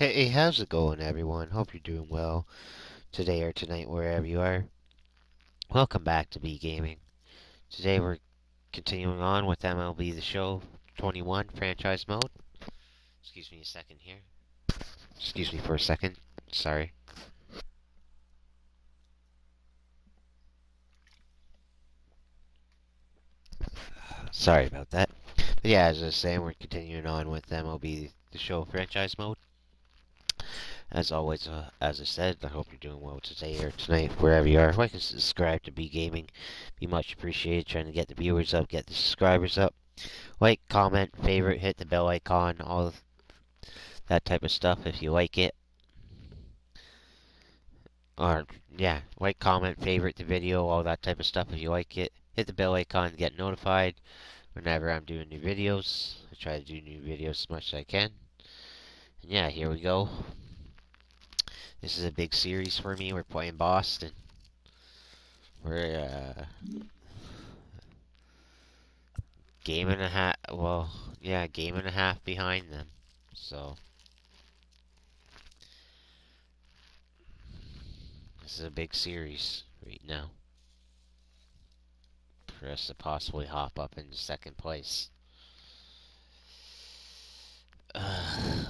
Hey, how's it going, everyone? Hope you're doing well today or tonight, wherever you are. Welcome back to B Gaming. Today we're continuing on with MLB The Show 21 franchise mode. Excuse me a second here. Excuse me for a second. Sorry. Sorry about that. But yeah, as I was saying, we're continuing on with MLB The Show franchise mode. As always, as I said, I hope you're doing well today or tonight, wherever you are. Like and subscribe to B Gaming. Be much appreciated. Trying to get the viewers up, get the subscribers up. Like, comment, favorite, hit the bell icon, all of that type of stuff if you like it. Or, yeah, like, comment, favorite the video, all that type of stuff if you like it. Hit the bell icon to get notified whenever I'm doing new videos. I try to do new videos as much as I can. And yeah, here we go. This is a big series for me. We're playing Boston. We're, game and a half, well, yeah, game and a half behind them. So, this is a big series right now for us to possibly hop up into second place.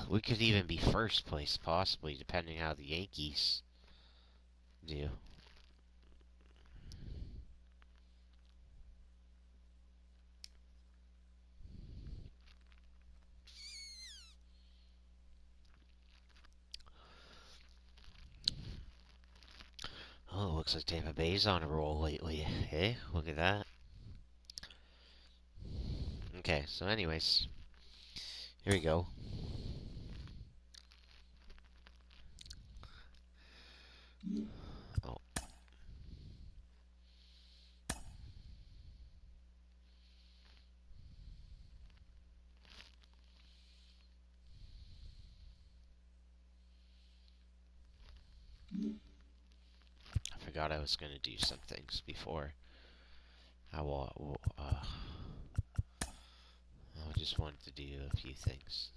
We could even be first place, possibly, depending how the Yankees do. Oh, it looks like Tampa Bay's on a roll lately. Hey, look at that. Okay, so anyways, here we go. Oh, I forgot I was gonna do some things before. I just wanted to do a few things.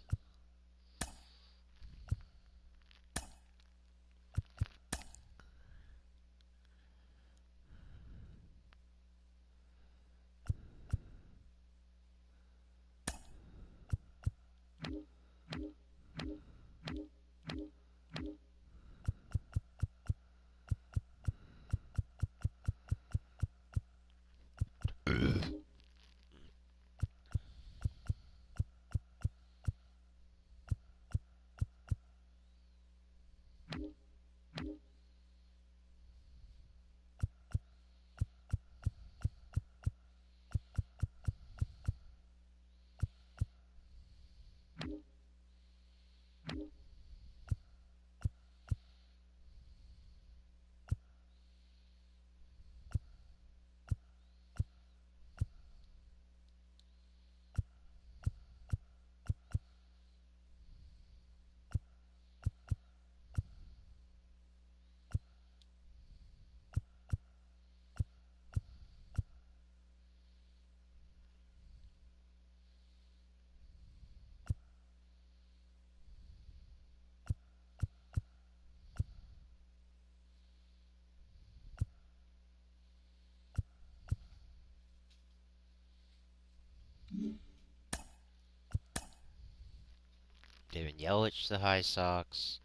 Giving Yelich the High Sox,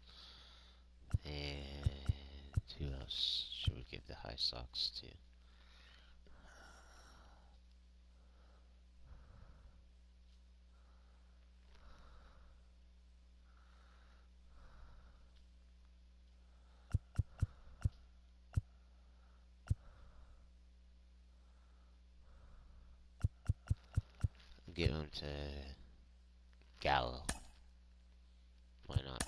and who else should we give the High Sox to? Give them to Gallo. Why not?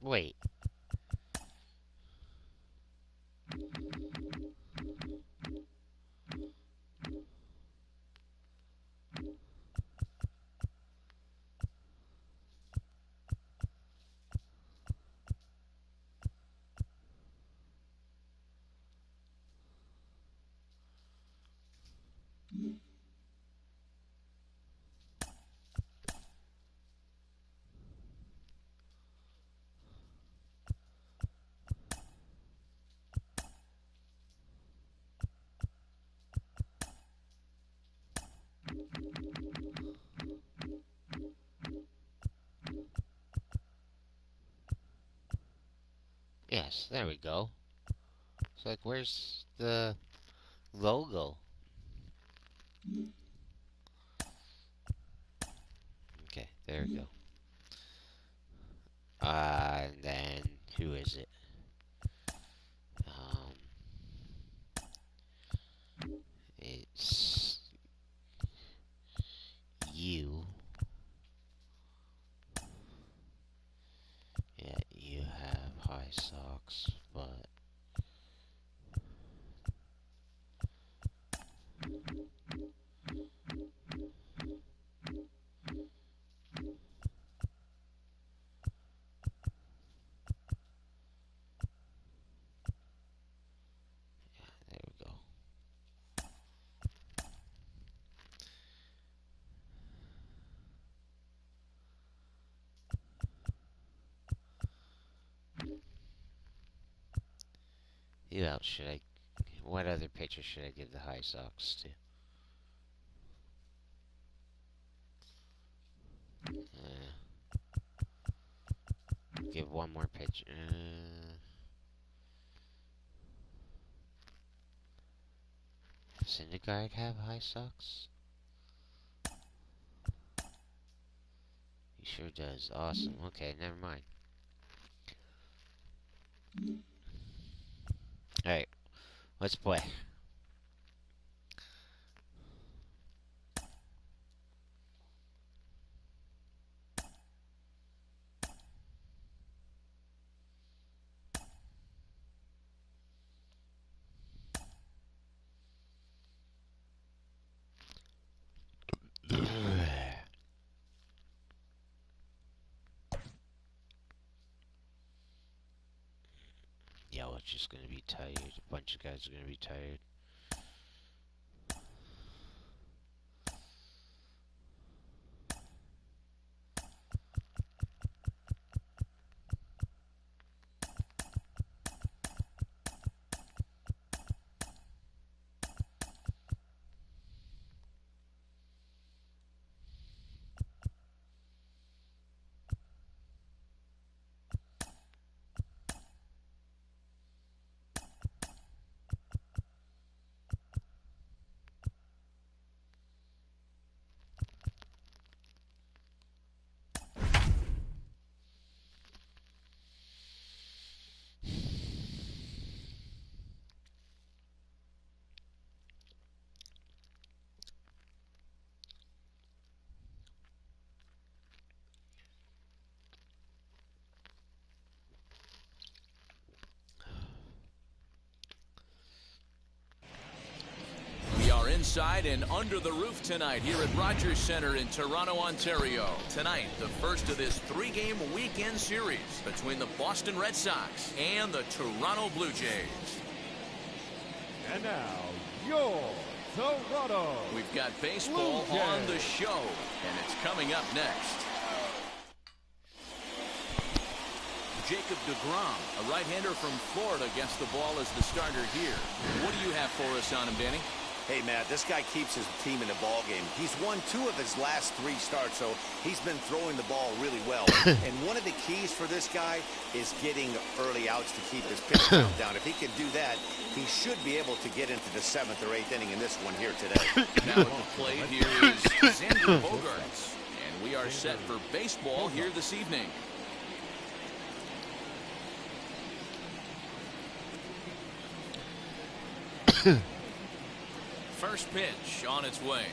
Wait. Yes, there we go. It's like, where's the logo? Okay, there we go. And then, who is it? It's you. Yeah, you have high socks, but there we go. Who else should I? What other pitcher should I give the high socks to? Give one more pitcher. Syndergaard have high socks? He sure does. Awesome. Okay, never mind. Alright, let's play. Yeah, we're just gonna be tired. A bunch of guys are gonna be tired. Inside and under the roof tonight here at Rogers Centre in Toronto, Ontario. Tonight, the first of this three-game weekend series between the Boston Red Sox and the Toronto Blue Jays. And now, your Toronto. We've got baseball on the show, and it's coming up next. Jacob deGrom, a right-hander from Florida, gets the ball as the starter here. What do you have for us on him, Danny? Hey, Matt, this guy keeps his team in the ball game. He's won 2 of his last 3 starts, so he's been throwing the ball really well. And one of the keys for this guy is getting early outs to keep his pitch count down. If he can do that, he should be able to get into the 7th or 8th inning in this one here today. Now at the plate here is Xander Bogaerts, and we are set for baseball here this evening. First pitch on its way.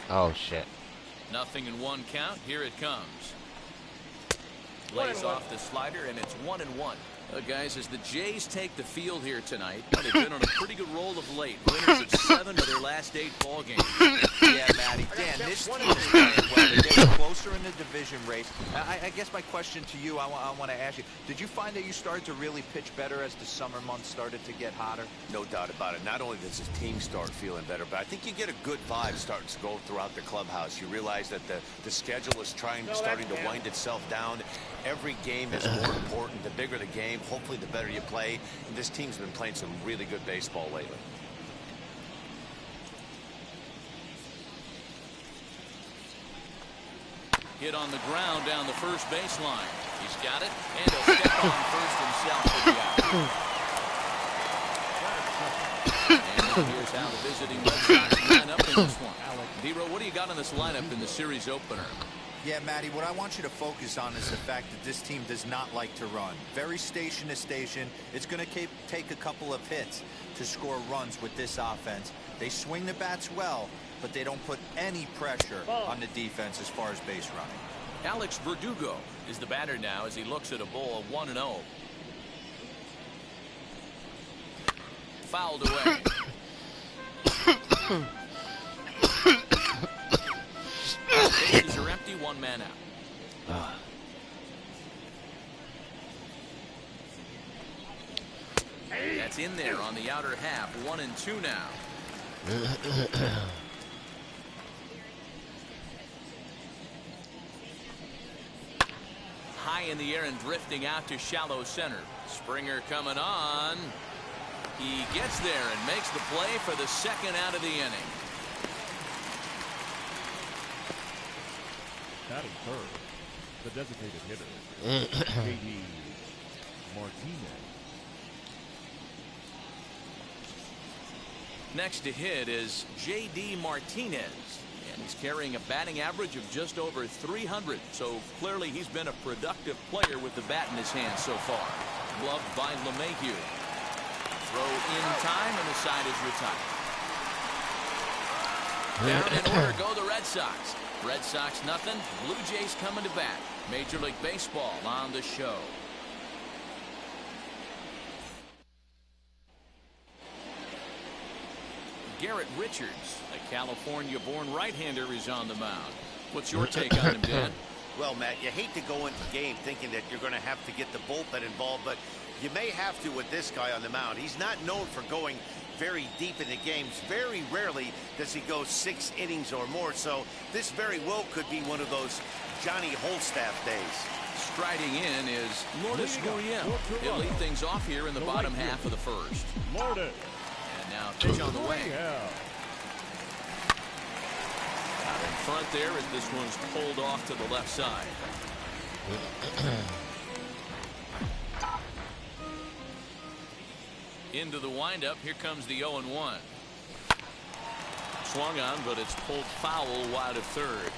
Oh shit. Nothing in 1 count. Here it comes. Lays off the slider, and it's 1-1. Guys, as the Jays take the field here tonight, they've been on a pretty good roll of late. Winners of 7 of their last 8 ball games. Yeah, Matty. Dan, this team is playing well. They're getting closer in the division race. I guess my question to you, I want to ask you, did you find that you started to really pitch better as the summer months started to get hotter? No doubt about it. Not only does his team start feeling better, but I think you get a good vibe starting to go throughout the clubhouse. You realize that the schedule is starting to wind itself down. Every game is more important. The bigger the game, hopefully the better you play. And this team's been playing some really good baseball lately. Hit on the ground down the first baseline. He's got it, and he'll step on first himself for the out. And here's how the visiting Red Sox line up in this one. Dero, what do you got on this lineup in the series opener? Yeah, Matty, what I want you to focus on is the fact that this team does not like to run. Very station to station. It's going to take a couple of hits to score runs with this offense. They swing the bats well, but they don't put any pressure on the defense as far as base running. Alex Verdugo is the batter now as he looks at a ball of 1-0. Fouled away. Bases are empty, one man out. That's in there on the outer half. 1-2 now. High in the air and drifting out to shallow center. Springer coming on. He gets there and makes the play for the second out of the inning. Batting third, the designated hitter, J.D. Martinez. Next to hit is J.D. Martinez, and he's carrying a batting average of just over 300, so clearly he's been a productive player with the bat in his hand so far. Gloved by LeMahieu. Throw in time, and the side is retired. Down in order go the Red Sox. Red Sox nothing. Blue Jays coming to bat. Major League Baseball on the show. Garrett Richards, a California-born right-hander, is on the mound. What's your take on him, Dan? Well, Matt, you hate to go into the game thinking that you're going to have to get the bullpen involved, but you may have to with this guy on the mound. He's not known for going very deep into games. Very rarely does he go 6 innings or more, so this very well could be one of those Johnny Holstaff days. Striding in is Lourdes Gurriel. He'll lead things off here in the bottom half of the first. Lourdes. And now pitch on the way. Out in front there as this one's pulled off to the left side. Into the windup. Here comes the 0-1. Swung on, but it's pulled foul wide of third.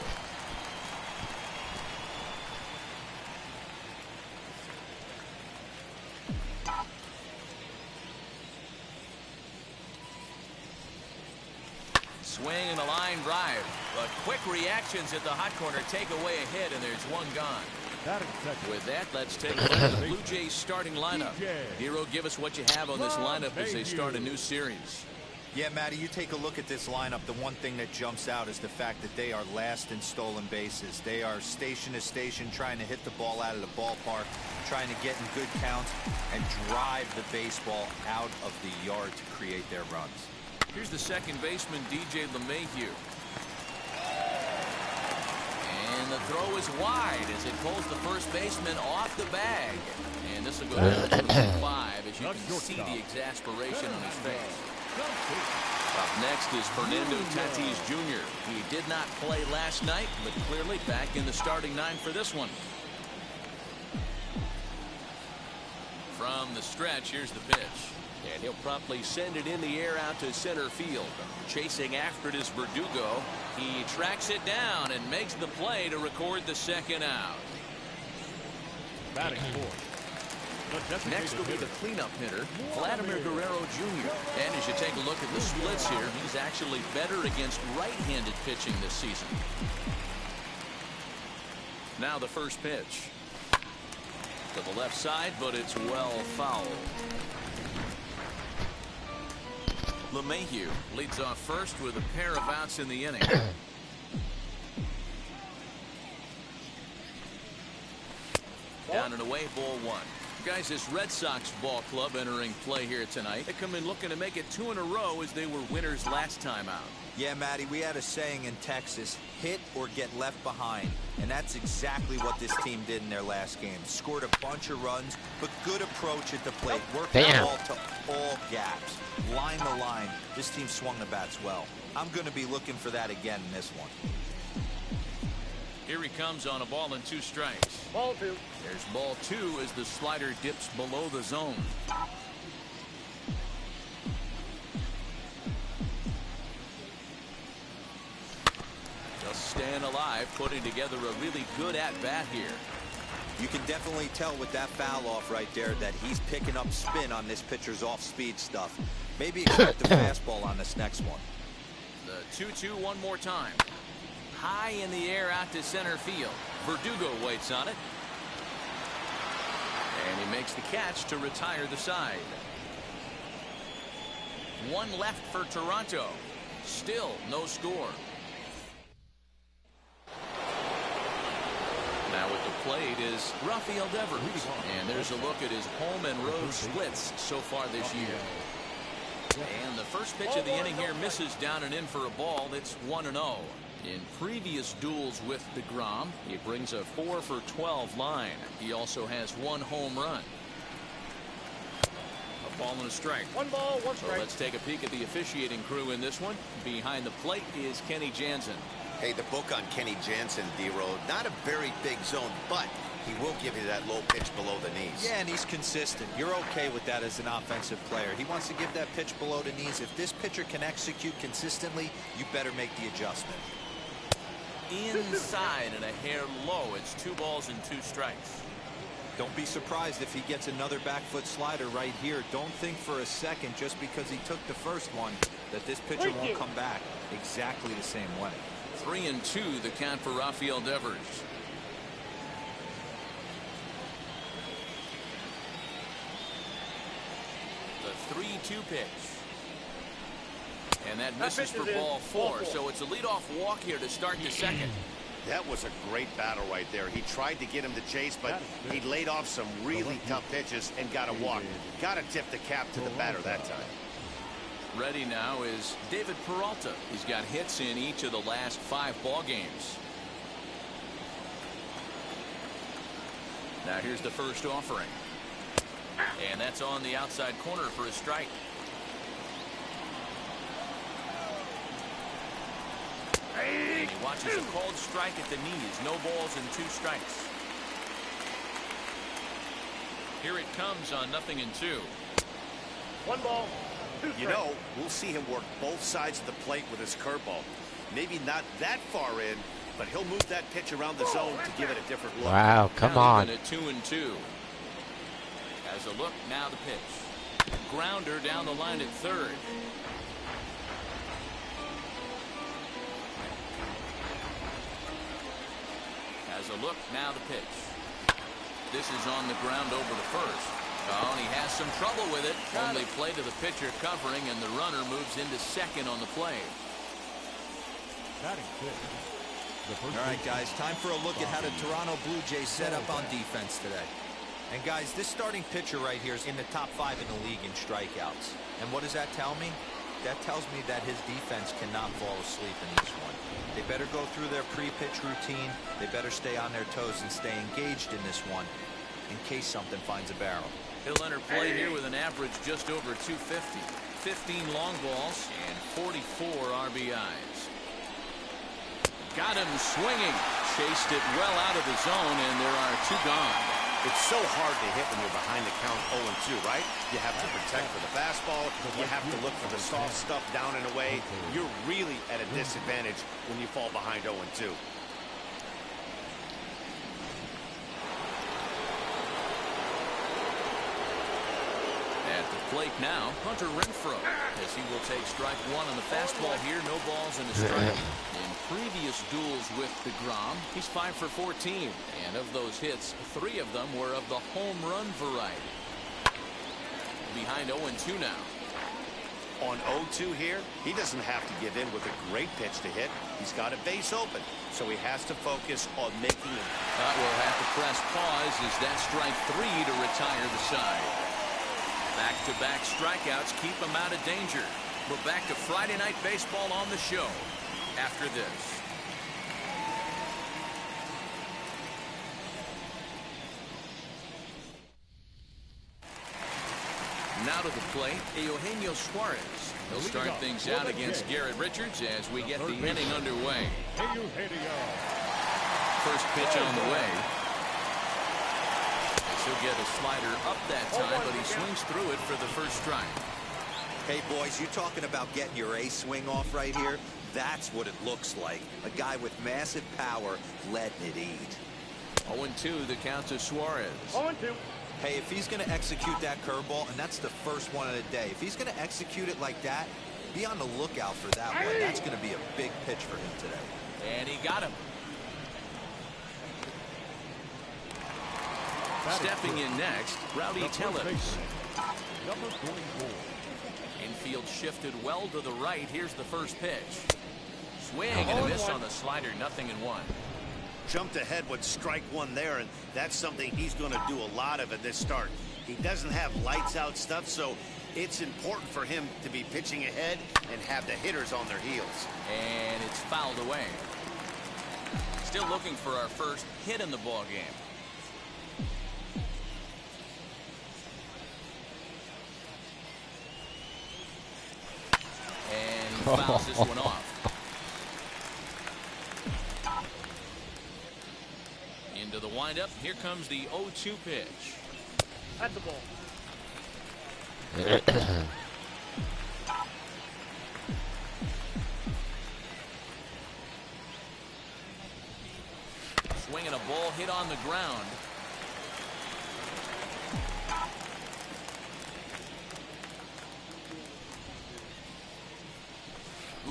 Swing and a line drive, but quick reactions at the hot corner take away a hit, and there's one gone. With that, let's take a look at the Blue Jays starting lineup. Hero, give us what you have on this lineup as they start a new series. Yeah, Matty, you take a look at this lineup. The one thing that jumps out is the fact that they are last in stolen bases. They are station to station trying to hit the ball out of the ballpark, trying to get in good counts and drive the baseball out of the yard to create their runs. Here's the second baseman, DJ LeMahieu. And the throw is wide as it pulls the first baseman off the bag. And this will go down to 5 as you can see the exasperation on his face. Up next is Fernando Tatis Jr. He did not play last night, but clearly back in the starting 9 for this one. From the stretch, here's the pitch. And he'll promptly send it in the air out to center field. Chasing after it is Verdugo. He tracks it down and makes the play to record the second out. Batting fourth. Next will be the cleanup hitter, Vladimir Guerrero Jr. And as you take a look at the splits here, he's actually better against right-handed pitching this season. Now the first pitch. To the left side, but it's well fouled. LeMahieu leads off first with a pair of outs in the inning. Down and away, ball 1. Guys, this Red Sox ball club entering play here tonight. They come in looking to make it 2 in a row as they were winners last time out. Yeah, Matty, we had a saying in Texas, hit or get left behind. And that's exactly what this team did in their last game. Scored a bunch of runs, but good approach at the plate. Worked the ball to all gaps. Line the line. This team swung the bats well. I'm going to be looking for that again in this one. Here he comes on a ball and 2 strikes. Ball 2. There's ball 2 as the slider dips below the zone. Just staying alive, putting together a really good at-bat here. You can definitely tell with that foul off right there that he's picking up spin on this pitcher's off-speed stuff. Maybe expect a fastball on this next one. The 2-2 one more time. High in the air out to center field. Verdugo waits on it. And he makes the catch to retire the side. 1 left for Toronto. Still no score. Now at the plate is Rafael Devers. And there's a look at his home and road splits so far this year. And the first pitch of the inning here misses down and in for a ball. It's 1-0. In previous duels with DeGrom, he brings a 4 for 12 line. He also has 1 home run. A ball and a strike. 1 ball, 1 So strike. let's take a peek at the officiating crew in this one. Behind the plate is Kenny Jansen. Hey, the book on Kenny Jansen, D-Road, not a very big zone, but he will give you that low pitch below the knees. Yeah, and he's consistent. You're okay with that as an offensive player. He wants to give that pitch below the knees. If this pitcher can execute consistently, you better make the adjustment. Inside and a hair low. It's 2 balls and 2 strikes. Don't be surprised if he gets another back foot slider right here. Don't think for a second, just because he took the first one, that this pitcher won't come back exactly the same way. 3-2 the count for Rafael Devers. The 3-2 pitch. And that misses for ball 4. So it's a leadoff walk here to start the second. That was a great battle right there. He tried to get him to chase, but he laid off some really tough pitches and got a walk. Got to tip the cap to the batter that time. Ready now is David Peralta. He's got hits in each of the last 5 ball games. Now here's the first offering. And that's on the outside corner for a strike. And he watches a called strike at the knees. No balls and 2 strikes. Here it comes on 0-2. 1 ball, 2 strikes. You know, we'll see him work both sides of the plate with his curveball. Maybe not that far in, but he'll move that pitch around the zone to give it a different look. Wow, come Now on. even at 2-2. As a look, now the pitch. Grounder down the line at third. As a look, now the pitch. This is on the ground over to first. Oh, and he has some trouble with it. Only play to the pitcher covering, and the runner moves into second on the play. Batting 6. All right, guys, time for a look at how the Toronto Blue Jays set up on defense today. And, guys, this starting pitcher right here is in the top 5 in the league in strikeouts. And what does that tell me? That tells me that his defense cannot fall asleep in this one. They better go through their pre-pitch routine. They better stay on their toes and stay engaged in this one in case something finds a barrel. He'll enter play here with an average just over 250. 15 long balls and 44 RBIs. Got him swinging. Chased it well out of the zone, and there are 2 gone. It's so hard to hit when you're behind the count 0-2, right? You have to protect for the fastball. You have to look for the soft stuff down and away. You're really at a disadvantage when you fall behind 0-2. At the plate now, Hunter Renfroe, as he will take strike 1 on the fastball here. No balls and a strike. In previous duels with DeGrom, he's 5 for 14. And of those hits, 3 of them were of the home run variety. Behind 0-2 now. On 0-2 here, he doesn't have to give in with a great pitch to hit. He's got a base open, so he has to focus on making it. We'll have to press pause as that strike 3 to retire the side. Back-to-back strikeouts keep him out of danger. We're back to Friday Night Baseball on the show after this. Now to the plate, Eugenio Suarez. He'll start things out against Garrett Richards as we get the inning underway. Eugenio. first pitch on the way. He'll get a slider up that time, but he swings through it for the first strike. Hey, boys, you talking about getting your ace swing off right here? That's what it looks like. A guy with massive power letting it eat. 0-2, the count to Suarez. 0-2. Hey, if he's going to execute that curveball, and that's the first one of the day, if he's going to execute it like that, be on the lookout for that one. That's going to be a big pitch for him today. And he got him. Stepping in next, Rowdy Tellez. Number 44. Infield shifted well to the right. Here's the first pitch. Swing and a miss on the slider, 0-1. Jumped ahead with strike one there, and that's something he's going to do a lot of at this start. He doesn't have lights out stuff, so it's important for him to be pitching ahead and have the hitters on their heels. And it's fouled away. Still looking for our first hit in the ball game. And he fouls this one off. Into the windup. Here comes the 0-2 pitch. At the ball. Swinging a ball hit on the ground.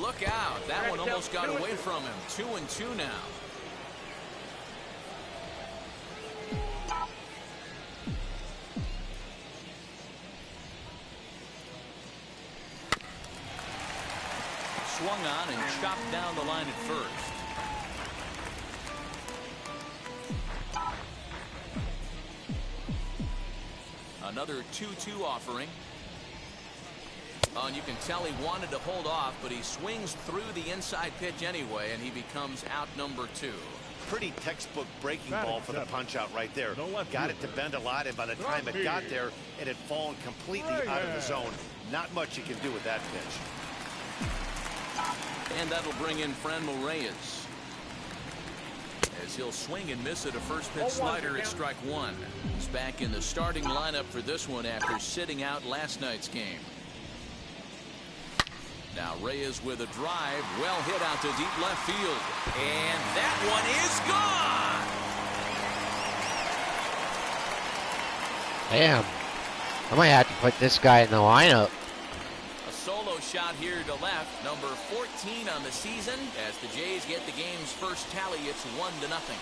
Look out. That one almost got away from him. 2-2 now. Swung on and chopped down the line at first. Another 2-2 offering. Oh, and you can tell he wanted to hold off, but he swings through the inside pitch anyway, and he becomes out number 2. Pretty textbook breaking ball for the punch out right there. Got it to bend a lot, and by the time it got there, it had fallen completely out of the zone. Not much you can do with that pitch. And that'll bring in Franmil Reyes, as he'll swing and miss at a first pitch slider at strike one. He's back in the starting lineup for this one after sitting out last night's game. Now Reyes with a drive, well hit out to deep left field, and that one is gone. Damn. I might have to put this guy in the lineup. A solo shot here to left, number 14 on the season, as the Jays get the game's first tally. It's 1-0.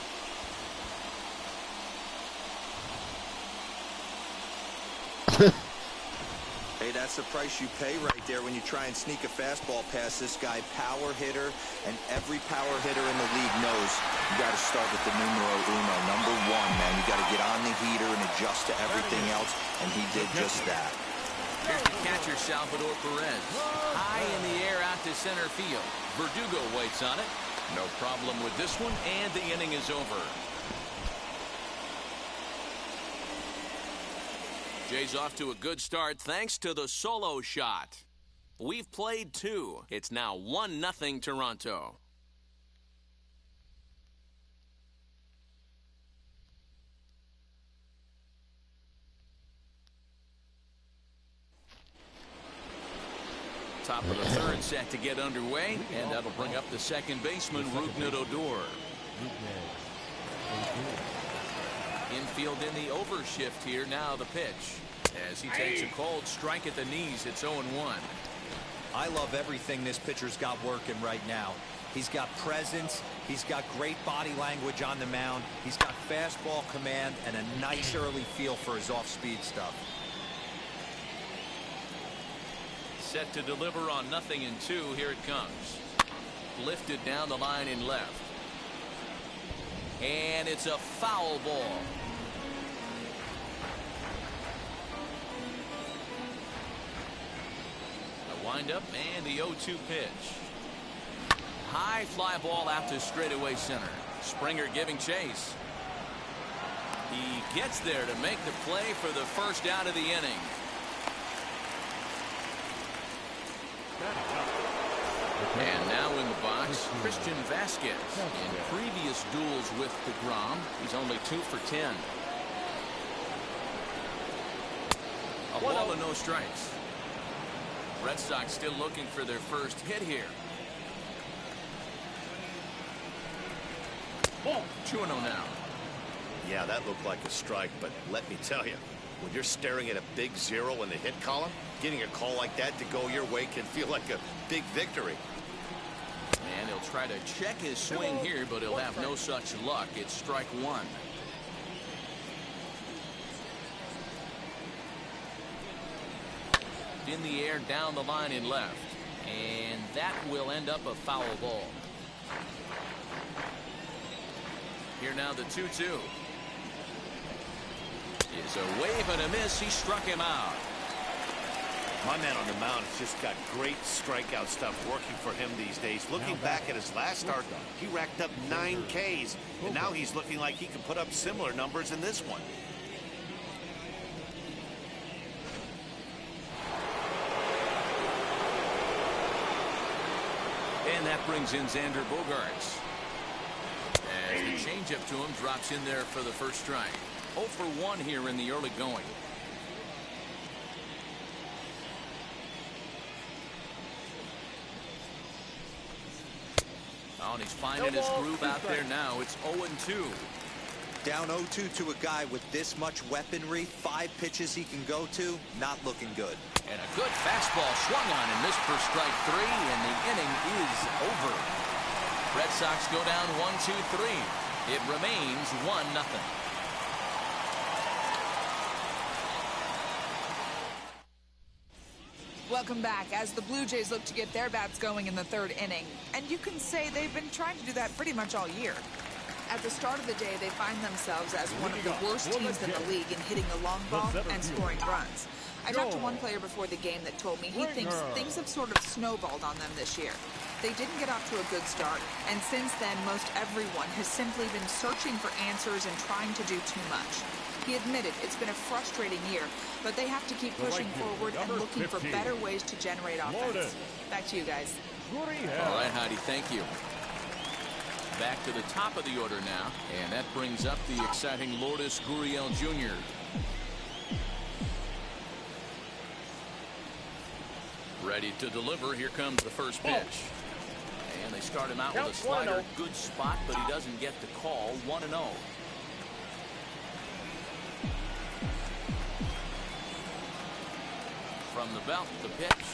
Hey, that's the price you pay right there when you try and sneak a fastball past this guy. Power hitter, and every power hitter in the league knows you got to start with the numero uno, number 1, man. You got to get on the heater and adjust to everything else, and he did just that. Here's the catcher, Salvador Perez. High in the air out to center field. Verdugo waits on it. No problem with this one, and the inning is over. Jays off to a good start thanks to the solo shot. We've played 2. It's now 1-0 Toronto. Top of the third set to get underway, and that'll bring up the second baseman, Rougned Odor. Infield in the overshift here. Now the pitch. As he takes a cold strike at the knees, it's 0-1. I love everything this pitcher's got working right now. He's got presence. He's got great body language on the mound. He's got fastball command and a nice early feel for his off-speed stuff. Set to deliver on 0-2. Here it comes. Lifted down the line in left. And it's a foul ball. The windup and the 0-2 pitch. High fly ball out to straightaway center. Springer giving chase. He gets there to make the play for the first out of the inning. And now in the box, Christian Vasquez. In previous duels with DeGrom, he's only 2 for 10. A ball and no strikes. Red Sox still looking for their first hit here. 2-0 now. Yeah, that looked like a strike, but let me tell you, when you're staring at a big 0 in the hit column, getting a call like that to go your way can feel like a big victory. And he'll try to check his swing here, but he'll have no such luck. It's strike 1. In the air, down the line in left. And that will end up a foul ball. Here now the 2-2. Is a wave and a miss. He struck him out. My man on the mound has just got great strikeout stuff working for him these days. Looking back at his last start, he racked up 9 Ks, and now he's looking like he can put up similar numbers in this one. And that brings in Xander Bogaerts. As the changeup to him drops in there for the first strike. 0 for 1 here in the early going. Oh, and he's finding his groove out there now. It's 0-2. Down 0-2 to a guy with this much weaponry, 5 pitches he can go to, not looking good. And a good fastball swung on and missed for strike 3, and the inning is over. Red Sox go down 1-2-3. It remains 1-0. Welcome back as the Blue Jays look to get their bats going in the 3rd inning. And you can say they've been trying to do that pretty much all year. At the start of the day, they find themselves as one of the worst teams in the league in hitting the long ball and scoring runs. I talked to one player before the game that told me he thinks things have sort of snowballed on them this year. They didn't get off to a good start, and since then, most everyone has simply been searching for answers and trying to do too much. He admitted it's been a frustrating year, but they have to keep pushing forward and looking for better ways to generate offense. Back to you guys. All right, Heidi, thank you. Back to the top of the order now, and that brings up the exciting Lourdes Gurriel Jr. Ready to deliver. Here comes the first pitch. And they start him out with a slider. Good spot, but he doesn't get the call. 1-0. From the belt, the pitch.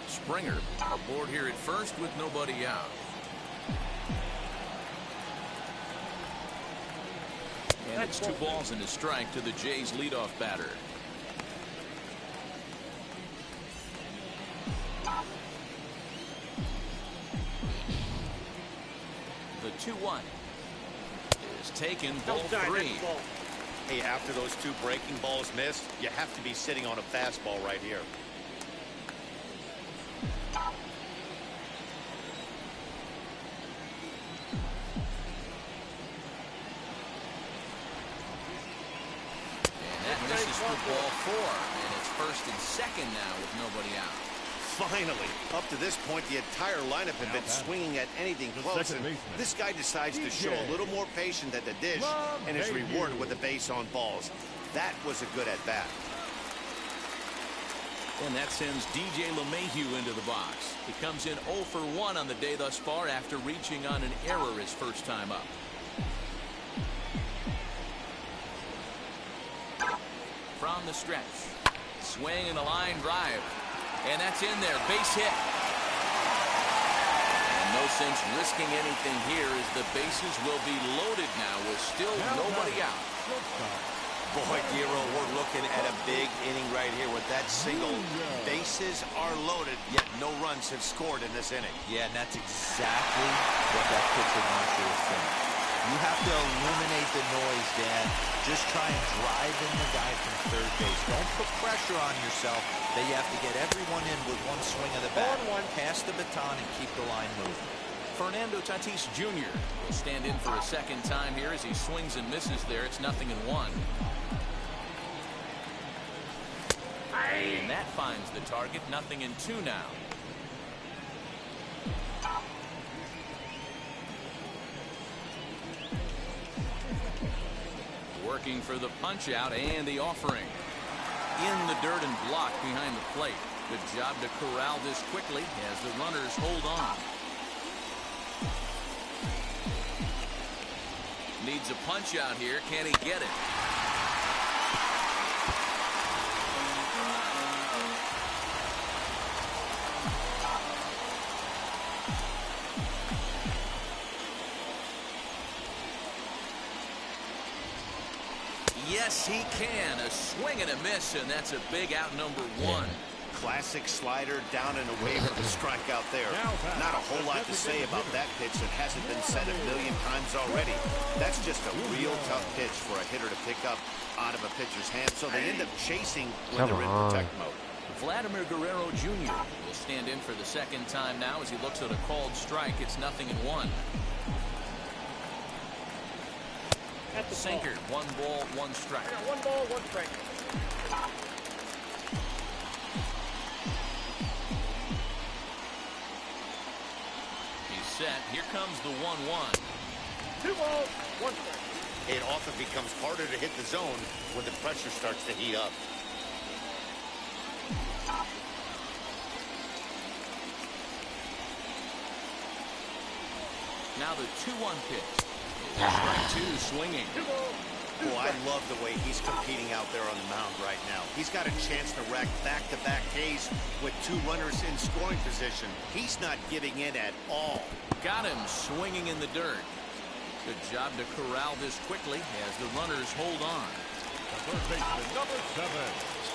Springer aboard here at first with nobody out. And it's 2 balls and a strike to the Jays leadoff batter. The 2-1 is taken, ball 3. Hey, after those 2 breaking balls missed, you have to be sitting on a fastball right here. And that misses for ball 4, and it's 1st and 2nd now with nobody out. Finally, up to this point, the entire lineup had been swinging at anything close, and this guy decides to show a little more patience at the dish and is rewarded with a base on balls. That was a good at-bat. And that sends DJ LeMahieu into the box. He comes in 0 for 1 on the day thus far after reaching on an error his first time up. From the stretch. Swing and a line drive. And that's in there. Base hit. And no sense risking anything here as the bases will be loaded now with still nobody out. Boy, Giro, we're looking at a big inning right here with that single. Bases are loaded, yet no runs have scored in this inning. Yeah, and that's exactly what that pitcher wants you to think. You have to eliminate the noise, Dan. Just try and drive in the guy from 3rd base. Don't put pressure on yourself that you have to get everyone in with one swing of the bat. Pass the baton and keep the line moving. Fernando Tatis Jr. will stand in for a second time here as he swings and misses there. It's 0-1. And that finds the target. 0-2 now. Working for the punch out and the offering. In the dirt and blocked behind the plate. Good job to corral this quickly as the runners hold on. Needs a punch out here. Can he get it? Yes, he can. A swing and a miss, and that's a big out, number 1. Classic slider down and away from the strikeout there. Not a whole lot to say about that pitch that hasn't been said a million times already. That's just a real tough pitch for a hitter to pick up out of a pitcher's hand, so they end up chasing when they're in protect mode. Vladimir Guerrero Jr. will stand in for the second time now as he looks at a called strike. It's 0-1. Sinker, 1 ball, 1 strike. 1 ball, 1 strike. He's set. Here comes the 1-1. 2 balls, 1 strike. It often becomes harder to hit the zone when the pressure starts to heat up. Now the 2-1 pitch. Strike 2 swinging. Boy, I love the way he's competing out there on the mound right now. He's got a chance to rack back-to-back Ks with 2 runners in scoring position. He's not giving in at all. Got him swinging in the dirt. Good job to corral this quickly as the runners hold on. Third baseman, number 7.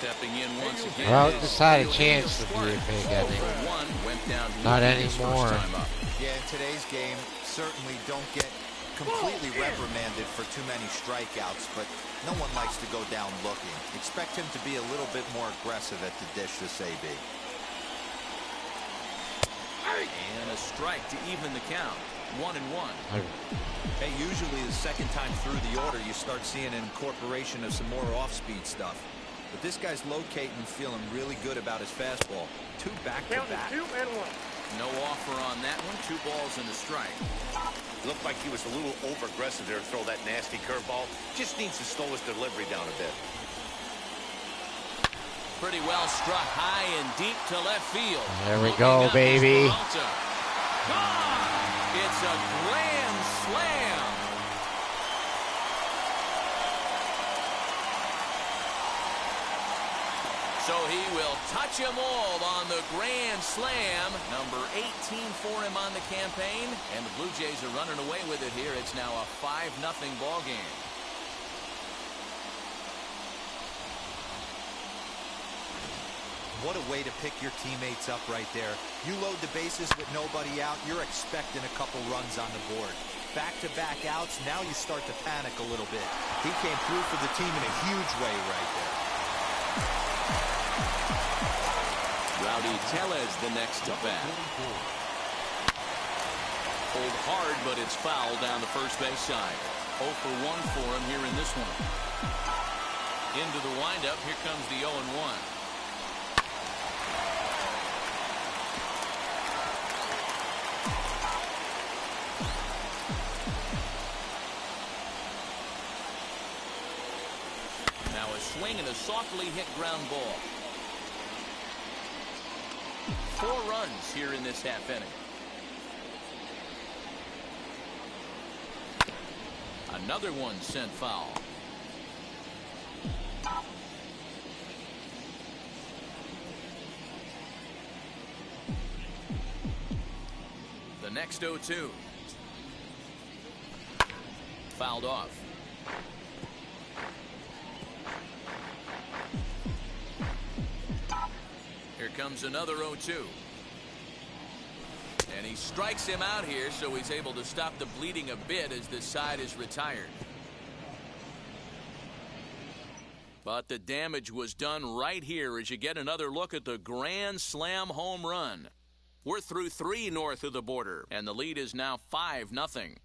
Stepping in once again. Well, this had a chance to be a big inning. Went down Not his anymore. first time up. Yeah, in today's game, certainly don't get completely reprimanded for too many strikeouts, but no one likes to go down looking. Expect him to be a little bit more aggressive at the dish this AB. And a strike to even the count. 1-1. Hey, usually the second time through the order, you start seeing an incorporation of some more off-speed stuff. But this guy's locating and feeling really good about his fastball. 2 back-to-back. 2 and 1. No offer on that one. 2 balls and a strike. Looked like he was a little over-aggressive there to throw that nasty curveball. Just needs to slow his delivery down a bit. Pretty well struck high and deep to left field. There we go, baby. Gone! It's a grand slam. So he will touch them all on the grand slam. Number 18 for him on the campaign. And the Blue Jays are running away with it here. It's now a 5-0 ball game. What a way to pick your teammates up right there. You load the bases with nobody out, you're expecting a couple runs on the board. Back-to-back outs, now you start to panic a little bit. He came through for the team in a huge way right there. Rowdy Tellez the next to bat. Pulled hard, but it's foul down the first base side. 0 for 1 for him here in this one. Into the windup, here comes the 0-1. Now a swing and a softly hit ground ball. 4 runs here in this half inning. Another one sent foul. The next 0-2. Fouled off. Here comes another 0-2. And he strikes him out here, so he's able to stop the bleeding a bit as this side is retired. But the damage was done right here as you get another look at the grand slam home run. We're through 3 north of the border, and the lead is now 5-0.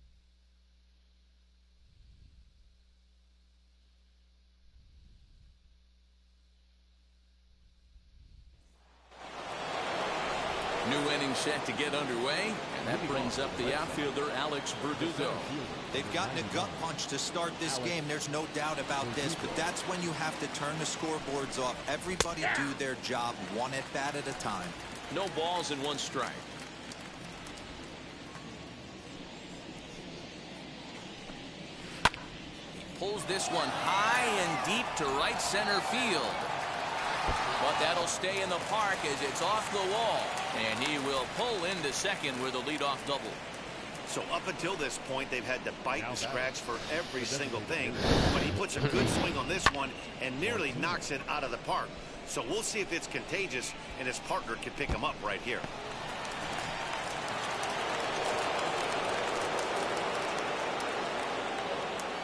Getting set to get underway, and that brings up the outfielder Alex Verdugo. They've gotten a gut punch to start this game. There's no doubt about this, but that's when you have to turn the scoreboards off. Everybody do their job one at bat at a time. No balls and 1 strike. He pulls this one high and deep to right center field. But that'll stay in the park as it's off the wall. And he will pull into second with a leadoff double. So up until this point, they've had to bite and scratch for every single thing. But he puts a good swing on this one and nearly knocks it out of the park. So we'll see if it's contagious and his partner can pick him up right here.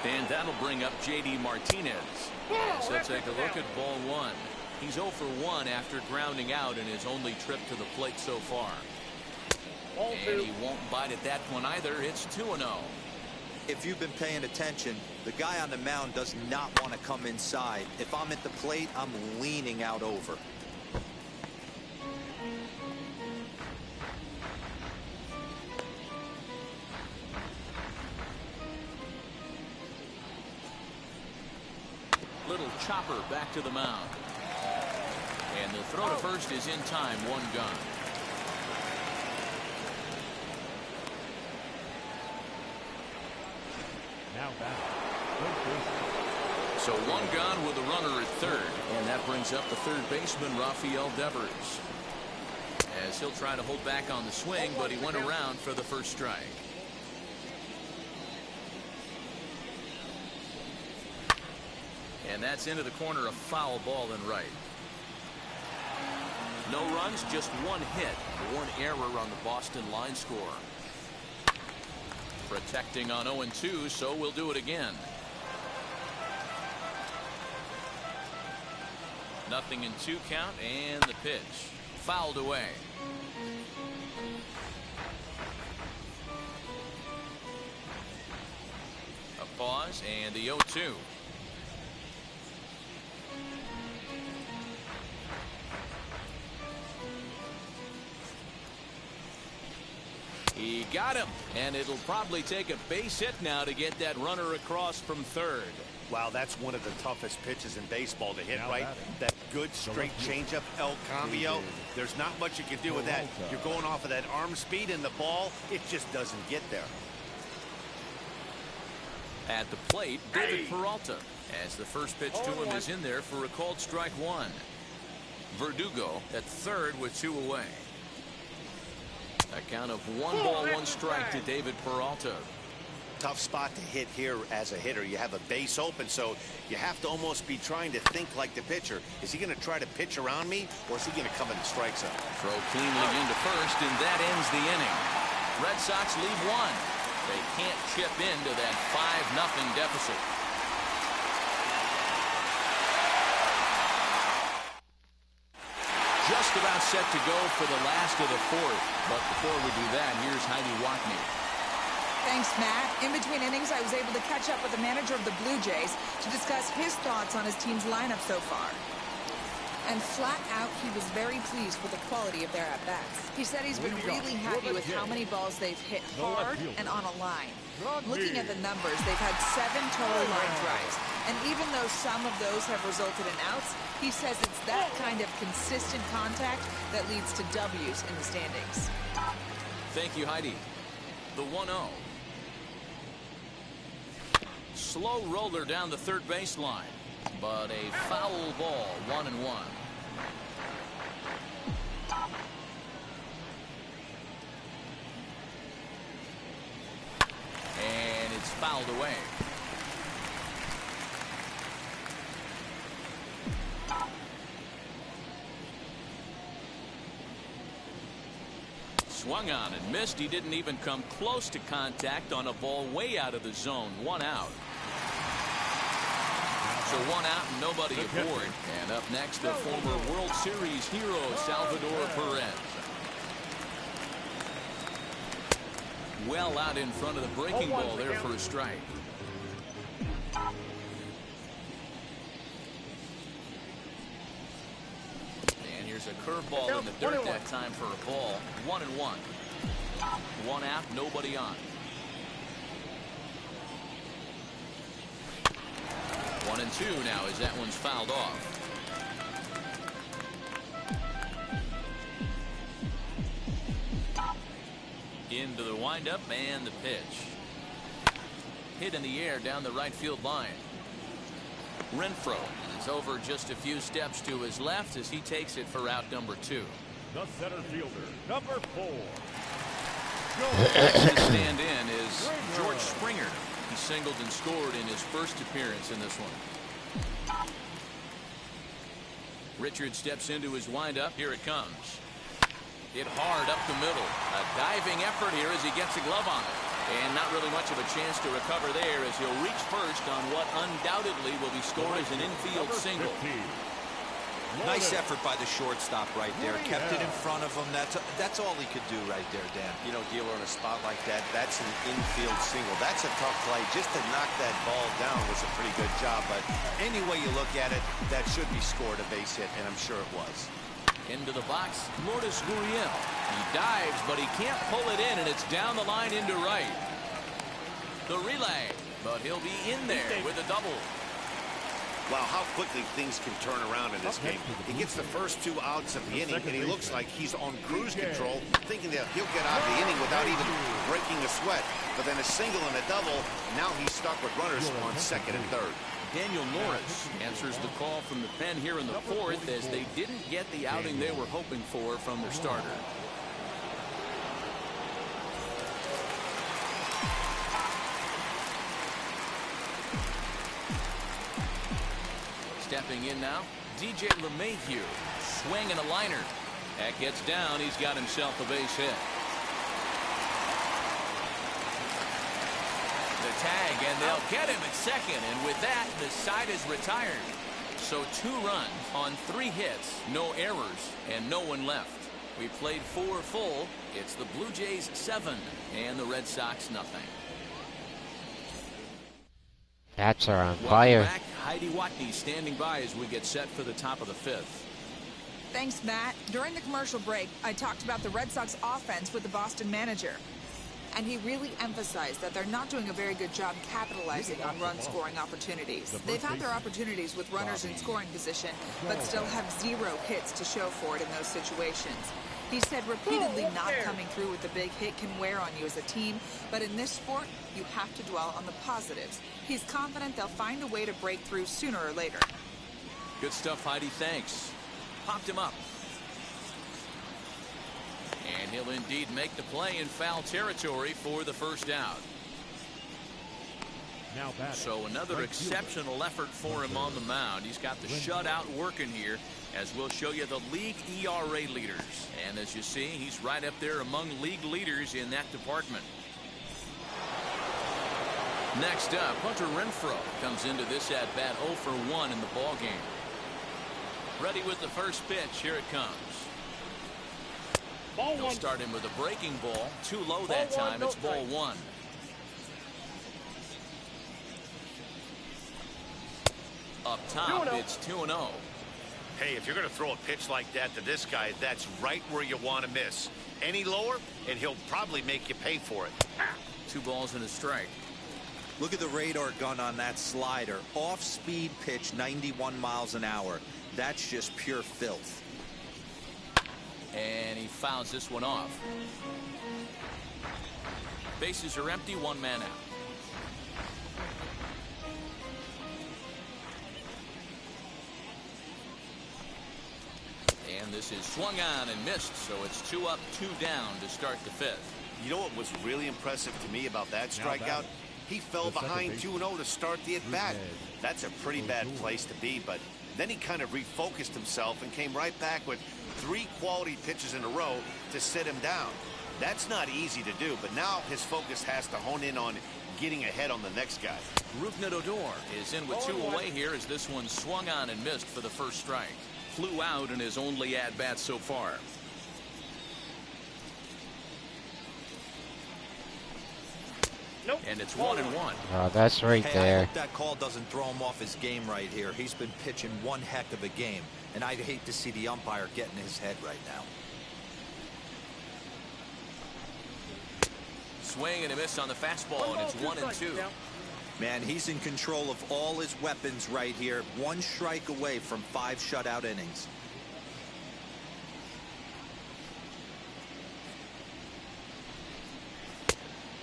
And that'll bring up J.D. Martinez. As he'll take a look at ball 1. He's 0 for 1 after grounding out in his only trip to the plate so far. And he won't bite at that one either. It's 2-0. If you've been paying attention, the guy on the mound does not want to come inside. If I'm at the plate, I'm leaning out over. Little chopper back to the mound. And the throw to first is in time. 1 gone. Now back. So 1 gone with a runner at third. And that brings up the third baseman, Rafael Devers. As he'll try to hold back on the swing, but he went around for the first strike. And that's into the corner, a foul ball and right. No runs, just 1 hit, 1 error on the Boston line score. Protecting on 0-2, so we'll do it again. 0-2 count, and the pitch fouled away. A pause and the 0-2. He got him, and it'll probably take a base hit now to get that runner across from third. Wow, that's one of the toughest pitches in baseball to hit, right? That good straight changeup, El Cambio. There's not much you can do with that. You're going off of that arm speed, and the ball, it just doesn't get there. At the plate, David Peralta, as the first pitch to him is in there for a called strike 1. Verdugo at third with 2 away. A count of 1 ball, 1 strike to David Peralta. Tough spot to hit here as a hitter. You have a base open, so you have to almost be trying to think like the pitcher. Is he going to try to pitch around me, or is he going to come in the strike zone? Throw cleanly into first, and that ends the inning. Red Sox leave 1. They can't chip into that 5-0 deficit. Just about set to go for the last of the 4th. But before we do that, here's Heidi Watney. Thanks, Matt. In between innings, I was able to catch up with the manager of the Blue Jays to discuss his thoughts on his team's lineup so far. And flat out, he was very pleased with the quality of their at-bats. He said he's been really happy with how many balls they've hit hard and on a line. Looking at the numbers, they've had 7 total line drives. And even though some of those have resulted in outs, he says it's that kind of consistent contact that leads to W's in the standings. Thank you, Heidi. The 1-0. Slow roller down the third baseline, but a foul ball, 1-1. And it's fouled away. Swung on and missed. He didn't even come close to contact on a ball way out of the zone. 1 out. So 1 out and nobody aboard. And up next, the former World Series hero, Salvador Perez. Well out in front of the breaking ball there for a strike. a curveball in the dirt that time for a ball. 1-1. One out, nobody on. 1-2 now as that one's fouled off. Into the windup and the pitch. Hit in the air down the right field line. Renfroe is over just a few steps to his left as he takes it for out number 2. The center fielder, number 4. His stand-in is George Springer. He singled and scored in his first appearance in this one. Richard steps into his windup. Here it comes. Hit hard up the middle. A diving effort here as he gets a glove on it. And not really much of a chance to recover there as he'll reach first on what undoubtedly will be scored as an infield single. Nice effort by the shortstop right there. Kept it in front of him. That's all he could do right there, Dan. You know, dealer in a spot like that, that's an infield single. That's a tough play. Just to knock that ball down was a pretty good job. But any way you look at it, that should be scored a base hit, and I'm sure it was. Into the box, Lourdes Gurriel. He dives, but he can't pull it in, and it's down the line into right. The relay, but he'll be in there with a double. Wow, how quickly things can turn around in this game. He gets the first 2 outs of the inning, and he looks like he's on cruise control, thinking that he'll get out of the inning without even breaking a sweat. But then a single and a double, now he's stuck with runners on second and third. Daniel Norris answers the call from the pen here in the 4th as they didn't get the outing they were hoping for from their starter. Stepping in now, DJ LeMahieu. Swing and a liner. That gets down. He's got himself a base hit. The tag, and they'll get him at second. And with that, the side is retired. So 2 runs on 3 hits, no errors, and no one left. We played 4 full. It's the Blue Jays 7 and the Red Sox nothing. Bats are on Welcome fire. back. Heidi Watney standing by as we get set for the top of the 5th. Thanks, Matt. During the commercial break, I talked about the Red Sox offense with the Boston manager. And he really emphasized that they're not doing a very good job capitalizing on run-scoring opportunities. They've had their opportunities with runners in scoring position, but still have 0 hits to show for it in those situations. He said repeatedly not coming through with the big hit can wear on you as a team, but in this sport, you have to dwell on the positives. He's confident they'll find a way to break through sooner or later. Good stuff, Heidi. Thanks. Popped him up. And he'll indeed make the play in foul territory for the first out. So another exceptional effort for him on the mound. He's got the shutout working here, as we'll show you the league ERA leaders. And as you see, he's right up there among league leaders in that department. Next up, Hunter Renfroe comes into this at-bat 0 for 1 in the ballgame. Ready with the first pitch. Here it comes. He'll start him with a breaking ball. Too low that time. It's ball 1. Up top, it's 2-0. Hey, if you're going to throw a pitch like that to this guy, that's right where you want to miss. Any lower, and he'll probably make you pay for it. 2 balls and a strike. Look at the radar gun on that slider. Off-speed pitch, 91 miles an hour. That's just pure filth. And he fouls this one off. Bases are empty, 1 man out. And this is swung on and missed, so it's 2 up, 2 down to start the 5th. You know what was really impressive to me about that strikeout? He fell behind 2-0 to start the at-bat. That's a pretty bad place to be, but then he kind of refocused himself and came right back with 3 quality pitches in a row to sit him down. That's not easy to do, but now his focus has to hone in on getting ahead on the next guy. Rougned Odor is in with 2 away here as this one swung on and missed for the first strike. Flew out in his only at-bat so far. And it's 1-1. Oh, that's right Hey, I there. hope that call doesn't throw him off his game right here. He's been pitching one heck of a game, and I'd hate to see the umpire get in his head right now. Swing and a miss on the fastball, and it's 1-2. Man, he's in control of all his weapons right here. One strike away from 5 shutout innings.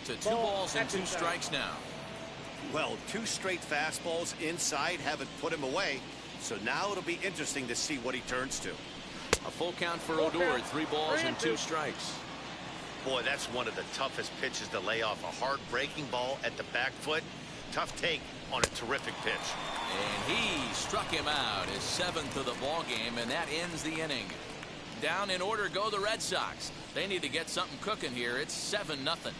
To 2 balls and 2 strikes now. Well, 2 straight fastballs inside haven't put him away. So now it'll be interesting to see what he turns to. A full count for Odor, 3 balls and 2 strikes. Boy, that's one of the toughest pitches to lay off. A hard breaking ball at the back foot. Tough take on a terrific pitch. And he struck him out, his 7th of the ball game, and that ends the inning. Down in order go the Red Sox. They need to get something cooking here. It's 7-0.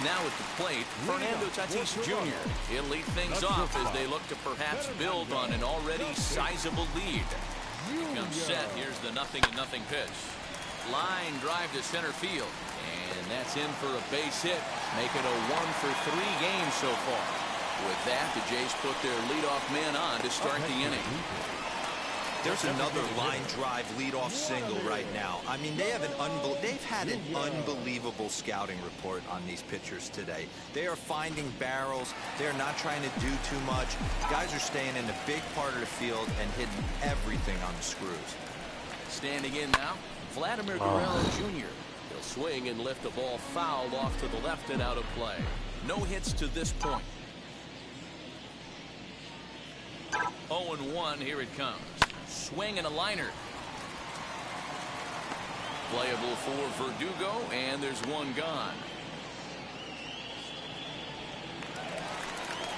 Now at the plate, Fernando Tatis Jr. He'll lead things off as they look to perhaps build on an already sizable lead. He comes set. Here's the 0-0 pitch. Line drive to center field. And that's in for a base hit. Make it a 1-for-3 game so far. With that, the Jays put their leadoff man on to start the inning. There's another line drive leadoff single right now. I mean, they've had an unbelievable scouting report on these pitchers today. They are finding barrels. They're not trying to do too much. Guys are staying in the big part of the field and hitting everything on the screws. Standing in now, Vladimir Guerrero Jr. He'll swing and lift the ball foul off to the left and out of play. No hits to this point. 0-1, here it comes. Swing and a liner. Playable for Verdugo, and there's 1 gone.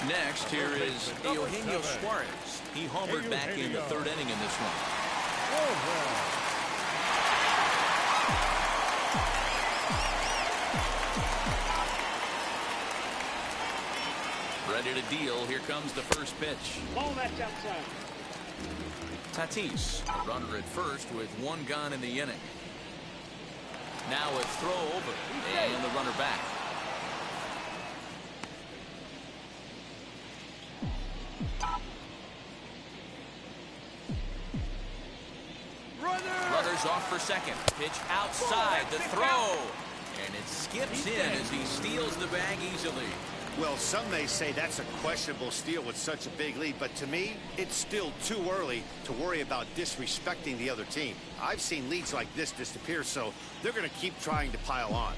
Next, here is Eugenio Suarez. He homered back in the 3rd inning in this one. Ready to deal. Here comes the first pitch. Tatis, a runner at first with 1 gone in the inning. Now a throw over and the runner back. Runners off for second. Pitch outside the throw. And it skips in as he steals the bag easily. Well, some may say that's a questionable steal with such a big lead, but to me, it's still too early to worry about disrespecting the other team. I've seen leads like this disappear, so they're going to keep trying to pile on.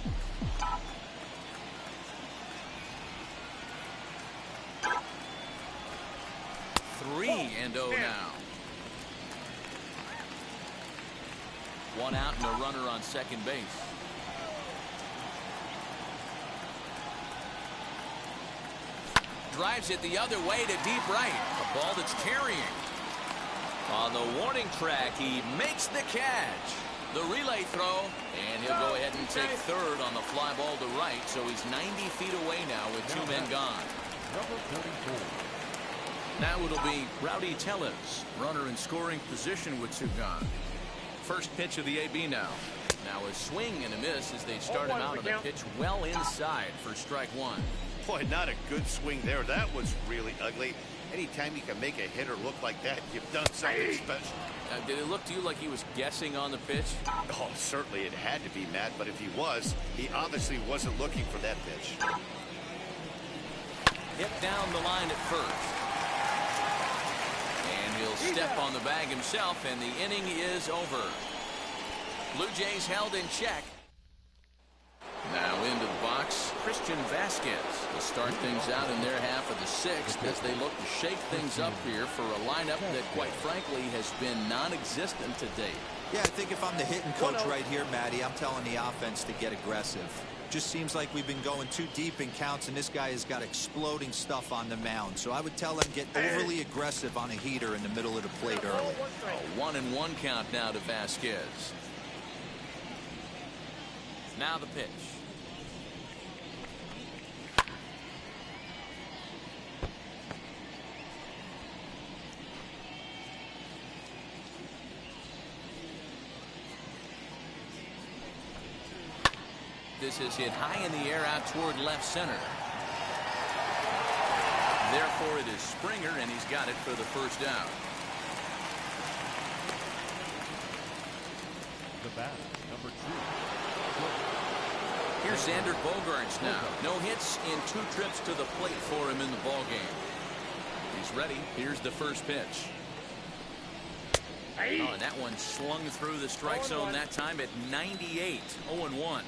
Three and 0 now. 1 out and a runner on second base. Drives it the other way to deep right. A ball that's carrying. On the warning track, he makes the catch. The relay throw, and he'll go ahead and take third on the fly ball to right, so he's 90 feet away now with 2 men gone. Now it'll be Rowdy Tellez, runner in scoring position with 2 gone. First pitch of the AB now. Now a swing and a miss as they start him out on the pitch well inside for strike 1. Boy, not a good swing there. That was really ugly. Anytime you can make a hitter look like that, you've done something special. Did it look to you like he was guessing on the pitch? Oh, certainly it had to be, Matt, but if he was, he obviously wasn't looking for that pitch. Hit down the line at first. And he'll step on the bag himself, and the inning is over. Blue Jays held in check. Now into the box, Christian Vasquez to start things out in their half of the 6th as they look to shake things up here for a lineup that, quite frankly, has been non-existent to date. Yeah, I think if I'm the hitting coach right here, Matty, I'm telling the offense to get aggressive. Just seems like we've been going too deep in counts, and this guy has got exploding stuff on the mound. So I would tell them get overly aggressive on a heater in the middle of the plate early. A 1-1 count now to Vasquez. Now the pitch. this is hit high in the air out toward left center. Therefore, it is Springer, and he's got it for the first down. The bat, number 2. Here's Xander Bogaerts now. No hits in 2 trips to the plate for him in the ballgame. He's ready. Here's the first pitch. Oh, and that one slung through the strike zone that time at 98. 0-1.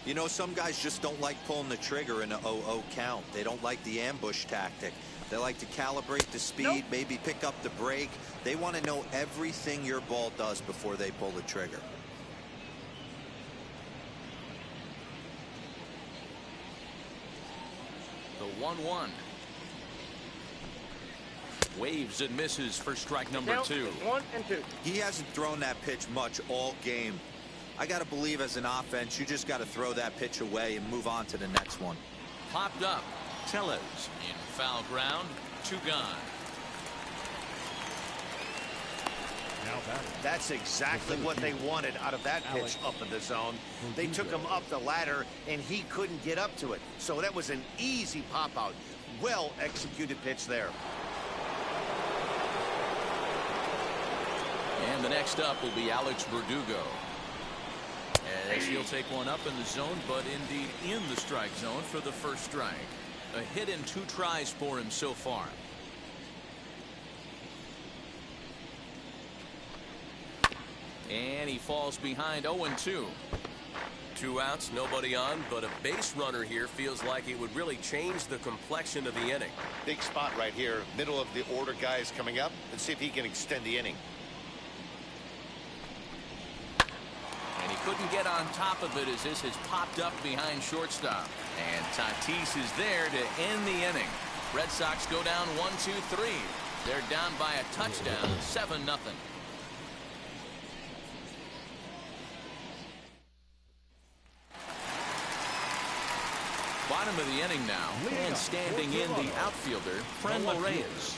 You know, some guys just don't like pulling the trigger in a 0-0 count. They don't like the ambush tactic. They like to calibrate the speed, maybe pick up the brake. They want to know everything your ball does before they pull the trigger. The 1-1. Waves and misses for strike number 2. 1 and 2. He hasn't thrown that pitch much all game. I got to believe as an offense, you just got to throw that pitch away and move on to the next one. Popped up. Tellez in foul ground. 2 gone. Now batting. That's exactly what they wanted out of that pitch up in the zone. They took him up the ladder, and he couldn't get up to it. So that was an easy pop-out. Well-executed pitch there. And the next up will be Alex Verdugo. As he'll take one up in the zone, but indeed in the strike zone for the first strike. A hit in 2 tries for him so far. And he falls behind 0-2. 2 outs, nobody on, but a base runner here feels like it would really change the complexion of the inning. Big spot right here. Middle of the order guys coming up. Let's see if he can extend the inning. And he couldn't get on top of it as this has popped up behind shortstop. And Tatis is there to end the inning. Red Sox go down 1-2-3. They're down by a touchdown, 7-0. Bottom of the inning now, and standing in the outfielder, Franmil Reyes.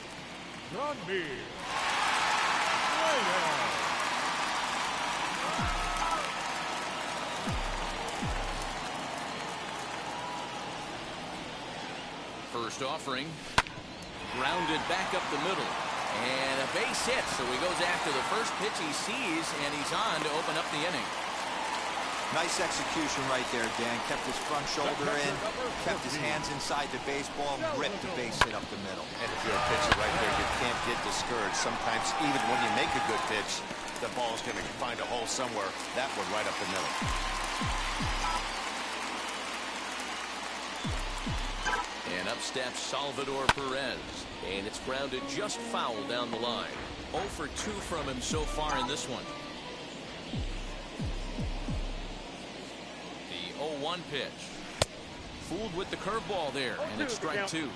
First offering, grounded back up the middle, and a base hit. So he goes after the first pitch he sees, and he's on to open up the inning. Nice execution right there, Dan. Kept his front shoulder in, kept his hands inside the baseball, ripped the base hit up the middle. And if you're a pitcher right there, you can't get discouraged. Sometimes even when you make a good pitch, the ball's going to find a hole somewhere. That one right up the middle. And up steps Salvador Perez, and it's grounded just foul down the line. 0 for 2 from him so far in this one. The 0-1 pitch. Fooled with the curveball there, and it's strike 2.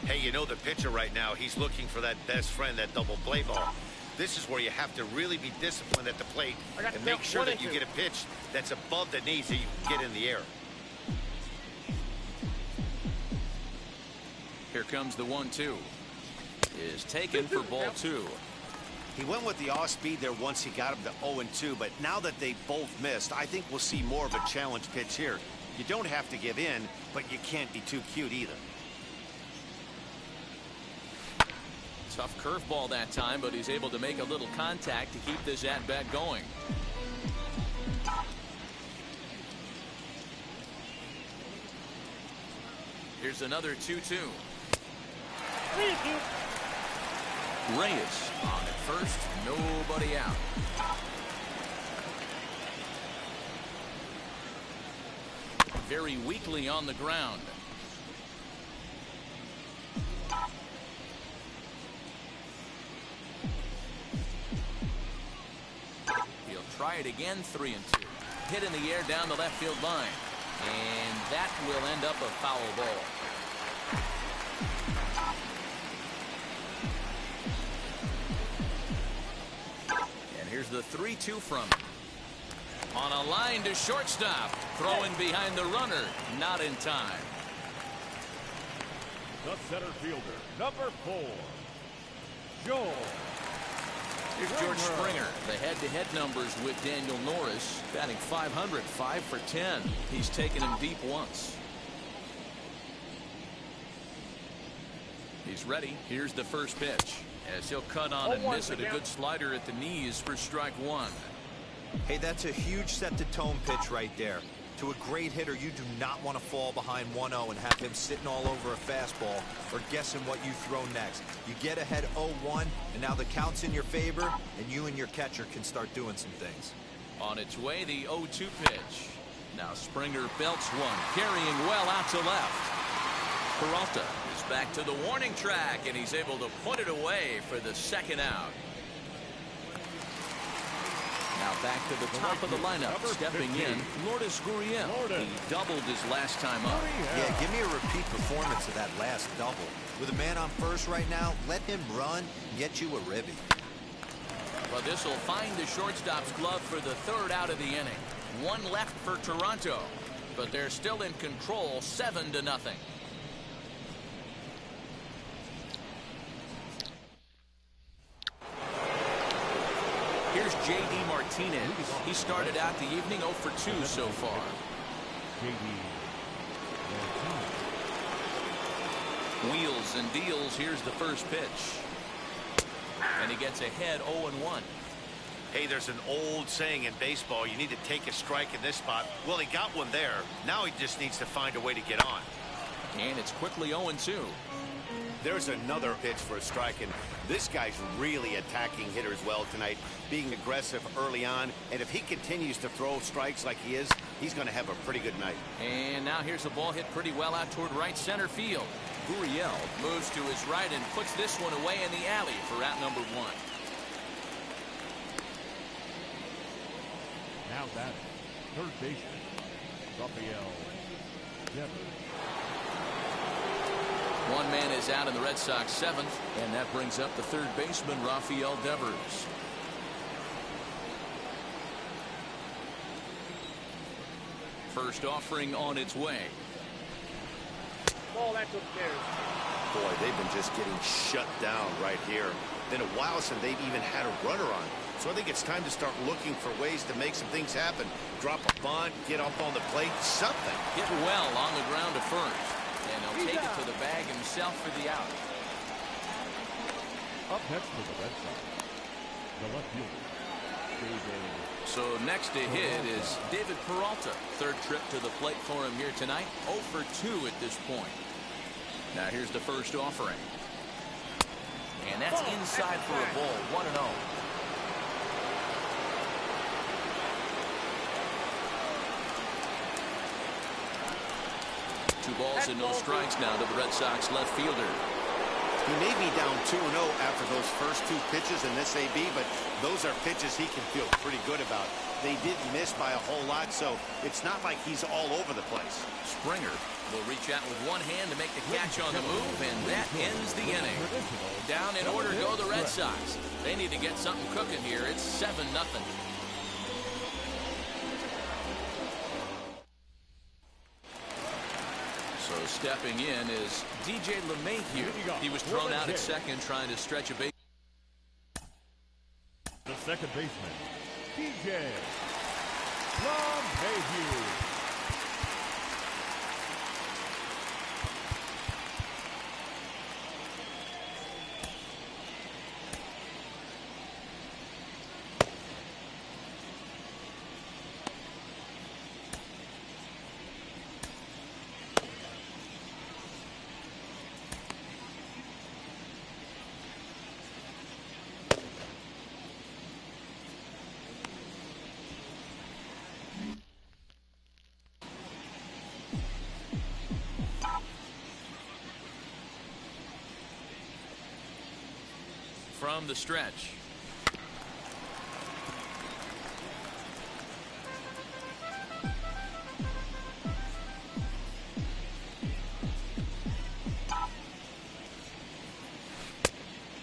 Hey, you know the pitcher right now, he's looking for that best friend, that double play ball. This is where you have to really be disciplined at the plate and make sure that you get a pitch that's above the knees so you can get in the air. Here comes the 1-2. Is taken for ball 2. He went with the off speed there once he got him to 0-2, but now that they both missed, I think we'll see more of a challenge pitch here. You don't have to give in, but you can't be too cute either. Tough curveball that time, but he's able to make a little contact to keep this at-bat going. Here's another 2-2. Reyes on at first, nobody out. Very weakly on the ground. He'll try it again, 3-2. Hit in the air down the left field line. And that will end up a foul ball. And here's the 3-2 from him. On a line to shortstop. Throwing behind the runner. Not in time. The center fielder, number 4, Joe. Here's George Springer. The head-to-head numbers with Daniel Norris. Batting .500, 5 for 10. He's taken him deep once. He's ready. Here's the first pitch. As he'll cut on and miss it. A good slider at the knees for strike one. Hey, that's a huge set-the-tone pitch right there. To a great hitter, you do not want to fall behind 1-0 and have him sitting all over a fastball or guessing what you throw next. You get ahead 0-1, and now the count's in your favor, and you and your catcher can start doing some things. On its way, the 0-2 pitch. Now Springer belts one, carrying well out to left. Peralta is back to the warning track, and he's able to put it away for the second out. Now back to the top of the lineup, stepping in, Lourdes Gurriel. He doubled his last time up. Yeah, give me a repeat performance of that last double. With a man on first right now, let him run and get you a ribby. But this will find the shortstop's glove for the third out of the inning. One left for Toronto, but they're still in control, 7-0. Here's J.D. Martinez. He started out the evening 0 for 2 so far. Wheels and deals. Here's the first pitch. And he gets ahead 0-1. Hey, there's an old saying in baseball, you need to take a strike in this spot. Well, he got one there. Now he just needs to find a way to get on. And it's quickly 0-2. There's another pitch for a strike, and this guy's really attacking hitters well tonight, being aggressive early on, and if he continues to throw strikes like he is, he's going to have a pretty good night. And now here's a ball hit pretty well out toward right center field. Gurriel moves to his right and puts this one away in the alley for out number 1. Now batting, third baseman, Rafael Devers. One man is out in the Red Sox 7th, and that brings up the third baseman, Rafael Devers. First offering on its way. Ball that's upstairs. Boy, they've been just getting shut down right here. Been a while since they've even had a runner on. So I think it's time to start looking for ways to make some things happen. Drop a bunt, get up on the plate, something. Hit well on the ground to first. And he'll take it to the bag himself for the out. Up next for the Red Sox, the left fielder, David. So next to hit is David Peralta. Third trip to the plate for him here tonight. 0 for 2 at this point. Now here's the first offering. And that's inside for a ball. 1-0. 2 balls and no strikes now to the Red Sox left fielder. He may be down 2-0 after those first 2 pitches in this AB, but those are pitches he can feel pretty good about. They didn't miss by a whole lot, so it's not like he's all over the place. Springer will reach out with one hand to make the catch on the move, and that ends the inning. Down in order go the Red Sox. They need to get something cooking here. It's 7-0. So stepping in is DJ LeMahieu. He was thrown out at second trying to stretch a base. The second baseman, DJ LeMahieu. From the stretch.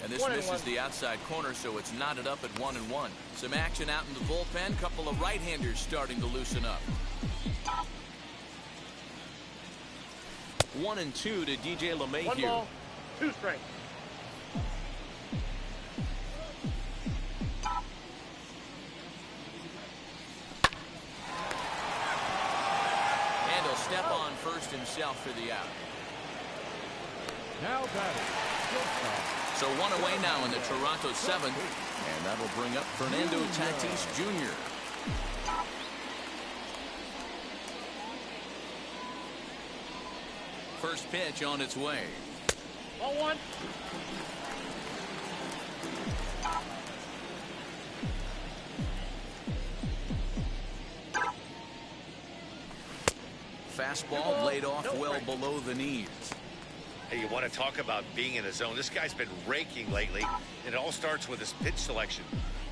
And this misses the outside corner, so it's knotted up at 1-1. Some action out in the bullpen. Couple of right-handers starting to loosen up. 1-2 to DJ LeMahieu. 1 ball, 2 strikes. first himself for the out. Now batting, shortstop. So one away now in the Toronto seventh, and that'll bring up Fernando Tatis Jr. First pitch on its way. 0-1. Fastball laid off well below the knees. Hey, you want to talk about being in the zone? This guy's been raking lately, and it all starts with his pitch selection.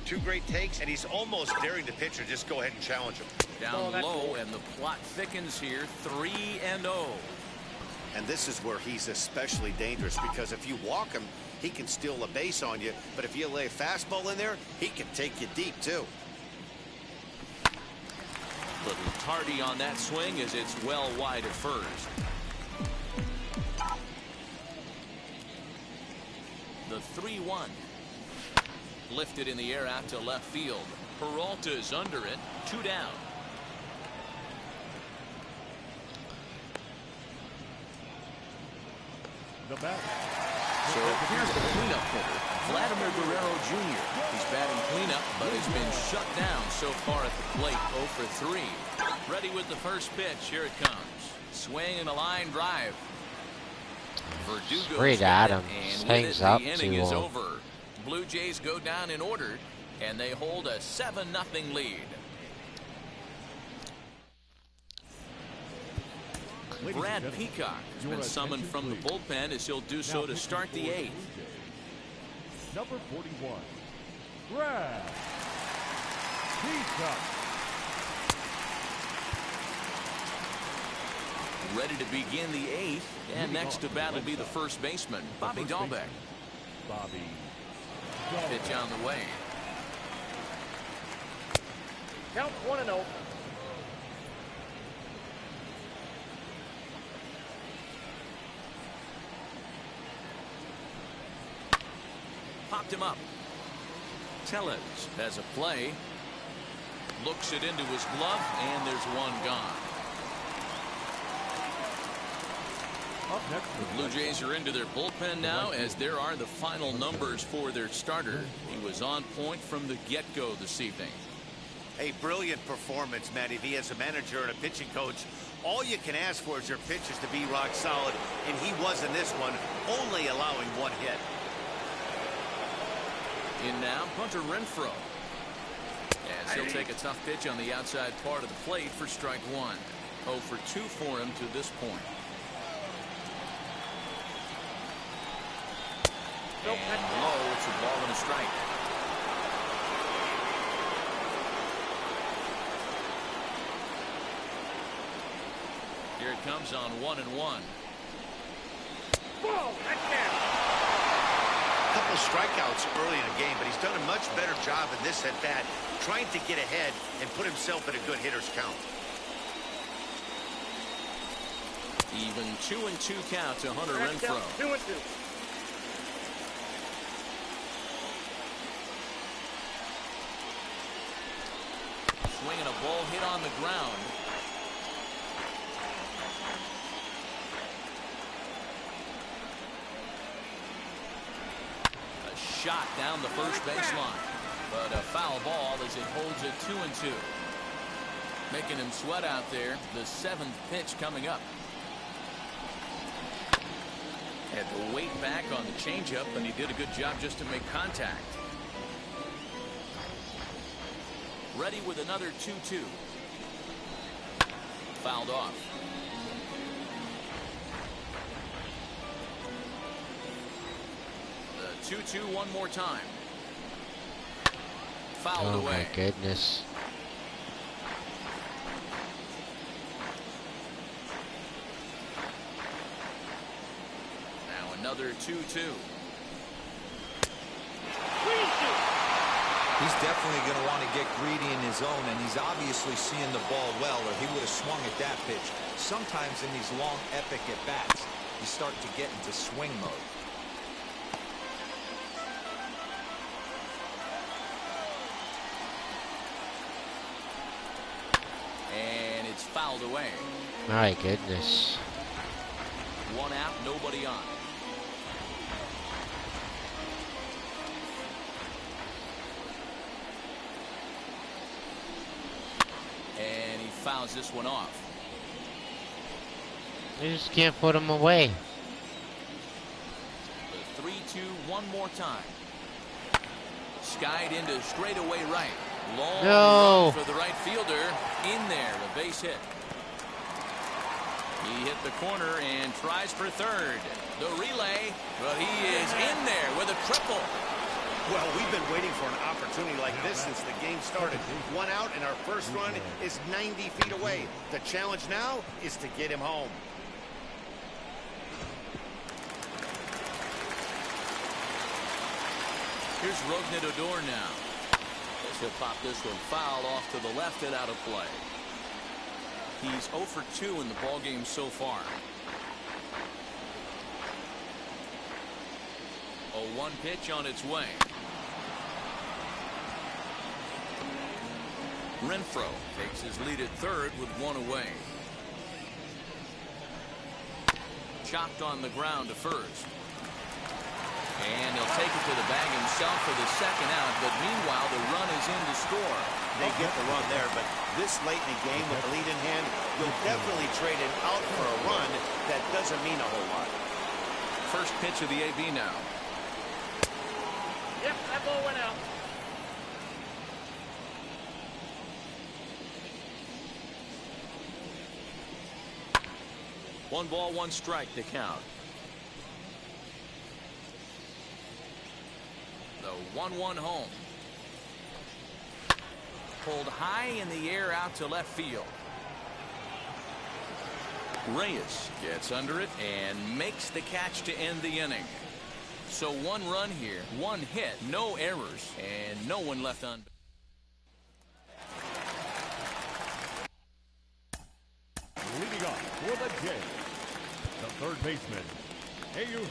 2 great takes, and he's almost daring the pitcher just go ahead and challenge him. Down low, and the plot thickens here. 3-0. And this is where he's especially dangerous, because if you walk him, he can steal a base on you. But if you lay a fastball in there, he can take you deep, too. Little tardy on that swing as it's well wide at first. The 3-1. Lifted in the air out to left field. Peralta's under it. 2 down. The batter. So here's the cleanup hitter, Vladimir Guerrero Jr. He's batting cleanup, but has been shut down so far at the plate. 0 for 3. Ready with the first pitch. Here it comes. Swing and a line drive. Verdugo's Straight got at it, him. and Hangs with it, up the inning is to over. Blue Jays go down in order, and they hold a 7-0 lead. Brad Peacock has been summoned from the bullpen as he'll do so to start the 8th. Number 41, Brad Peacock. Ready to begin the 8th, and next to bat will be the first baseman, Bobby Dahlbeck. Bobby. Pitch on the way. Count 1-0. Popped him up. Tellez has a play. Looks it into his glove, and there's one gone. Up next, The Blue Jays are into their bullpen now, as there are the final numbers for their starter. He was on point from the get-go this evening. A brilliant performance, Matty V. As a manager and a pitching coach, all you can ask for is your pitchers to be rock solid, and he was in this one, only allowing 1 hit. In now, Hunter Renfroe. As he'll take a tough pitch on the outside part of the plate for strike 1. 0 for 2 for him to this point. And low, it's a ball and a strike. Here it comes on 1-1. A couple of strikeouts early in the game, but he's done a much better job in this at bat, trying to get ahead and put himself in a good hitter's count. Even 2-2 count to Hunter Renfroe. 2-2. Swinging a ball hit on the ground. A shot down the first baseline, but a foul ball as it holds it 2-2. Making him sweat out there. The 7th pitch coming up. Had to wait back on the changeup, and he did a good job just to make contact. Ready with another 2-2. Fouled off. The 2-2 one more time. Fouled Oh away. my goodness. Now another 2-2. He's definitely going to want to get greedy in his zone, and he's obviously seeing the ball well, or he would have swung at that pitch. Sometimes in these long, epic at-bats, you start to get into swing mode. And it's fouled away. My goodness. One out, nobody on. And he fouls this one off. You just can't put him away. The 3-2 one more time. Skied into straightaway right. Long run for the right fielder. In there, a base hit. He hit the corner and tries for third. The relay, but he is in there with a triple. Well, we've been waiting for an opportunity like this since the game started. One out, and our first run is 90 feet away. The challenge now is to get him home. Here's Rognadodor now. He'll pop this one foul off to the left and out of play. He's 0 for 2 in the ballgame so far. A 1 pitch on its way. Renfroe takes his lead at third with one away. Chopped on the ground to first. And he'll take it to the bag himself for the second out, but meanwhile the run is in to score. They get the run there, but this late in the game with the lead in hand, you'll definitely trade it out for a run. That doesn't mean a whole lot. First pitch of the AB now. Yep, that ball went out. One ball, one strike to count. The 1-1 home. Pulled high in the air out to left field. Reyes gets under it and makes the catch to end the inning. So one run here, one hit, no errors, and no one left on. Leading off for the Jays, the third baseman, Eugenio.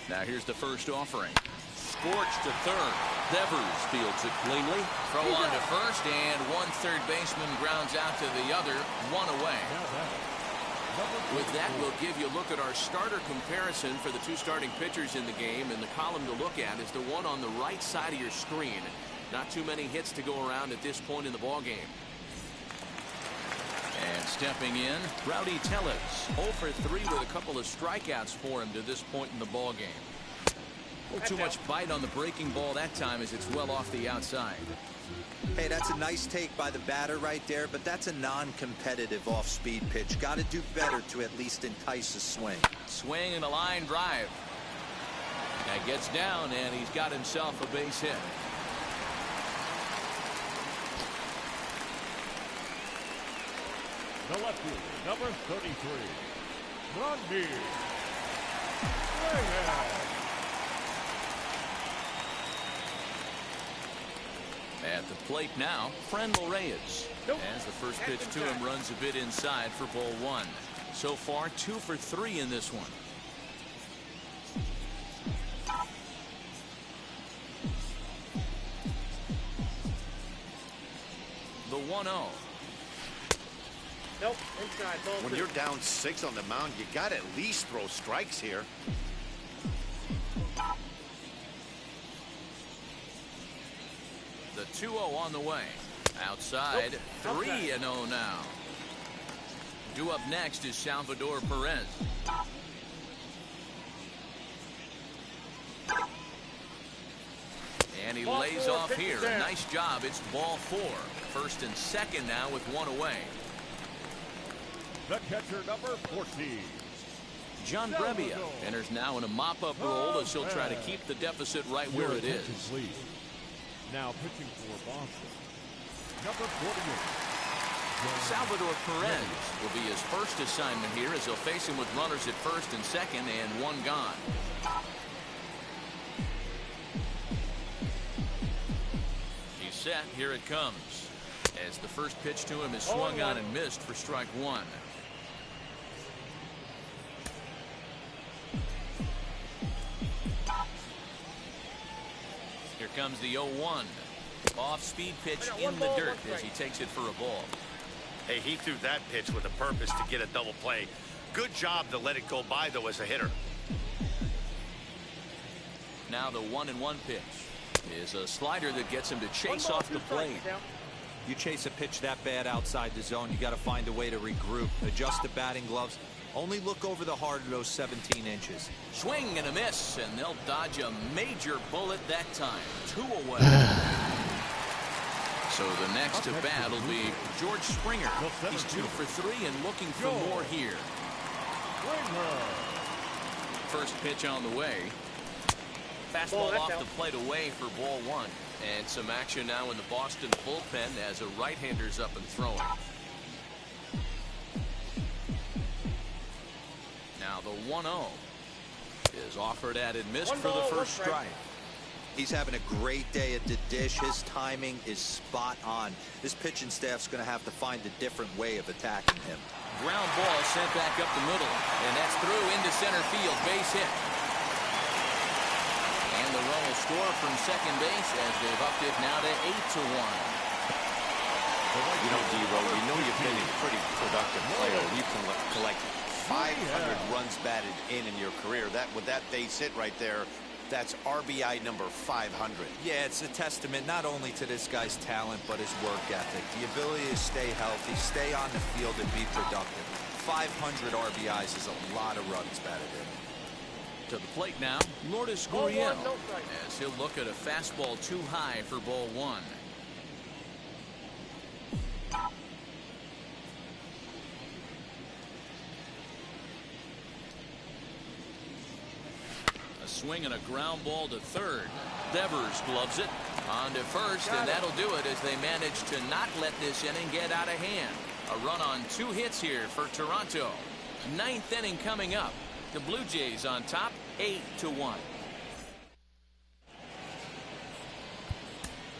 Now here's the first offering. Scorched to third. Devers fields it cleanly. Throw on to first, and one third baseman grounds out to the other. One away. With that, we'll give you a look at our starter comparison for the two starting pitchers in the game. And the column to look at is the one on the right side of your screen. Not too many hits to go around at this point in the ballgame. And stepping in, Rowdy Tellez, 0 for 3 with a couple of strikeouts for him to this point in the ballgame. A little too much bite on the breaking ball that time as it's well off the outside. Hey, that's a nice take by the batter right there, but that's a non-competitive off-speed pitch. Got to do better to at least entice a swing. Swing and a line drive. That gets down, and he's got himself a base hit. The left fielder, number 33, Rodney. At the plate now, Friendly Reyes. As the first pitch to him runs a bit inside for ball one. So far, 2 for 3 in this one. The 1-0. Nope, inside. Ball When 2. you're down 6 on the mound, you got to at least throw strikes here. The 2-0 on the way. Outside, 3-0 now. Due up next is Salvador Perez. And he Ball lays 4, off here. down. A nice job. It's ball 4. First and second now with one away. The catcher, number 14. John Brebbia enters now in a mop-up role as he'll try to keep the deficit right where it is. Please. Now pitching for Boston, number 48. Salvador Perez will be his first assignment here as he'll face him with runners at first and second and one gone. He's set. Here it comes. As the first pitch to him is swung on and missed for strike one. Here comes the 0-1. Off-speed pitch in the dirt as he takes it for a ball. Hey, he threw that pitch with a purpose to get a double play. Good job to let it go by, though, as a hitter. Now the 1-1 pitch is a slider that gets him to chase off the plate. You chase a pitch that bad outside the zone, you got to find a way to regroup, adjust the batting gloves. Only look over the heart of those 17 inches. Swing and a miss, and they'll dodge a major bullet that time. 2 away. So the next to bat will be George Springer. He's 2 for 3 and looking for more here. First pitch on the way. Fastball off the plate away for ball 1. And some action now in the Boston bullpen as a right-hander's up and throwing. Now the 1-0 is offered at and missed for the first strike. He's having a great day at the dish. His timing is spot on. This pitching staff's going to have to find a different way of attacking him. Ground ball sent back up the middle, and that's through into center field. Base hit. And the run will score from second base as they've upped it now to 8-1. You know, D-Row, we know you've been a pretty productive player. You can collect 500 runs batted in your career. With that base hit right there, that's RBI number 500. Yeah, it's a testament not only to this guy's talent, but his work ethic. The ability to stay healthy, stay on the field, and be productive. 500 RBIs is a lot of runs batted in. To the plate now, Lourdes Gurriel, as he'll look at a fastball too high for ball 1. A swing and a ground ball to third. Devers gloves it on to first, and that'll do it as they manage to not let this inning get out of hand. A run on 2 hits here for Toronto. 9th inning coming up. The Blue Jays on top, 8-1.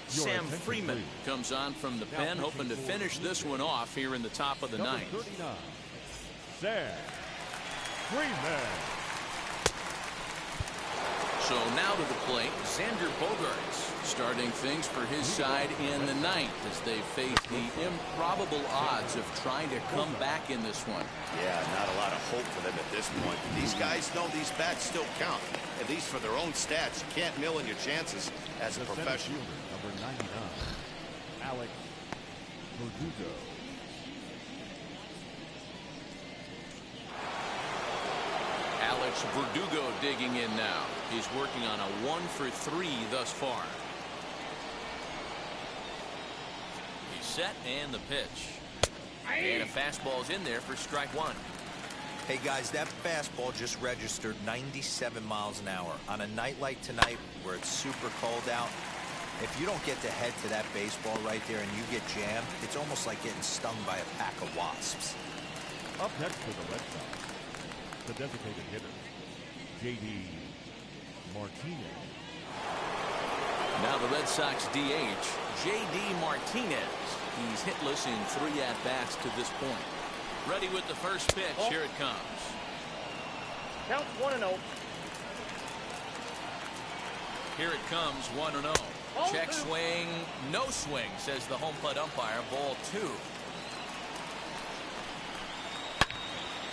Sam Freeman comes on from the pen, hoping to finish this one off here in the top of the 9th. 39, Sam Freeman. So now to the plate, Xander Bogaerts starting things for his side in the 9th as they face the improbable odds of trying to come back in this one. Yeah, not a lot of hope for them at this point. These guys know these bats still count, at least for their own stats. You can't mill in your chances as a professional. Number 99, Alex Verdugo. Alex Verdugo digging in now. He's working on a 1 for 3 thus far. He's set and the pitch. And a fastball's in there for strike 1. Hey guys, that fastball just registered 97 miles an hour. On a night like tonight where it's super cold out, if you don't get to head to that baseball right there and you get jammed, it's almost like getting stung by a pack of wasps. Up next for the Red Sox, the designated hitter, J.D. Martinez. Now the Red Sox DH, J.D. Martinez. He's hitless in 3 at-bats to this point. Ready with the first pitch. Here it comes. Count 1-0. Here it comes, 1-0. Check swing, no swing, says the home plate umpire. Ball 2.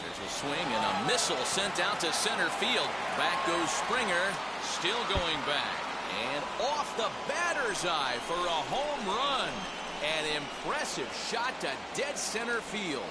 There's a swing and a missile sent out to center field. Back goes Springer, still going back. And off the batter's eye for a home run. An impressive shot to dead center field.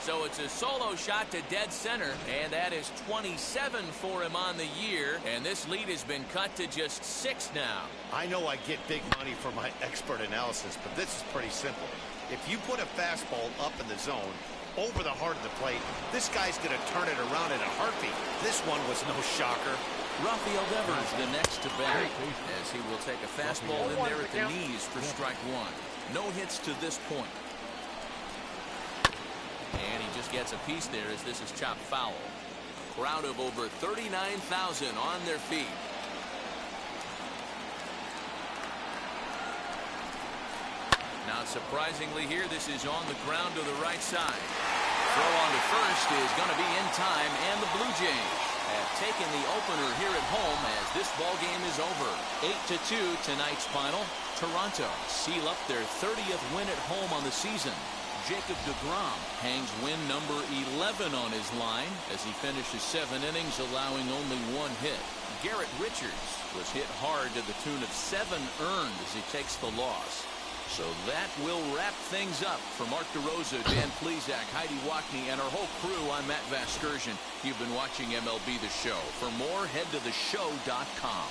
So it's a solo shot to dead center, and that is 27 for him on the year, and this lead has been cut to just 6 now. I know I get big money for my expert analysis, but this is pretty simple. If you put a fastball up in the zone, over the heart of the plate, this guy's going to turn it around in a heartbeat. This one was no shocker. Rafael Devers the next to bat, as he will take a fastball in there at the knees for strike 1. No hits to this point. And he just gets a piece there as this is chopped foul. Crowd of over 39,000 on their feet. Not surprisingly here, this is on the ground to the right side. Throw on to first is going to be in time, and the Blue Jays have taken the opener here at home as this ball game is over. 8-2 tonight's final. Toronto seal up their 30th win at home on the season. Jacob deGrom hangs win number 11 on his line as he finishes 7 innings, allowing only 1 hit. Garrett Richards was hit hard to the tune of 7 earned as he takes the loss. So that will wrap things up. For Mark DeRosa, Dan Plesac, Heidi Wackney, and our whole crew, I'm Matt Vasgersian. You've been watching MLB The Show. For more, head to theshow.com.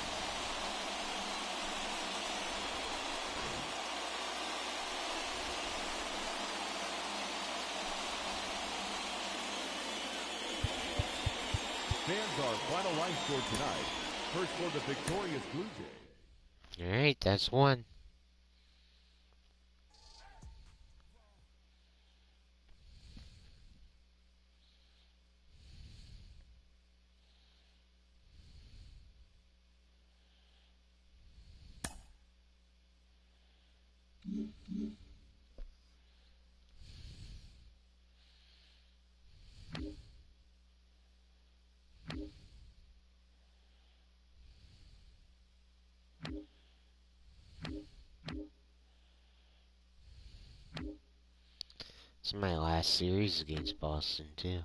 Fans, our final line score tonight. First for the victorious Blue Jays. All right, that's one. It's my last series against Boston, too.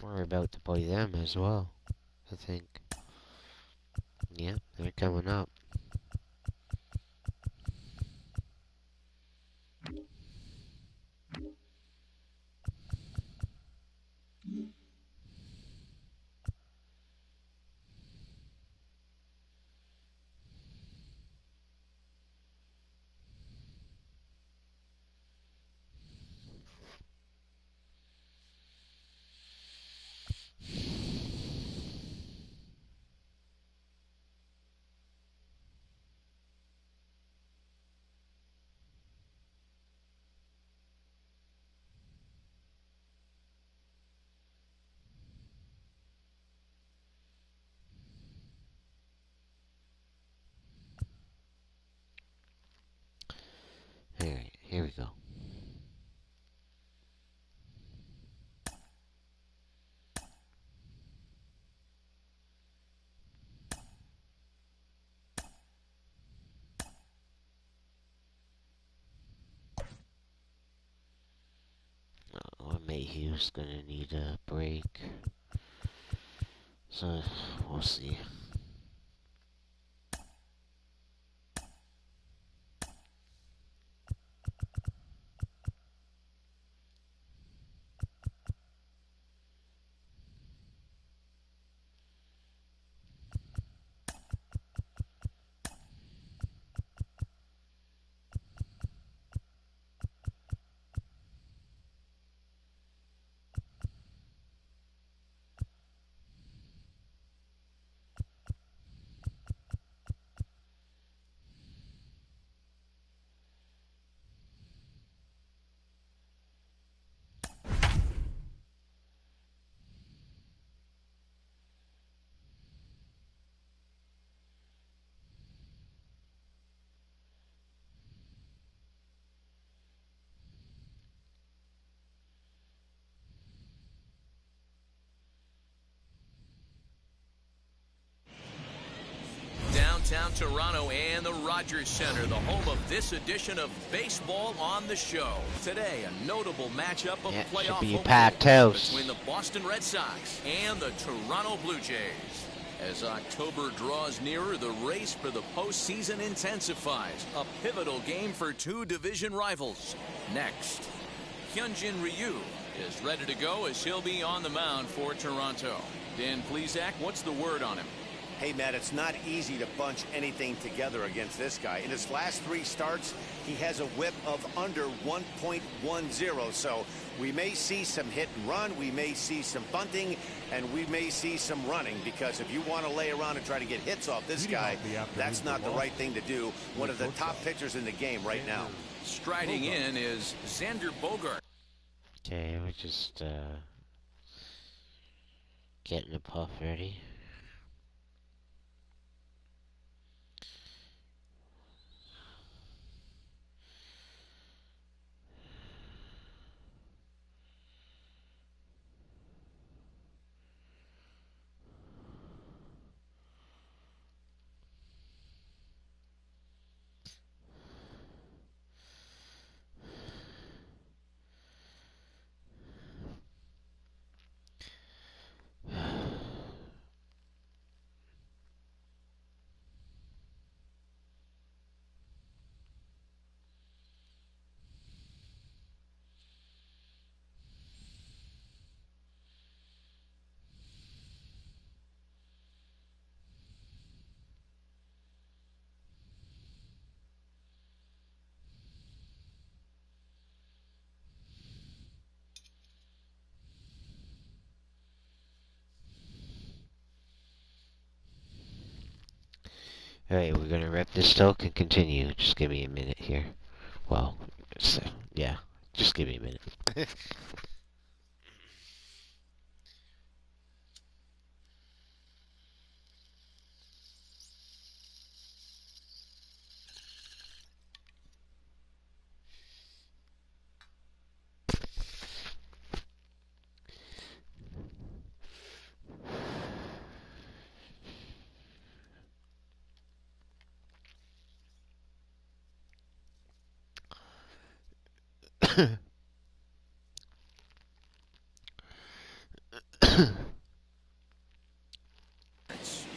We're about to play them as well, I think. Yeah, they're coming up. Alright, here we go. Mayhew's gonna need a break. So, we'll see. Downtown Toronto and the Rogers Center, the home of this edition of Baseball on the Show. Today, a notable matchup of playoff should be a packed house between the Boston Red Sox and the Toronto Blue Jays. As October draws nearer, the race for the postseason intensifies. A pivotal game for two division rivals. Next, Hyunjin Ryu is ready to go as he'll be on the mound for Toronto. Dan Plesac, what's the word on him? Hey, Matt, it's not easy to bunch anything together against this guy. In his last 3 starts, he has a whip of under 1.10. So we may see some hit and run, we may see some bunting, and we may see some running, because if you want to lay around and try to get hits off this guy, that's not the right thing to do. One of the top pitchers in the game right now. Striding in is Xander Bogart. Okay, we're just getting the puff ready. Alright, we're gonna rep this stoke and continue. Just give me a minute here. Well, so, yeah, just give me a minute.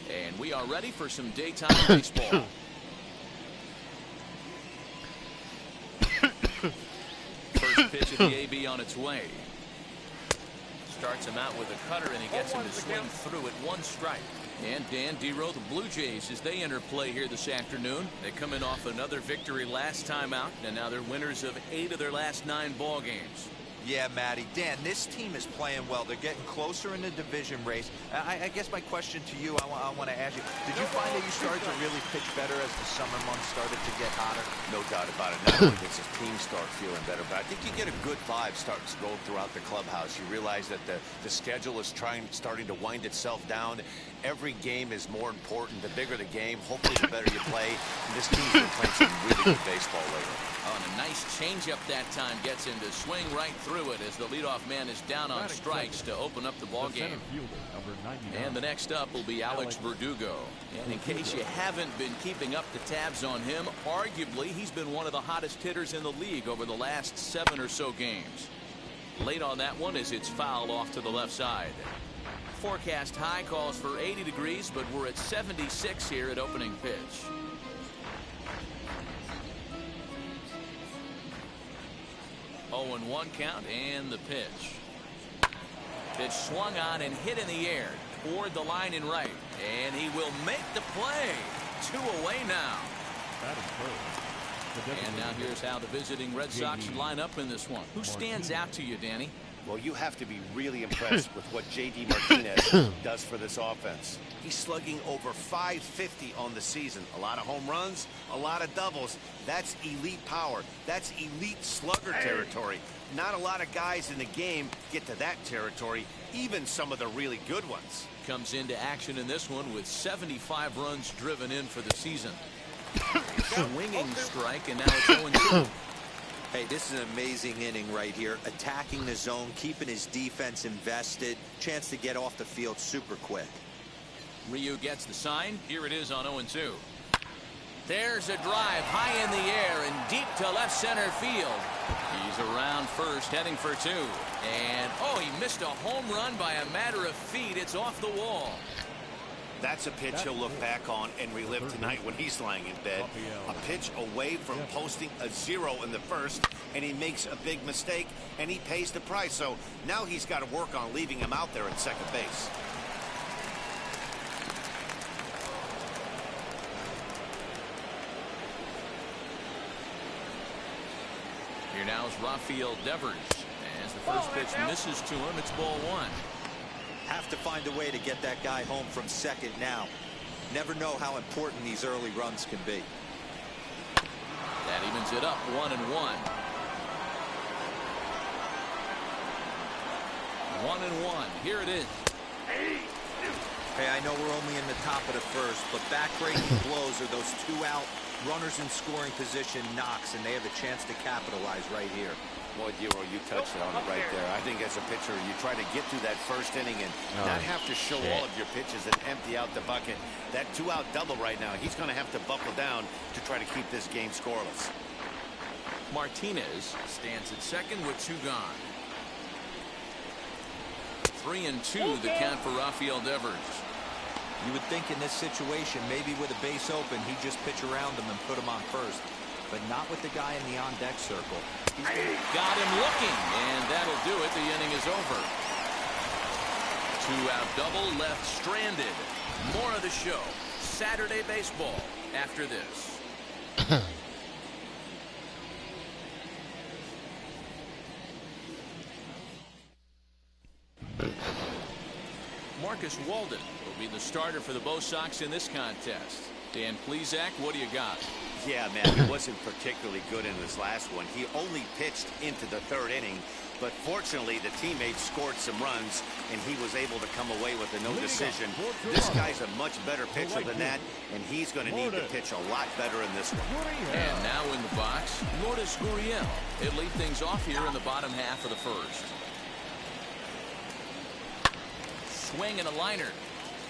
And we are ready for some daytime baseball. First pitch of the AB on its way. Starts him out with a cutter, and he gets him to swing through at 1 strike. And Dan Dero, the Blue Jays, as they enter play here this afternoon. They come in off another victory last time out, and now they're winners of 8 of their last 9 ball games. Yeah, Matty. Dan, this team is playing well. They're getting closer in the division race. I guess my question to you, I want to ask you, did you find that you started to really pitch better as the summer months started to get hotter? No doubt about it. Not only does his team start feeling better, but I think you get a good vibe starting to go throughout the clubhouse. You realize that the schedule is starting to wind itself down. Every game is more important. The bigger the game, hopefully the better you play. And this team's been playing some really good baseball lately. Oh, and a nice changeup that time gets him to swing right through it as the leadoff man is down on strikes to open up the ball game. And the next up will be Alex Verdugo. And in case you haven't been keeping up the tabs on him, arguably he's been one of the hottest hitters in the league over the last 7 or so games. Late on that one as it's fouled off to the left side. Forecast high calls for 80 degrees, but we're at 76 here at opening pitch. Oh, and 1 count, and the pitch. Pitch swung on and hit in the air toward the line and right, and he will make the play. 2 away now. And now here's how the visiting Red Sox line up in this one. Who stands out to you, Danny? Well, you have to be really impressed with what J.D. Martinez does for this offense. He's slugging over .550 on the season. A lot of home runs, a lot of doubles. That's elite power. That's elite slugger territory. Not a lot of guys in the game get to that territory, even some of the really good ones. Comes into action in this one with 75 runs driven in for the season. Swinging strike, and now it's 0-2. Hey, this is an amazing inning right here. Attacking the zone, keeping his defense invested. Chance to get off the field super quick. Ryu gets the sign. Here it is on 0-2. There's a drive high in the air and deep to left center field. He's around first, heading for 2. And, oh, he missed a home run by a matter of feet. It's off the wall. That's a pitch he'll look back on and relive tonight when he's lying in bed. A pitch away from posting a 0 in the first, and he makes a big mistake, and he pays the price. So now he's got to work on leaving him out there at second base. Here now is Rafael Devers. As the first pitch misses to him, it's ball 1. Have to find a way to get that guy home from second now. Never know how important these early runs can be. That evens it up, 1-1. 1-1. Here it is. Hey, I know we're only in the top of the first, but backbreaking blows are those 2 out runners in scoring position knocks, and they have a chance to capitalize right here. Boy, Dero, you touched it on it right there. I think as a pitcher, you try to get through that first inning and not have to show all of your pitches and empty out the bucket. That 2-out double right now, he's going to have to buckle down to try to keep this game scoreless. Martinez stands at second with 2 gone. 3-2 the count for Rafael Devers. You would think in this situation, maybe with a base open, he'd just pitch around him and put him on first. But not with the guy in the on-deck circle. Got him looking, and that'll do it. The inning is over. 2-out double left stranded. More of the show. Saturday baseball after this. Marcus Walden will be the starter for the Bo Sox in this contest. Dan Plesac, what do you got? Yeah, man, he wasn't particularly good in his last one. He only pitched into the 3rd inning, but fortunately the teammates scored some runs, and he was able to come away with a no decision. This guy's a much better pitcher than that, and he's going to need to pitch a lot better in this one. And now in the box, Lourdes Gurriel. He'll lead things off here in the bottom half of the first. Swing and a liner,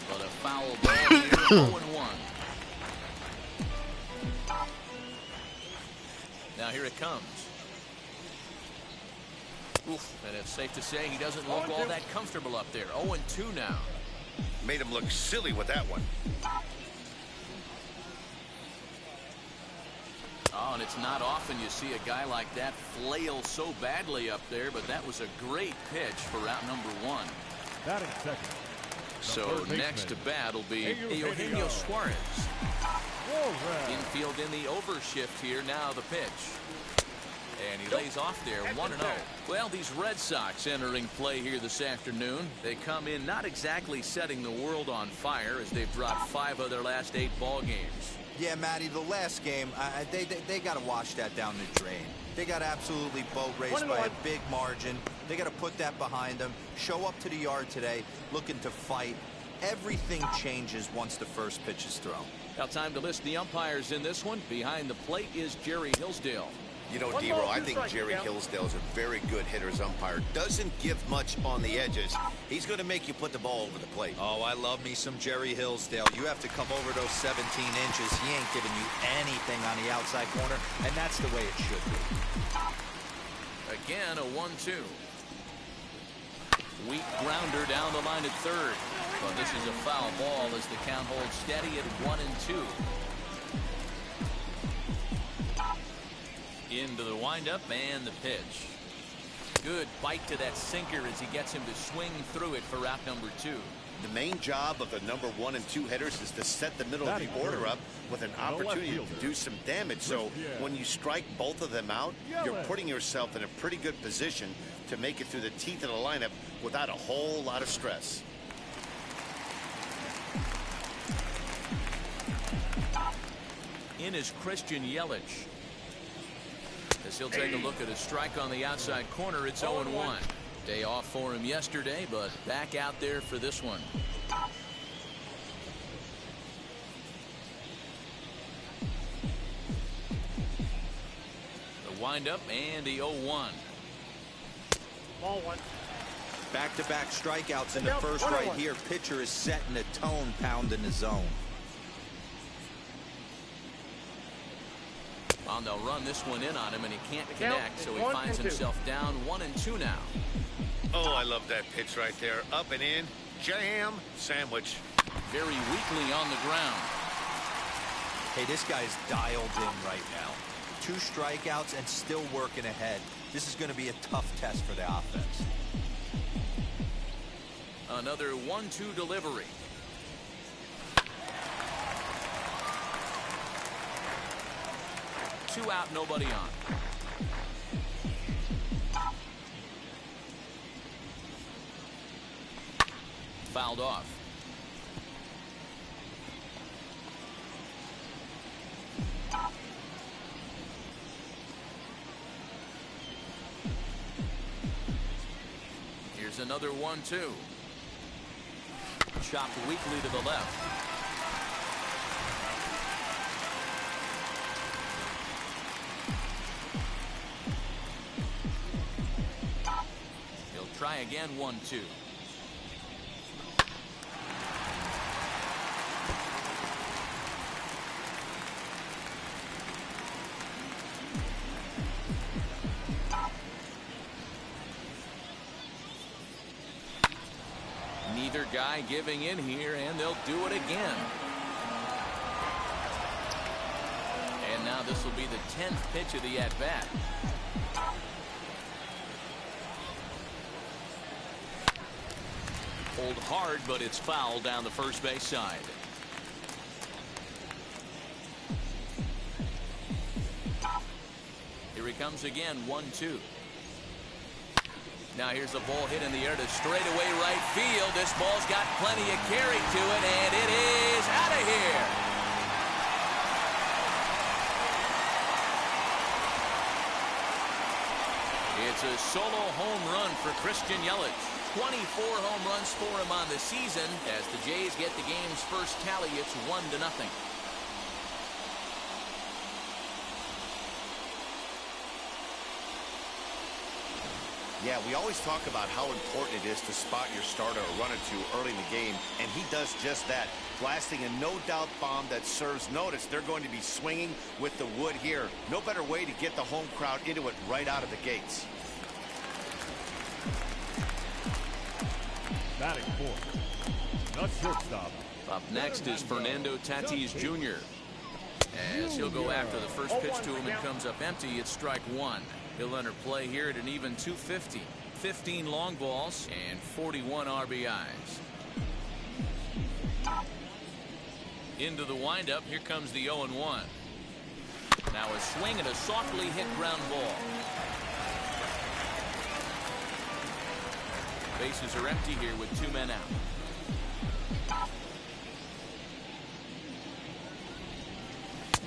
but a foul ball here, 0-1. Now here it comes. Oof, and it's safe to say he doesn't look all that comfortable up there. 0-2 now. Made him look silly with that one. Oh, and it's not often you see a guy like that flail so badly up there, but that was a great pitch for route number 1. Batting second. So next to bat will be Eugenio Suarez. Infield in the overshift here. Now the pitch. And he lays off there, 1-0. Well, these Red Sox entering play here this afternoon. They come in not exactly setting the world on fire as they've dropped 5 of their last 8 ball games. Yeah, Matty, the last game, they got to wash that down the drain. They got absolutely boat raced by a big margin. They got to put that behind them. Show up to the yard today looking to fight. Everything changes once the first pitch is thrown. Now time to list the umpires in this one. Behind the plate is Jerry Hillsdale. You know, Dero, I think Jerry Hillsdale is a very good hitter's umpire. Doesn't give much on the edges. He's going to make you put the ball over the plate. Oh, I love me some Jerry Hillsdale. You have to come over those 17 inches. He ain't giving you anything on the outside corner, and that's the way it should be. Again, a 1-2. Weak grounder down the line at third. But this is a foul ball as the count holds steady at 1-2. Into the windup and the pitch. Good bite to that sinker as he gets him to swing through it for route number 2. The main job of the number 1 and 2 hitters is to set the middle of the order up with an opportunity to do some damage. So when you strike both of them out, you're putting yourself in a pretty good position to make it through the teeth of the lineup without a whole lot of stress. In is Christian Yelich. As he'll take a look at a strike on the outside corner, it's 0-1. Day off for him yesterday, but back out there for this one. The windup and the 0-1. Ball 1. Back-to-back strikeouts in the first right here. Pitcher is setting the tone, pounding the zone. Well, they'll run this one in on him, and he can't connect, so he finds himself down 1-2 now. Oh, I love that pitch right there. Up and in. Jam sandwich. very weakly on the ground. Hey, this guy's dialed in right now. 2 strikeouts and still working ahead. This is going to be a tough test for the offense. Another 1-2 delivery. Two out, nobody on. Fouled off. Here's another 1-2. Chopped weakly to the left. He'll try again. 1-2. Neither guy giving in here, and they'll do it again. And now this will be the 10th pitch of the at-bat. Hold hard, but it's foul down the first base side. Here he comes again. 1-2. Now here's the ball hit in the air to straightaway right field. This ball's got plenty of carry to it, and it is out of here. It's a solo home run for Christian Yelich. 24 home runs for him on the season. As the Jays get the game's first tally, it's 1-0. Yeah, we always talk about how important it is to spot your starter or run it to early in the game, and he does just that, blasting a no-doubt bomb that serves notice. They're going to be swinging with the wood here. No better way to get the home crowd into it right out of the gates. Batting fourth, the shortstop. Up next is Fernando Tatis Jr. As he'll go after the first pitch to him and comes up empty, it's strike one. He'll enter play here at an even 250. 15 long balls and 41 RBIs. Into the windup. Here comes the 0-1. Now a swing and a softly hit ground ball. Bases are empty here with 2 men out.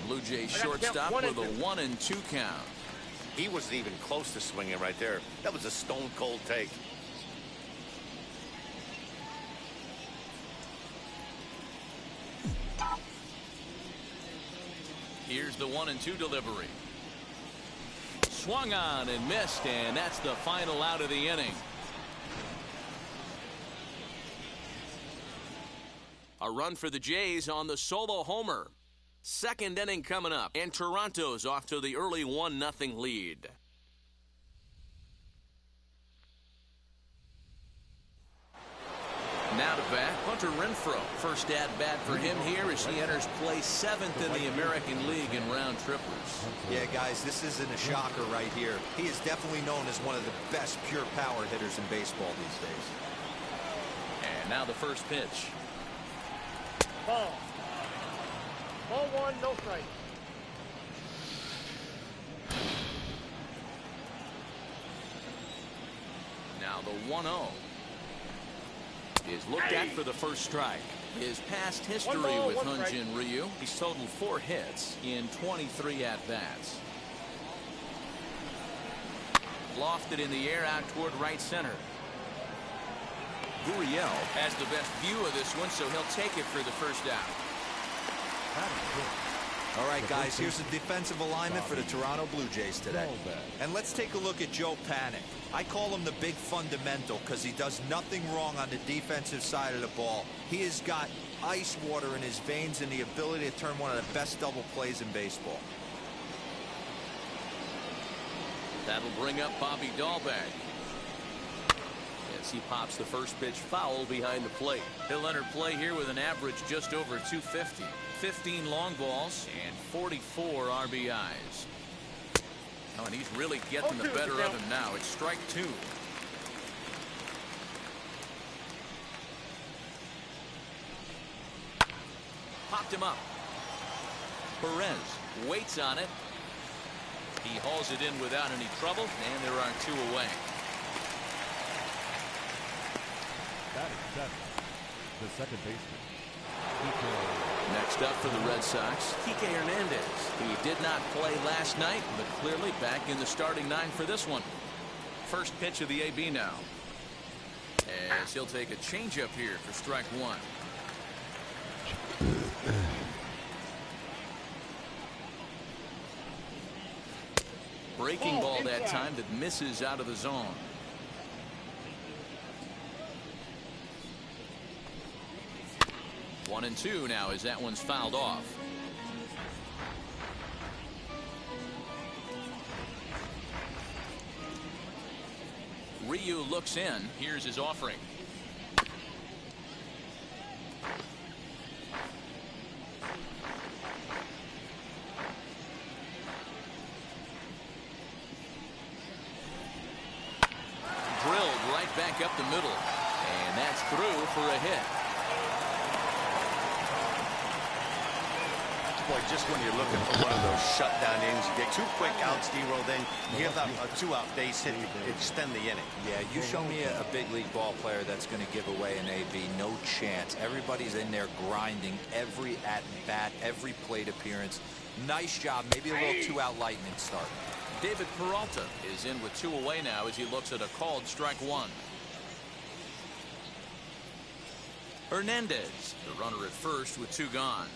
Blue Jays shortstop with a 1-2 count. He wasn't even close to swinging right there. That was a stone-cold take. Here's the 1-2 delivery. Swung on and missed, and that's the final out of the inning. A run for the Jays on the solo homer. Second inning coming up, and Toronto's off to the early 1-0 lead. Now to bat, Hunter Renfroe. First at-bat for him here as he enters play 7th in the American League in round triplers. Yeah, guys, this isn't a shocker right here. He is definitely known as one of the best pure power hitters in baseball these days. And now the first pitch. Ball. Ball 1, no strike. Now the 1-0 is looked at for the first strike. His past history with Hyun-Jin Ryu, he's totaled 4 hits in 23 at-bats. Lofted in the air out toward right center. Gurriel has the best view of this one, so he'll take it for the first out. All right, guys, here's the defensive alignment for the Toronto Blue Jays today. And let's take a look at Joe Panik. I call him the big fundamental because he does nothing wrong on the defensive side of the ball. He has got ice water in his veins and the ability to turn one of the best double plays in baseball. That'll bring up Bobby Dahlbeck. as he pops the first pitch foul behind the plate. He'll enter play here with an average just over 250. 15 long balls and 44 RBIs. Oh, and he's really getting the better of him now. It's strike 2. Popped him up. Perez waits on it. He hauls it in without any trouble, and there are 2 away. That is seven. The second baseman. Next up for the Red Sox, Kike Hernandez. He did not play last night, but clearly back in the starting 9 for this one. First pitch of the AB now, as he'll take a changeup here for strike 1. Breaking ball that time that misses out of the zone. One and 2 now as that one's fouled off. Ryu looks in. Here's his offering. Drilled right back up the middle, and that's through for a hit. Boy, just when you're looking for one of those shutdown innings, you get 2 quick outs, D-roll, then you have a 2-out base hit to extend the inning. Yeah, you show me a big league ball player that's going to give away an AB. No chance. Everybody's in there grinding every at-bat, every plate appearance. Nice job. Maybe a little 2-out lightning start. David Peralta is in with 2 away now as he looks at a called strike 1. Hernandez, the runner at first with 2 gone.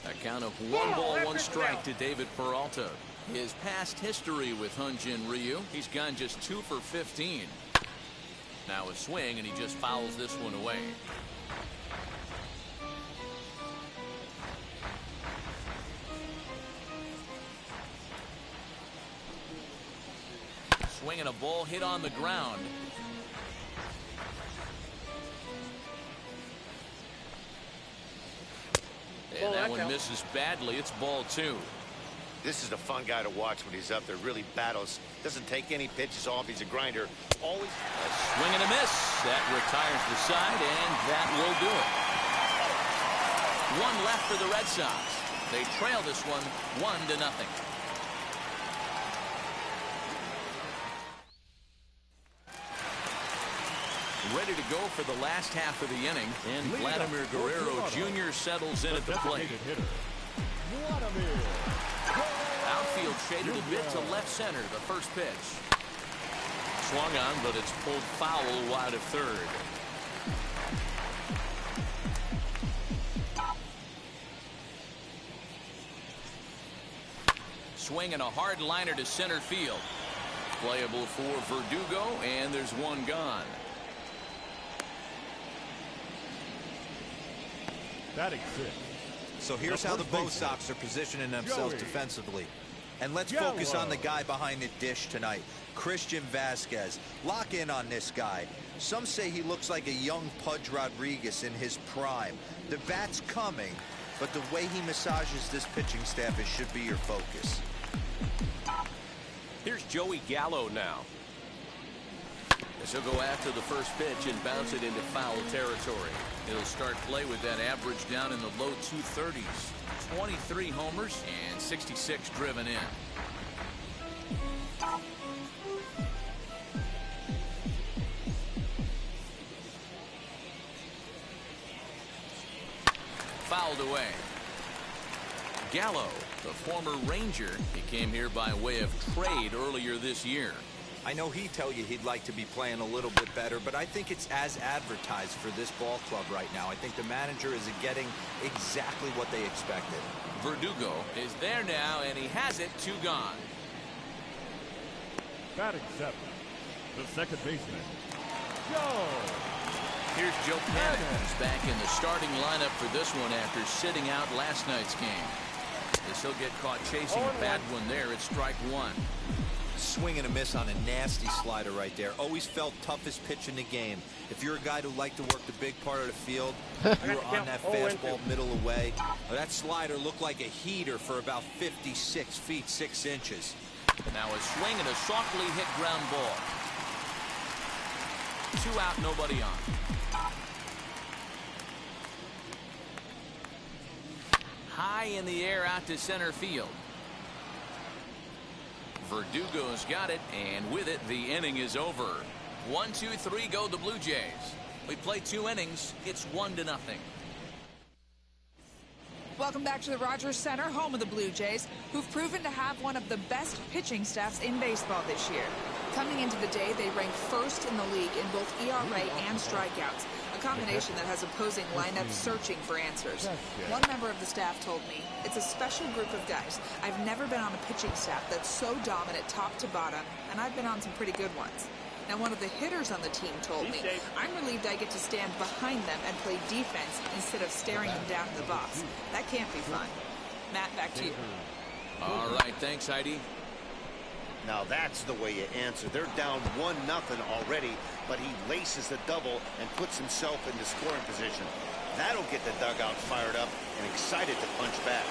A count of 1 ball, 1 strike to David Peralta. His past history with Hyun-Jin Ryu, he's gone just 2 for 15. Now a swing, and he just fouls this one away. Swinging a ball hit on the ground. And that one misses badly. It's ball 2. This is a fun guy to watch when he's up there. Really battles. Doesn't take any pitches off. He's a grinder. Always. A swing and a miss. That retires the side, and that will do it. 1 left for the Red Sox. They trail this one 1-0. Ready to go for the last half of the inning, and Vladimir Guerrero Jr. settles in at the plate. Outfield shaded a bit to left center. The first pitch swung on, but it's pulled foul wide of third. Swinging a hard liner to center field. Playable for Verdugo, and there's 1 gone. Batting 6. So here's how the Bo Sox are positioning themselves defensively. And let's focus on the guy behind the dish tonight, Christian Vasquez. Lock in on this guy. Some say he looks like a young Pudge Rodriguez in his prime. The bat's coming, but the way he massages this pitching staff, it should be your focus. Here's Joey Gallo now. As he'll go after the first pitch and bounce it into foul territory. He'll start play with that average down in the low 230s. 23 homers and 66 driven in. Fouled away. Gallo, the former Ranger, he came here by way of trade earlier this year. I know he'd tell you he'd like to be playing a little bit better, but I think it's as advertised for this ball club right now. I think the manager is getting exactly what they expected. Verdugo is there now, and he has it. 2 gone. Batting 7. The second baseman, Joe. Here's Joe Panik. He's back in the starting lineup for this one after sitting out last night's game. As he'll get caught chasing a bad one there at strike 1. Swing and a miss on a nasty slider right there. Always felt toughest pitch in the game. If you're a guy who liked to work the big part of the field, you were on that fastball middle away. That slider looked like a heater for about 56 feet 6 inches. Now a swing and a softly hit ground ball. 2 out, nobody on. High in the air out to center field. Verdugo's got it, and with it, the inning is over. 1, 2, 3 go the Blue Jays. We play 2 innings. It's 1-0. Welcome back to the Rogers Center, home of the Blue Jays, who've proven to have one of the best pitching staffs in baseball this year. Coming into the day, they rank first in the league in both ERA and strikeouts, a combination that has opposing lineups searching for answers. One member of the staff told me, "It's a special group of guys. I've never been on a pitching staff that's so dominant top to bottom, and I've been on some pretty good ones." Now, one of the hitters on the team told me, "I'm relieved I get to stand behind them and play defense instead of staring them down to the box. That can't be fun." Matt, back to you. All right, thanks, Heidi. Now that's the way you answer. They're down 1-0 already, but he laces the double and puts himself into scoring position. That'll get the dugout fired up and excited to punch back.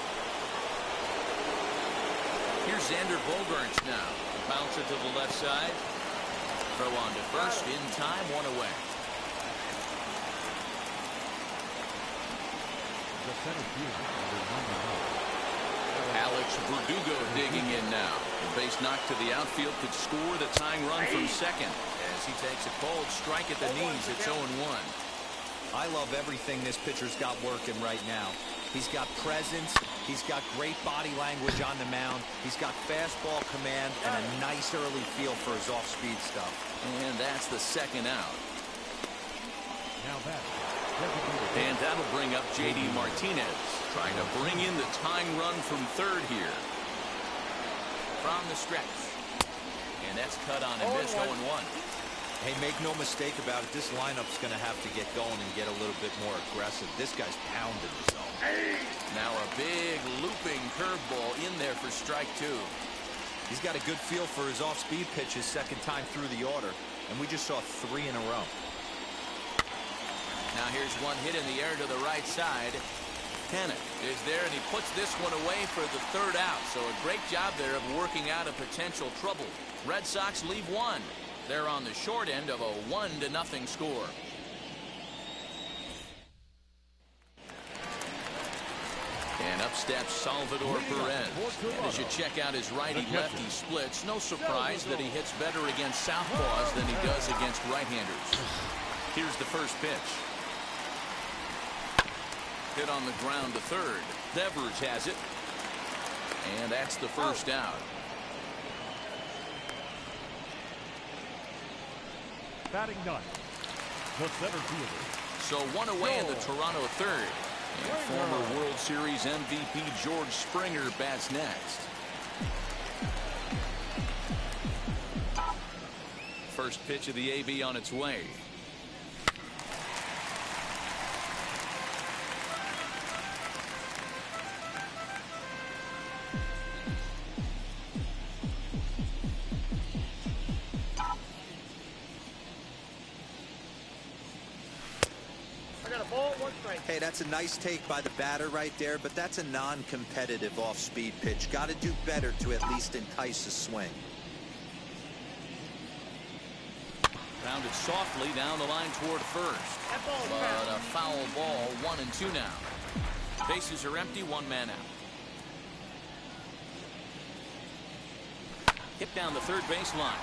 Here's Xander Bogaerts now. Bouncer to the left side. Throw on to first in time, 1 away. The center fielder, Alex Verdugo digging in now. The base knock to the outfield could score the tying run from second. As he takes a cold strike at the knees, it's 0-1. I love everything this pitcher's got working right now. He's got presence. He's got great body language on the mound. He's got fastball command and a nice early feel for his off-speed stuff. And that's the 2nd out. now back. And that'll bring up J.D. Martinez, trying to bring in the tying run from third here. From the stretch. And that's cut on and missed, 0-1. Hey, make no mistake about it, this lineup's going to have to get going and get a little bit more aggressive. This guy's pounding the zone. Now a big looping curveball in there for strike 2. He's got a good feel for his off-speed pitch his second time through the order, and we just saw 3 in a row. Now here's one hit in the air to the right side. Kenneth is there, and he puts this one away for the 3rd out. So a great job there of working out a potential trouble. Red Sox leave 1. They're on the short end of a 1-0 score. And up steps Salvador Perez. And as you check out his righty-lefty splits, no surprise that he hits better against southpaws than he does against right-handers. Here's the first pitch. Hit on the ground to third. Devers has it. And that's the first out. Batting ninth, the center fielder. So 1 away in the Toronto 3rd. And former World Series MVP George Springer bats next. First pitch of the AB on its way. Hey, that's a nice take by the batter right there, but that's a non-competitive off-speed pitch. Got to do better to at least entice a swing. Pounded softly down the line toward first. But a foul ball, 1-2 now. Bases are empty, 1 man out. Hit down the third baseline.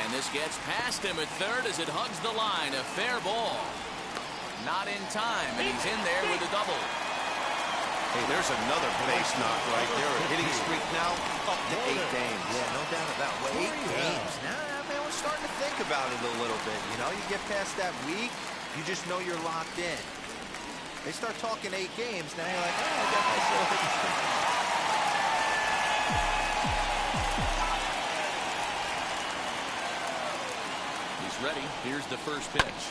And this gets past him at third as it hugs the line. A fair ball. Not in time, and he's in there with a double. Hey, there's another base knock right there. A hitting streak now up to 8 games. Yeah, no doubt about it. 8 games. Now, man, we're starting to think about it a little bit. You know, you get past that week, you just know you're locked in. They start talking 8 games, now you're like, oh, I got myself. He's ready. Here's the first pitch.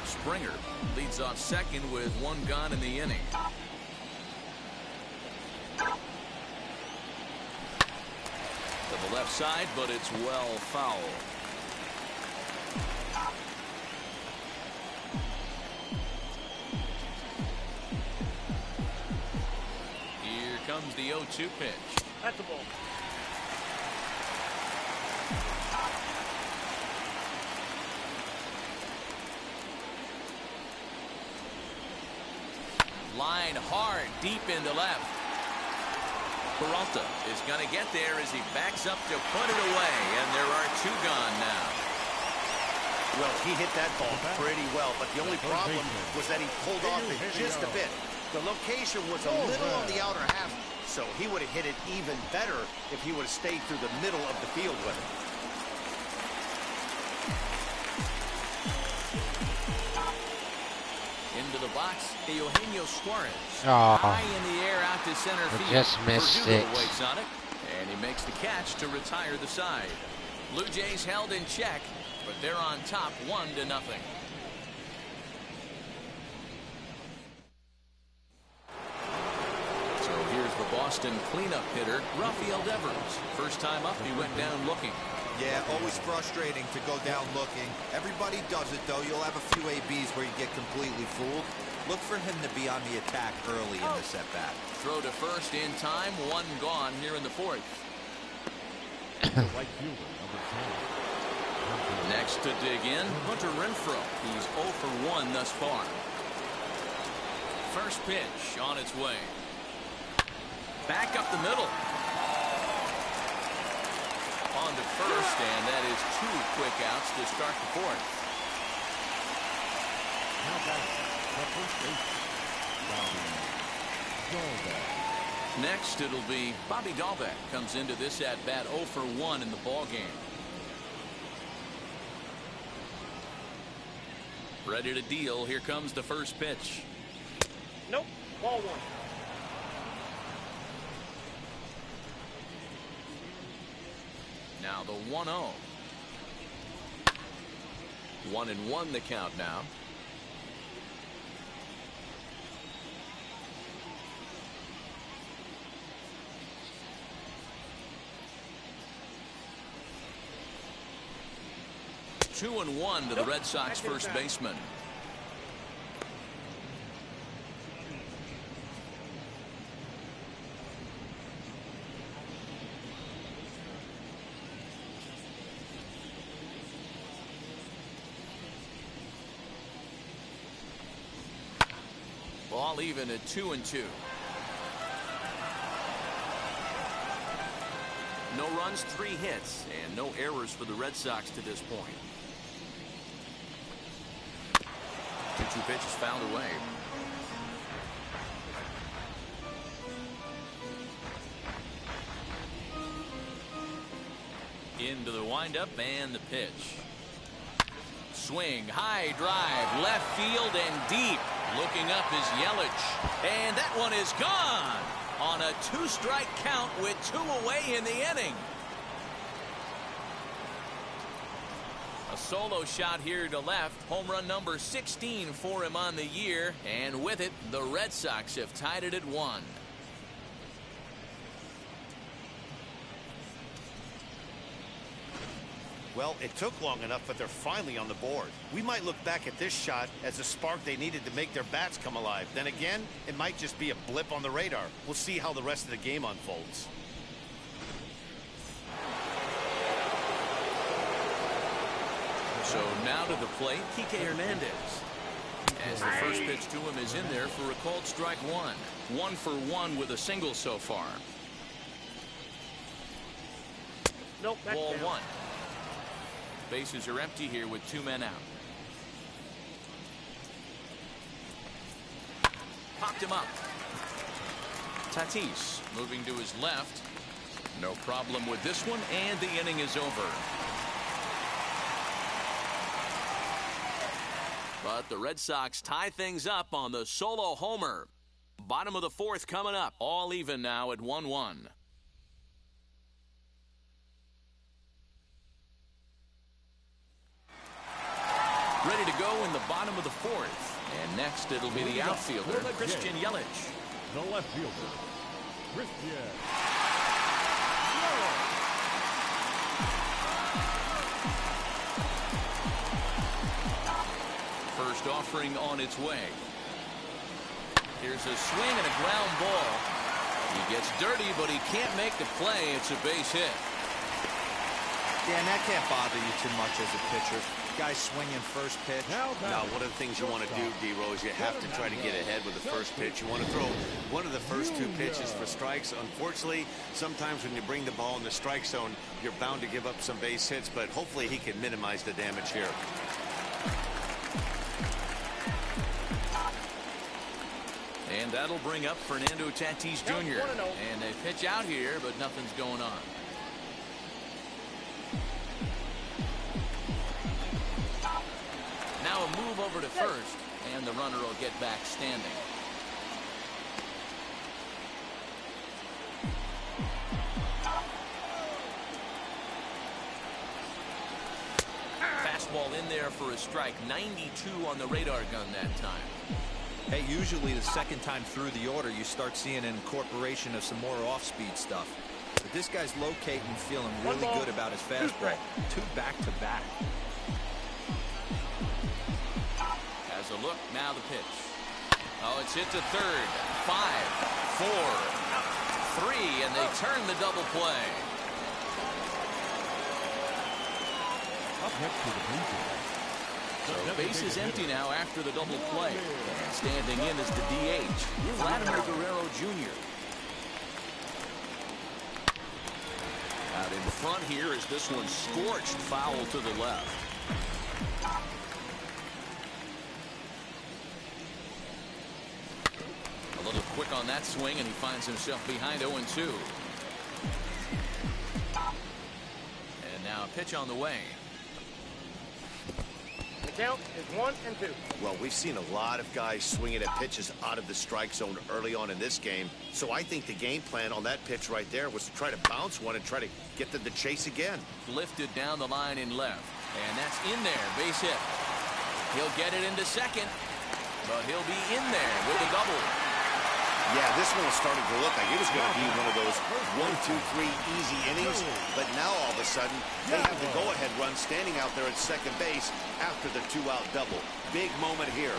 Springer leads off second with 1 gone in the inning. Left side, but it's well foul. Here comes the 0-2 pitch. That's a ball. Line hard, deep into left. Peralta is going to get there as he backs up to put it away, and there are 2 gone now. Well, he hit that ball pretty well, but the only problem was that he pulled off it just a bit. The location was a little on the outer half, so he would have hit it even better if he would have stayed through the middle of the field with it. Into the box, Eugenio Suarez. Aw. High in the air out to center I field. just missed Verdugo it. waits on it, and he makes the catch to retire the side. Blue Jays held in check, but they're on top 1-0. So here's the Boston cleanup hitter, Rafael Devers. First time up, he went down looking. Yeah, always frustrating to go down looking. Everybody does it, though. You'll have a few ABs where you get completely fooled. Look for him to be on the attack early in the at-bat. Throw to first in time, 1 gone here in the 4th. Right fielder, number 10. Next to dig in, Hunter Renfroe. He's 0 for 1 thus far. First pitch on its way. Back up the middle. On to first, and that is 2 quick outs to start the 4th. Now back, the first baseman, Bobby Dalbec. Next, it'll be Bobby Dalbec. Comes into this at-bat 0 for 1 in the ballgame. Ready to deal. Here comes the first pitch. Nope. Ball 1. Now the 1-0. 1-1 the count now. Two and one to the Red Sox first baseman. Ball even at 2-2. No runs, 3 hits, and no errors for the Red Sox to this point. 2-2 pitch is fouled away. Into the windup and the pitch. Swing, high drive, left field and deep. Looking up is Yelich. And that one is gone on a 2-strike count with 2 away in the inning. A solo shot here to left. Home run number 16 for him on the year. And with it, the Red Sox have tied it at 1. Well, it took long enough, but they're finally on the board. We might look back at this shot as a spark they needed to make their bats come alive. Then again, it might just be a blip on the radar. We'll see how the rest of the game unfolds. So now to the plate, Kike Hernandez. As the first pitch to him is in there for a called strike 1. 1 for 1 with a single so far. Nope, that's Ball down. 1. Bases are empty here with 2 men out. Popped him up. Tatis moving to his left. No problem with this one, and the inning is over. But the Red Sox tie things up on the solo homer. Bottom of the 4th coming up. All even now at 1-1. Ready to go in the bottom of the 4th. And next it'll be the outfielder, Christian Yelich. The left fielder, Christian. First offering on its way. Here's a swing and a ground ball. He gets dirty, but he can't make the play. It's a base hit. Yeah, and that can't bother you too much as a pitcher. Guy swinging first pitch. Now, one of the things you want to do, D-Rose, you have to try to get ahead with the first pitch. You want to throw one of the first two pitches for strikes. Unfortunately, sometimes when you bring the ball in the strike zone, you're bound to give up some base hits, but hopefully he can minimize the damage here. And that'll bring up Fernando Tatis Jr. And they pitch out here, but nothing's going on. Now a move over to first, and the runner will get back standing. Fastball in there for a strike. 92 on the radar gun that time. Hey, usually the second time through the order, you start seeing an incorporation of some more off-speed stuff. But this guy's locating, feeling really good about his fastball. Two back-to-back. Has a look, now the pitch. Oh, it's hit to third. 5, 4, 3, and they turn the double play. Up next to the Blue Jays. So base is empty now after the double play. And standing in is the DH, Vladimir Guerrero Jr. Out in front here is this one scorched foul to the left. A little quick on that swing, and he finds himself behind 0-2. And now a pitch on the way. Count is 1 and 2. Well, we've seen a lot of guys swinging at pitches out of the strike zone early on in this game. So I think the game plan on that pitch right there was to try to bounce one and try to get them to chase again. Lifted down the line in left. And that's in there. Base hit. He'll get it into second. But he'll be in there with a double. Yeah, this one was starting to look like it was going to be one of those 1, 2, 3 easy innings. But now all of a sudden, they have the go-ahead run standing out there at second base after the 2-out double. Big moment here.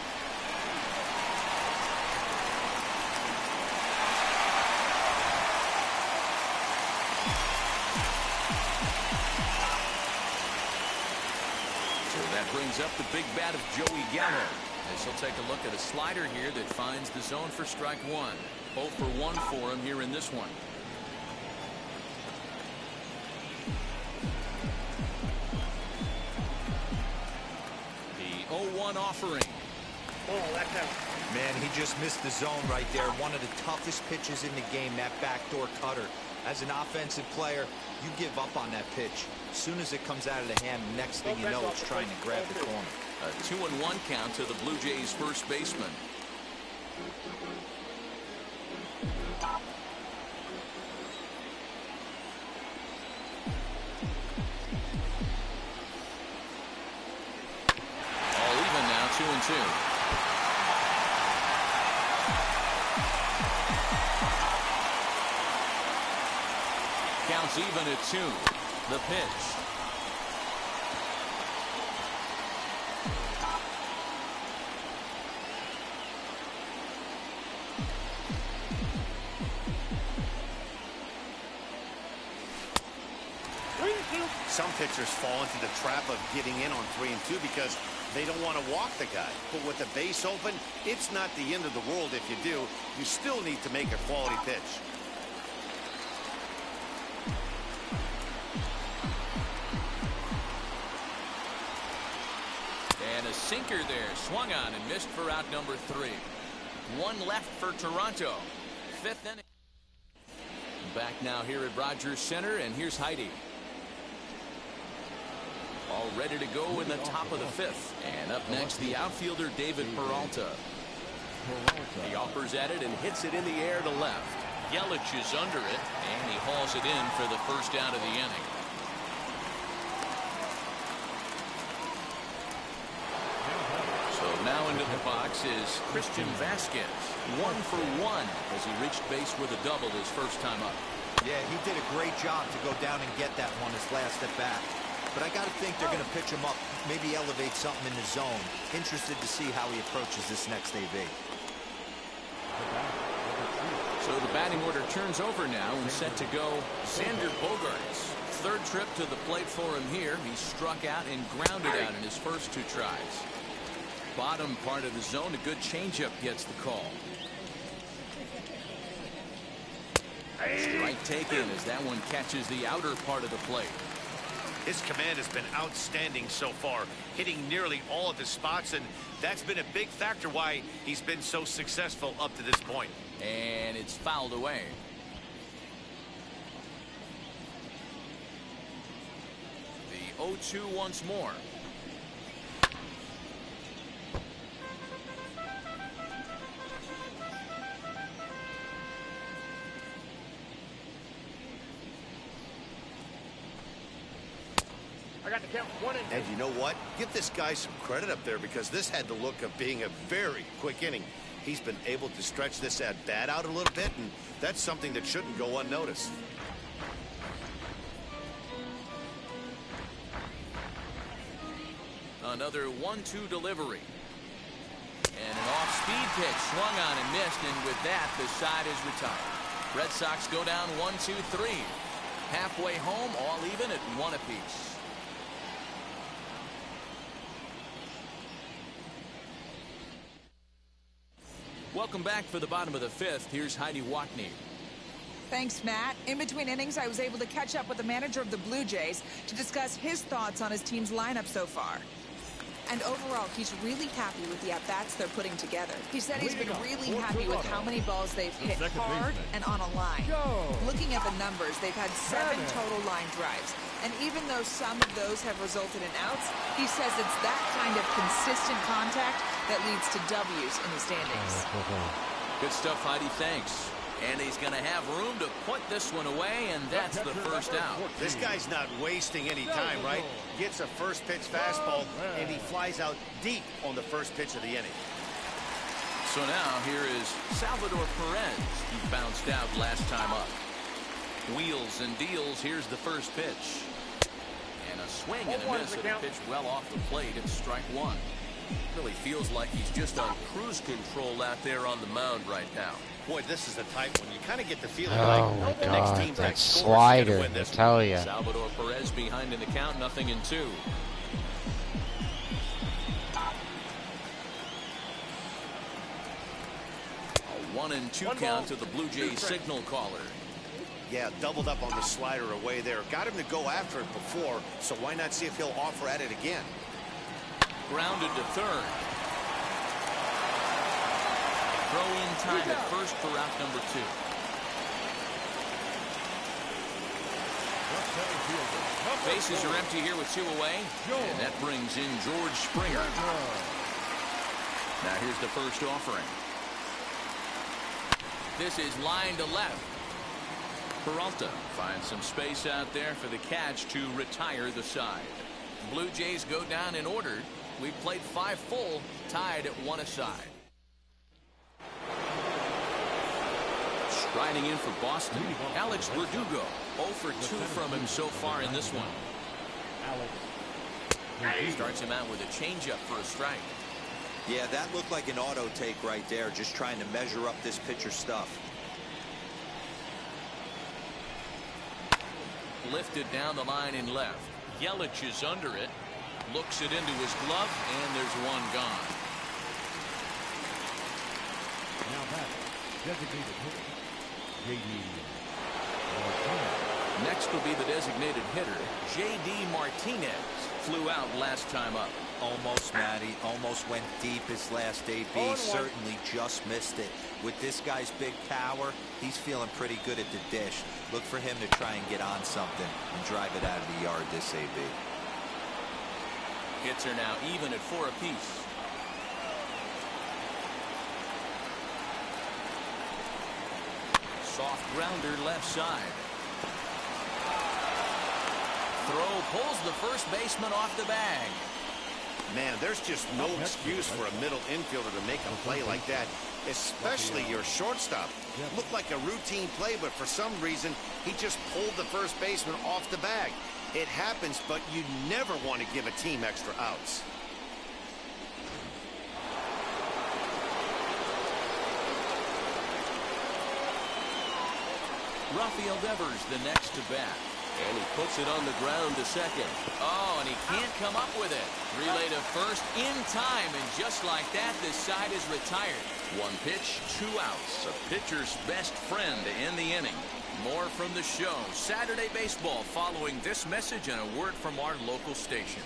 So that brings up the big bat of Joey Gallo. As he'll take a look at a slider here that finds the zone for strike one. 0 for 1 for him here in this one. The 0-1 offering. Oh, that counts. Man, he just missed the zone right there. One of the toughest pitches in the game, that backdoor cutter. As an offensive player, you give up on that pitch. As soon as it comes out of the hand, next thing you know, it's trying to grab the corner. A 2-1 count to the Blue Jays first baseman. All even now, 2-2. Counts even at 2. The pitch. Some pitchers fall into the trap of getting in on 3 and 2 because they don't want to walk the guy. But with the base open, it's not the end of the world if you do. You still need to make a quality pitch. And a sinker there, swung on and missed for out number 3. 1 left for Toronto. 5th inning. Back now here at Rogers Center, and here's Heidi. All ready to go in the top of the 5th. And up next, the outfielder David Peralta. He offers at it and hits it in the air to left. Yelich is under it, and he hauls it in for the first out of the inning. So now into the box is Christian Vasquez. 1 for 1 as he reached base with a double his first time up. Yeah, he did a great job to go down and get that one his last at bat. but I got to think they're going to pitch him up, maybe elevate something in the zone. Interested to see how he approaches this next AB. So the batting order turns over now and set to go Xander Bogaerts. Third trip to the plate for him here. He struck out and grounded out in his first 2 tries. Bottom part of the zone, a good changeup gets the call. Strike taken as that one catches the outer part of the plate. His command has been outstanding so far, hitting nearly all of his spots, and that's been a big factor why he's been so successful up to this point. And it's fouled away. The 0-2 once more. I got the count 1 and 2. And you know what? Give this guy some credit up there because this had the look of being a very quick inning. He's been able to stretch this at bat out a little bit, and that's something that shouldn't go unnoticed. Another 1-2 delivery. And an off-speed pitch swung on and missed, and with that, the side is retired. Red Sox go down 1-2-3. Halfway home, all even at 1 apiece. Welcome back for the bottom of the 5th. Here's Heidi Watney. Thanks, Matt. In between innings, I was able to catch up with the manager of the Blue Jays to discuss his thoughts on his team's lineup so far. And overall, he's really happy with the at-bats they're putting together. He said he's been really happy with how many balls they've hit hard and on a line. Looking at the numbers, they've had 7 total line drives. And even though some of those have resulted in outs, he says it's that kind of consistent contact that leads to W's in the standings. Good stuff, Heidi. Thanks. And he's going to have room to put this one away, and that's the first out. This guy's not wasting any time, right? Gets a first pitch fastball, and he flies out deep on the first pitch of the inning. So now here is Salvador Perez. He bounced out last time up. Wheels and deals. Here's the first pitch. And a swing and a miss, and a pitch well off the plate. It's strike 1. Really feels like he's just on cruise control out there on the mound right now. Boy, this is the type when you kind of get the feeling Oh like my the next God, team that scores slider, win I this. tell ya. Salvador Perez behind in the count, 0-2. A 1-2 count to the Blue Jays signal caller. Yeah, doubled up on the slider away there. Got him to go after it before, so why not see if he'll offer at it again? Grounded to third. Throw in time at first for out number 2. Bases are empty here with 2 away. And that brings in George Springer. Now here's the first offering. This is line to left. Peralta finds some space out there for the catch to retire the side. Blue Jays go down in order. We've played 5 full, tied at 1 aside. Striding in for Boston, Alex Verdugo. 0 for 2 from him so far in this one. Starts him out with a changeup for a strike. Yeah, that looked like an auto take right there, just trying to measure up this pitcher's stuff. Lifted down the line in left. Yelich is under it. Looks it into his glove, and there's one gone. Now back, designated hitter, J.D. Next will be the designated hitter, J.D. Martinez. Flew out last time up. Almost, Matty. Almost went deep his last AB. Certainly just missed it. With this guy's big power, he's feeling pretty good at the dish. Look for him to try and get on something and drive it out of the yard this AB. Hits are now even at 4 apiece. Soft grounder left side. Throw pulls the first baseman off the bag. Man, there's just no excuse for a middle infielder to make a play like that, especially your shortstop. Looked like a routine play, but for some reason, he just pulled the first baseman off the bag. It happens, but you never want to give a team extra outs. Rafael Devers the next to bat. And he puts it on the ground to second. Oh, and he can't come up with it. Relay to first in time, and just like that, this side is retired. One pitch, 2 outs. A pitcher's best friend to end the inning. More from the show. Saturday Baseball following this message and a word from our local stations.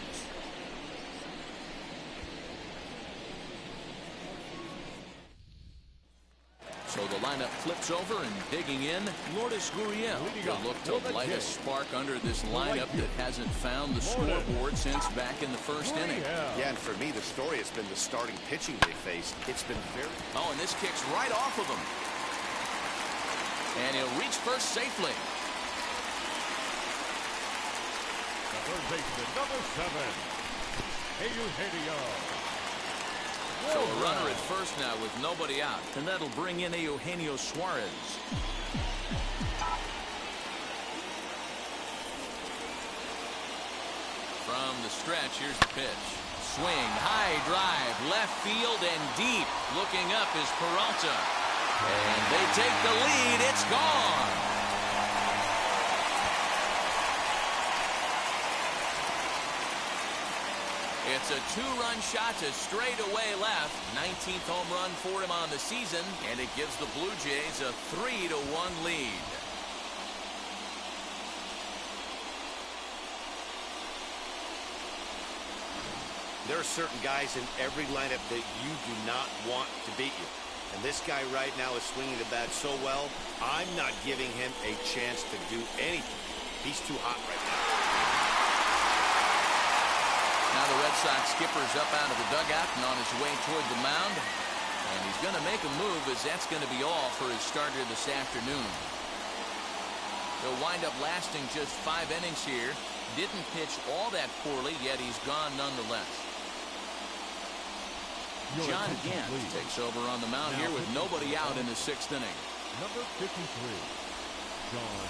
So the lineup flips over, and digging in, Lourdes Gurriel will look to light a spark under this lineup that hasn't found the scoreboard since back in the first inning. Yeah, and for me, the story has been the starting pitching they faced. It's been very... Oh, and this kicks right off of him. And he'll reach first safely. The third baseman, number 7, Eugenio. So a runner at first now with nobody out, and that'll bring in Eugenio Suarez. From the stretch, here's the pitch. Swing, high drive, left field and deep. Looking up is Peralta. And they take the lead. It's gone. It's a 2-run shot to straightaway left. 19th home run for him on the season, and it gives the Blue Jays a 3-1 lead. There are certain guys in every lineup that you do not want to beat you. And this guy right now is swinging the bat so well, I'm not giving him a chance to do anything. He's too hot right now. Now the Red Sox skipper's up out of the dugout and on his way toward the mound. And he's going to make a move, as that's going to be all for his starter this afternoon. He'll wind up lasting just 5 innings here. Didn't pitch all that poorly, yet he's gone nonetheless. John Gant takes over on the mound here with nobody out in the 6th inning. Number 53, John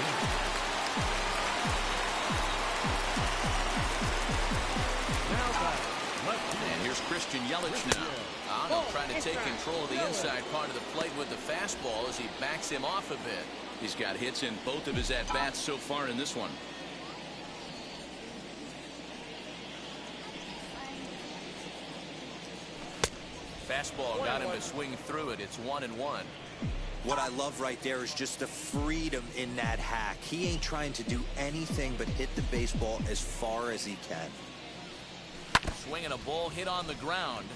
Gant. And here's Christian Yelich now. Otto trying to take control of the inside part of the plate with the fastball as he backs him off a bit. He's got hits in both of his at-bats so far in this one. Fastball got him to swing through it. It's 1-1. What I love right there is just the freedom in that hack. He ain't trying to do anything but hit the baseball as far as he can. Swinging a ball hit on the ground.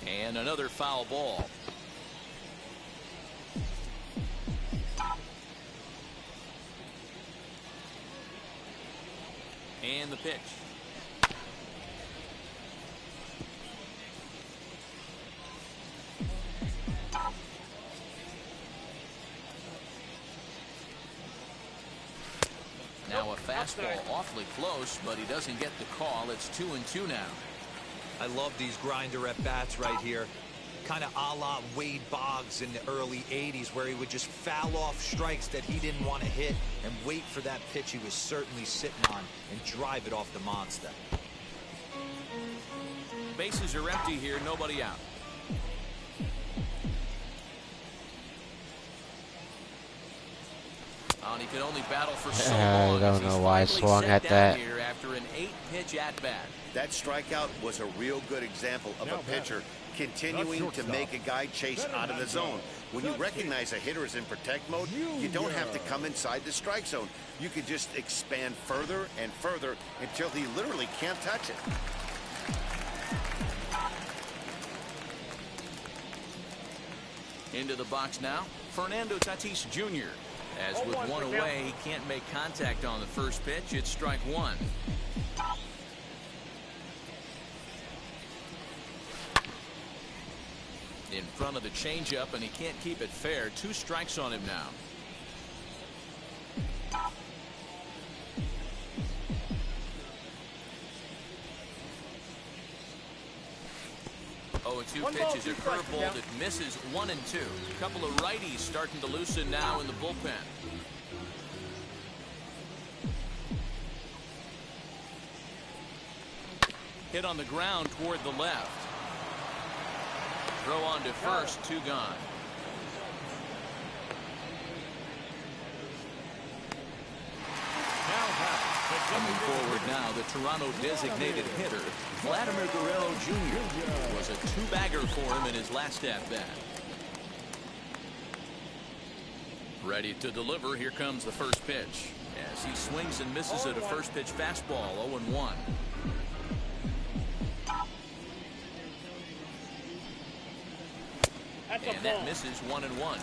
And another foul ball. And the pitch. Now a fastball awfully close, but he doesn't get the call. It's 2-2 now. I love these grinder at bats right here. Kind of a la Wade Boggs in the early 80s, where he would just foul off strikes that he didn't want to hit and wait for that pitch he was certainly sitting on and drive it off the monster. Bases are empty here, nobody out. And he could only battle for so long. I don't know why I swung at that. Here after an 8-pitch at bat. That strikeout was a real good example of a pitcher continuing to make a guy chase out of the zone. When you recognize a hitter is in protect mode, you don't have to come inside the strike zone. You can just expand further and further until he literally can't touch it. Into the box now, Fernando Tatis Jr. As with one away, he can't make contact on the first pitch. It's strike 1. In front of the changeup, and he can't keep it fair. 2 strikes on him now. 0-2 pitch is a curveball that misses 1 and 2. A couple of righties starting to loosen now in the bullpen. Hit on the ground toward the left. Throw on to first, 2 gone. Coming forward now, the Toronto designated hitter, Vladimir Guerrero Jr. was a 2-bagger for him in his last at-bat. Ready to deliver. Here comes the first pitch. As he swings and misses at a first pitch fastball, 0-1. And that misses 1-1.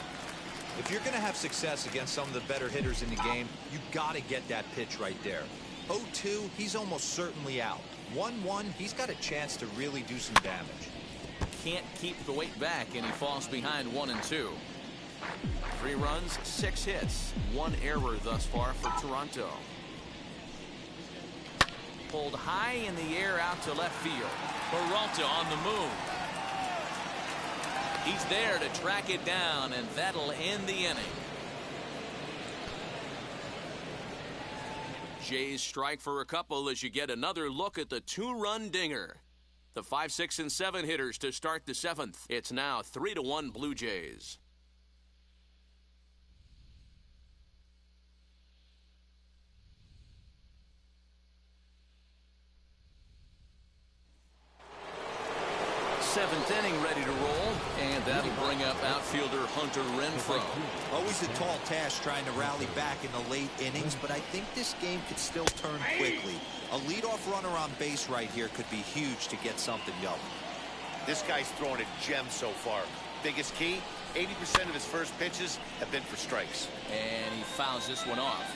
If you're going to have success against some of the better hitters in the game, you got to get that pitch right there. 0-2, he's almost certainly out. 1-1, he's got a chance to really do some damage. Can't keep the weight back, and he falls behind 1 and 2. 3 runs, 6 hits, 1 error thus far for Toronto. Pulled high in the air out to left field. Peralta on the move. He's there to track it down, and that'll end the inning. Jays strike for a couple as you get another look at the 2-run dinger. The 5, 6, and 7 hitters to start the 7th. It's now 3-1 Blue Jays. Seventh inning ready to roll, and that'll bring up outfielder Hunter Renfroe. Always a tall task trying to rally back in the late innings, but I think this game could still turn quickly. A leadoff runner on base right here could be huge to get something going. This guy's throwing a gem so far. Biggest key, 80% of his first pitches have been for strikes. And he fouls this one off.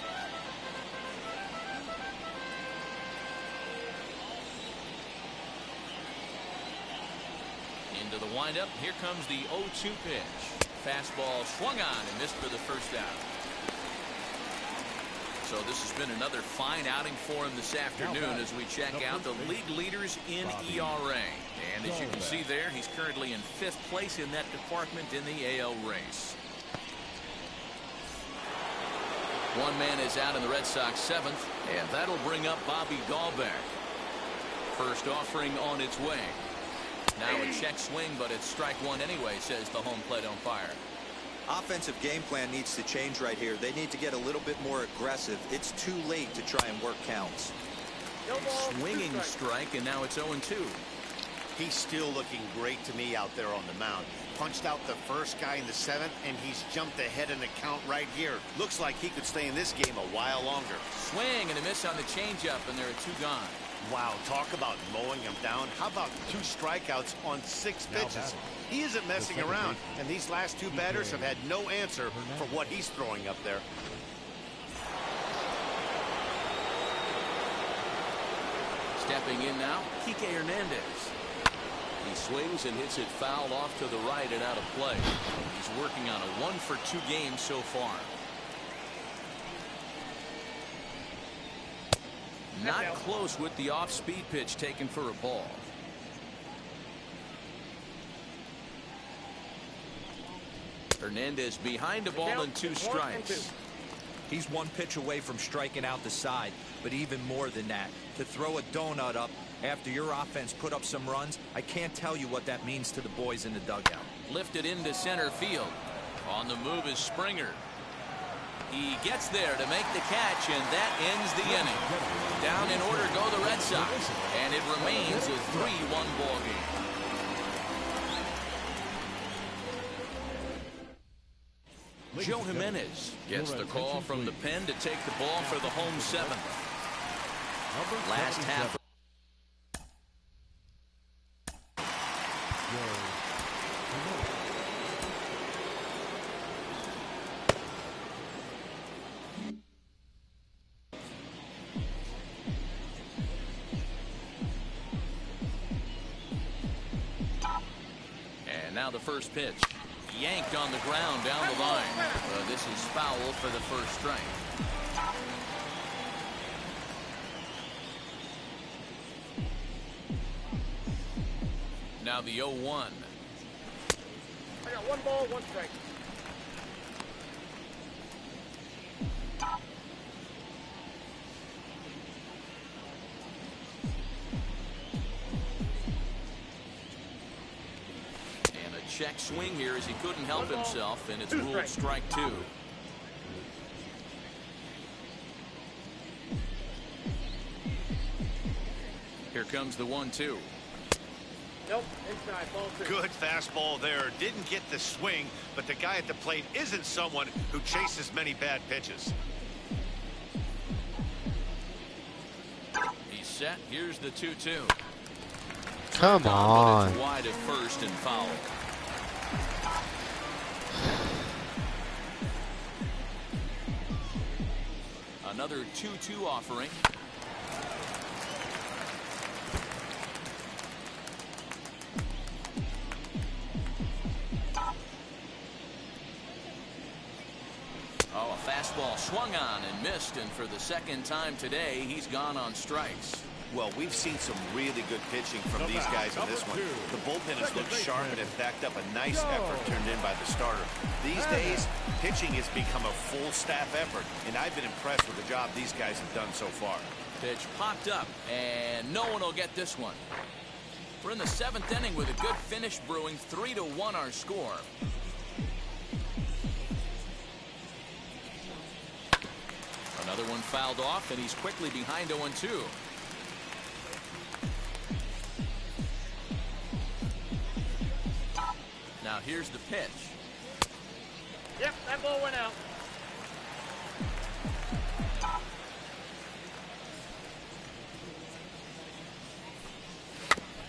Into the windup. Here comes the 0-2 pitch. Fastball swung on and missed for the first out. So this has been another fine outing for him this afternoon as we check out the league leaders in ERA. And as you can see there, he's currently in 5th place in that department in the AL race. One man is out in the Red Sox 7th, and that'll bring up Bobby Dahlbeck. First offering on its way. Now a check swing, but it's strike 1 anyway, says the home plate umpire. Offensive game plan needs to change right here. They need to get a little bit more aggressive. It's too late to try and work counts. Swinging strike, and now it's 0-2. He's still looking great to me out there on the mound. Punched out the first guy in the 7th, and he's jumped ahead in the count right here. Looks like he could stay in this game a while longer. Swing and a miss on the changeup, and there are 2 gone. Wow, talk about mowing him down. How about 2 strikeouts on 6 pitches? He isn't messing around, and these last 2 batters have had no answer for what he's throwing up there. Stepping in now, Kike Hernandez. He swings and hits it foul off to the right and out of play. He's working on a 1-for-2 game so far. Not close with the off-speed pitch taken for a ball. Hernandez behind a ball and 2 strikes. He's 1 pitch away from striking out the side, but even more than that, to throw a donut up after your offense put up some runs, I can't tell you what that means to the boys in the dugout. Lifted into center field. On the move is Springer. He gets there to make the catch, and that ends the inning. Down in order go the Red Sox, and it remains a 3-1 ball game. Joe Jimenez gets the call from the pen to take the ball for the home 7th. Last half. And now the first pitch. Yanked on the ground down the line. This is foul for the first strike. Now the 0-1. I got 1 ball, 1 strike. And a check swing here as he couldn't help himself, and it's ruled strike 2. Here comes the 1-2. Nope, inside, ball 2. Good fastball there. Didn't get the swing, but the guy at the plate isn't someone who chases many bad pitches. He's set. Here's the 2-2. Come But on. it's wide at first and foul. Another 2-2 offering. Oh, a fastball swung on and missed, and for the second time today, he's gone on strikes. Well, we've seen some really good pitching from these guys in this one. The bullpen has looked sharp and have backed up a nice effort turned in by the starter. These days, pitching has become a full staff effort, and I've been impressed with the job these guys have done so far. Pitch popped up, and no one will get this one. We're in the 7th inning with a good finish brewing. 3-1 our score. Another one fouled off, and he's quickly behind 0-2. Now here's the pitch. Yep, that ball went out.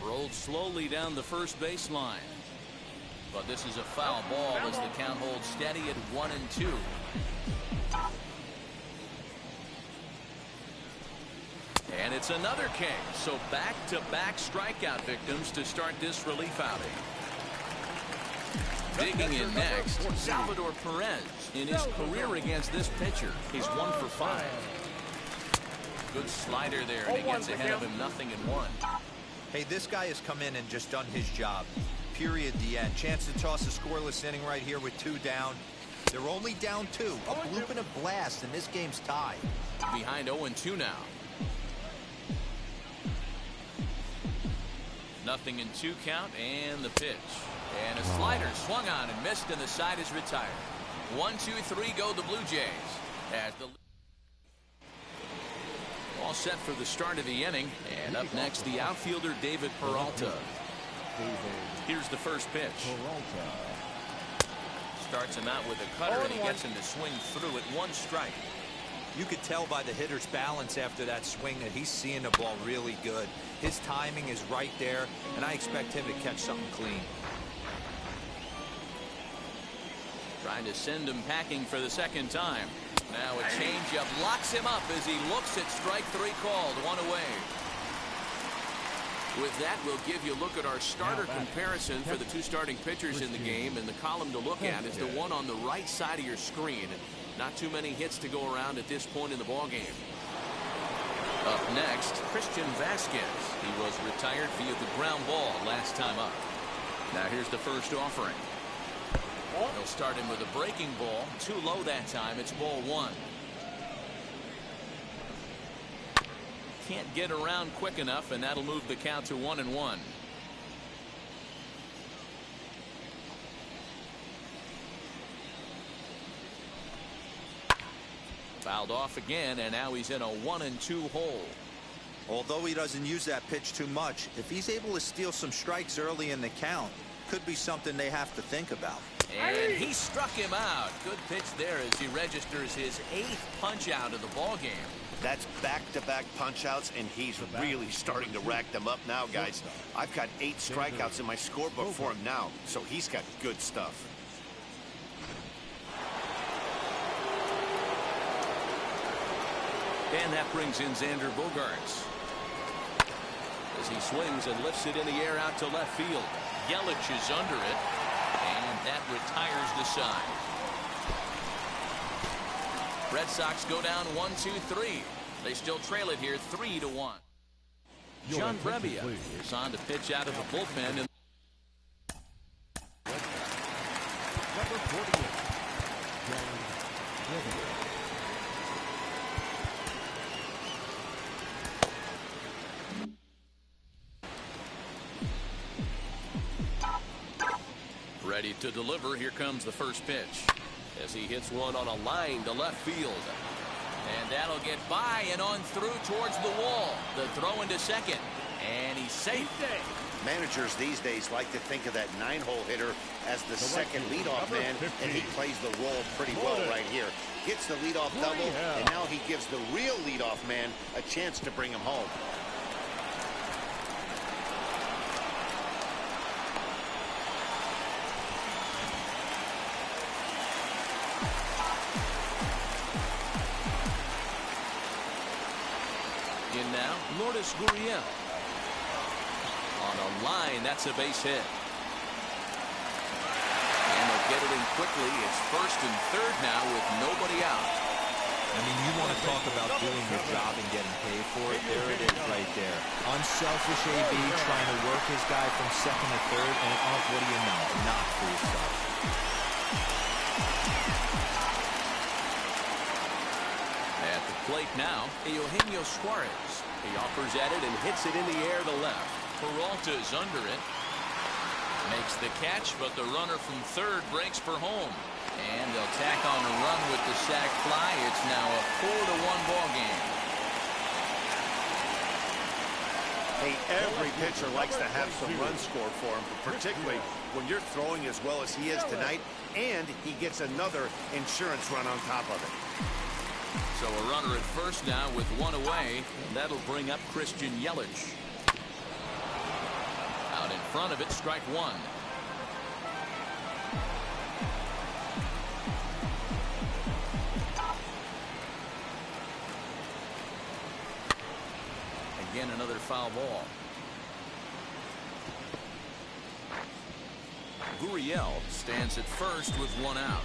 Rolled slowly down the first baseline. But this is a foul ball as the count holds steady at 1-2. And it's another K. So back-to-back strikeout victims to start this relief outing. Digging in next, Salvador Perez. In his career against this pitcher, he's 1 for 5. Good slider there, and he gets ahead of him 0-1. Hey, this guy has come in and just done his job. Period. The end. Chance to toss a scoreless inning right here with 2 down. They're only down 2. A bloop and a blast, and this game's tied. Behind 0-2 now. 0-2 count, and the pitch. And a slider swung on and missed, and the side is retired. 1-2-3 go the Blue Jays. As the all set for the start of the inning. And up next, the outfielder David Peralta. Here's the first pitch. Starts him out with a cutter, and he gets him to swing through at 1 strike. You could tell by the hitter's balance after that swing that he's seeing the ball really good. His timing is right there, and I expect him to catch something clean. Trying to send him packing for the second time. Now a changeup locks him up as he looks at strike 3 called. 1 away. With that, we'll give you a look at our starter comparison for the 2 starting pitchers in the game, and the column to look at is the one on the right side of your screen. Not too many hits to go around at this point in the ballgame. Up next, Christian Vasquez. He was retired via the ground ball last time up. Now here's the first offering. They'll start him with a breaking ball. Too low that time. It's ball 1. Can't get around quick enough, and that'll move the count to 1-1. Fouled off again, and now he's in a 1-2 hole. Although he doesn't use that pitch too much, if he's able to steal some strikes early in the count, could be something they have to think about. And he struck him out. Good pitch there as he registers his 8th punch out of the ball game. That's back-to-back punch-outs, and he's really starting to rack them up now, guys. I've got 8 strikeouts in my scorebook for him now, so he's got good stuff. And that brings in Xander Bogaerts. As he swings and lifts it in the air out to left field. Yelich is under it, and that retires the side. Red Sox go down 1-2-3. They still trail it here 3-1. John Brebbia is on to pitch out of the bullpen. Ready to deliver. Here comes the first pitch. As he hits one on a line to left field. And that'll get by and on through towards the wall. The throw into second. And he's safe. Managers these days like to think of that 9-hole hitter as the second leadoff man, and he plays the role pretty well right here. Gets the leadoff double, and now he gives the real leadoff man a chance to bring him home. In now, Lourdes Gurriel. On a line, that's a base hit. And they'll get it in quickly. It's first and third now with nobody out. I mean, you want to talk about doing your job and getting paid for it. There it is right there. Unselfish AB trying to work his guy from second to third. And what do you know? Not for yourself. At the plate now, Eugenio Suarez. He offers at it and hits it in the air to left. Peralta's under it. Makes the catch, but the runner from third breaks for home. And they'll tack on a run with the sac fly. It's now a 4-1 ball game. Hey, every pitcher likes to have some runs scored for him, particularly when you're throwing as well as he is tonight, and he gets another insurance run on top of it. So a runner at first now with one away. That'll bring up Christian Yelich. Out in front of it, strike one. Again, another foul ball. Gurriel stands at first with one out.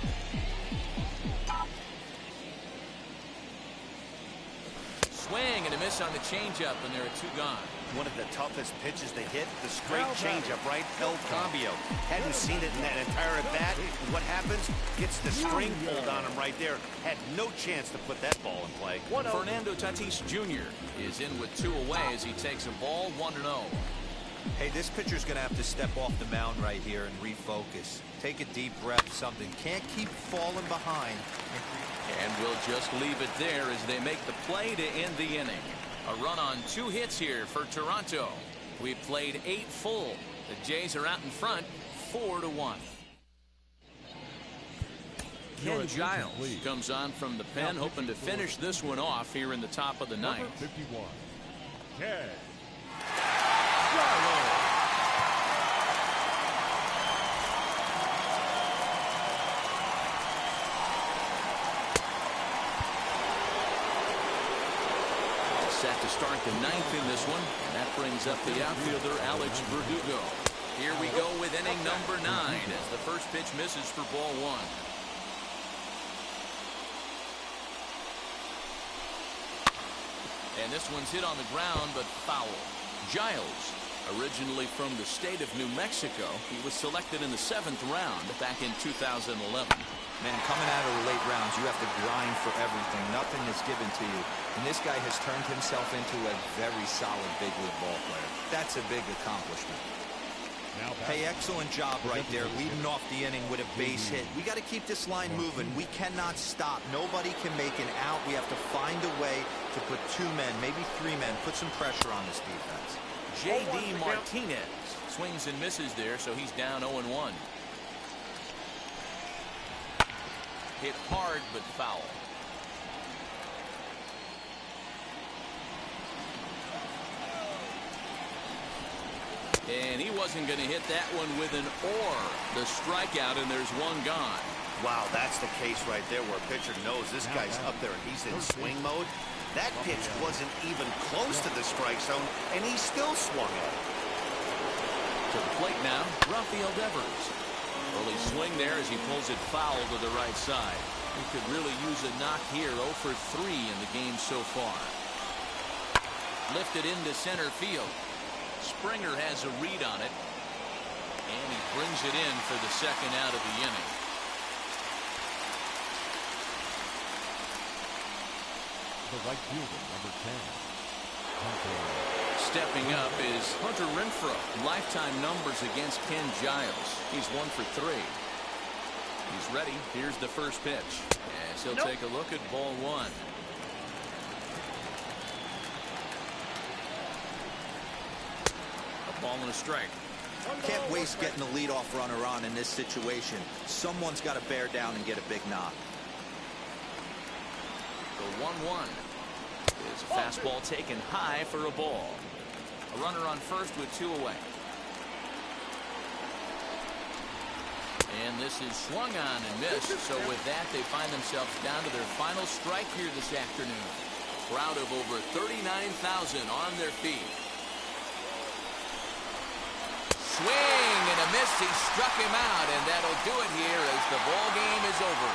Swing and a miss on the changeup, and there are two gone. One of the toughest pitches to hit, the straight changeup, right? El Cambio. Hadn't seen it in that entire at bat. And what happens? Gets the string pulled on him right there. Had no chance to put that ball in play. Fernando Tatis Jr. is in with two away as he takes a ball 1-0. Hey, this pitcher's going to have to step off the mound right here and refocus. Take a deep breath, something. Can't keep falling behind. And we'll just leave it there as they make the play to end the inning. A run on 2 hits here for Toronto. We played 8 full. The Jays are out in front, 4-1. Ken Giles comes on from the pen, hoping to finish this one off here in the top of the ninth. 51. Ken. Set to start the ninth in this one, and that brings up the outfielder Alex Verdugo. Here we go with inning number 9 as the first pitch misses for ball 1. And this one's hit on the ground, but foul. Giles, originally from the state of New Mexico, he was selected in the 7th round back in 2011. Man, coming out of the late rounds, you have to grind for everything. Nothing is given to you. And this guy has turned himself into a very solid big league ball player. That's a big accomplishment. Hey, excellent job right there, leading off the inning with a base hit. We got to keep this line moving. We cannot stop. Nobody can make an out. We have to find a way to put 2 men, maybe 3 men, put some pressure on this defense. J.D. Martinez swings and misses there, so he's down 0-1. Hit hard, but foul. And he wasn't going to hit that one with an or. The strikeout, and there's one gone. Wow, that's the case right there where a pitcher knows this guy's up there and he's in swing mode. That pitch wasn't even close to the strike zone, and he still swung it. To the plate now, Rafael Devers. Early swing there as he pulls it foul to the right side. He could really use a knock here. 0 for 3 in the game so far. Lifted into center field. Springer has a read on it. And he brings it in for the second out of the inning. the right fielder, number 10. Hunter. Stepping up is Hunter Renfroe. Lifetime numbers against Ken Giles. He's 1 for 3. He's ready. Here's the first pitch. As he'll take a look at ball 1. A ball and a strike. Can't waste getting the leadoff runner on in this situation. Someone's got to bear down and get a big knock. The 1-1 is a fastball taken high for a ball. A runner on first with 2 away. And this is swung on and missed. So with that, they find themselves down to their final strike here this afternoon. Crowd of over 39,000 on their feet. Swing and a miss. He struck him out, and that'll do it here as the ball game is over.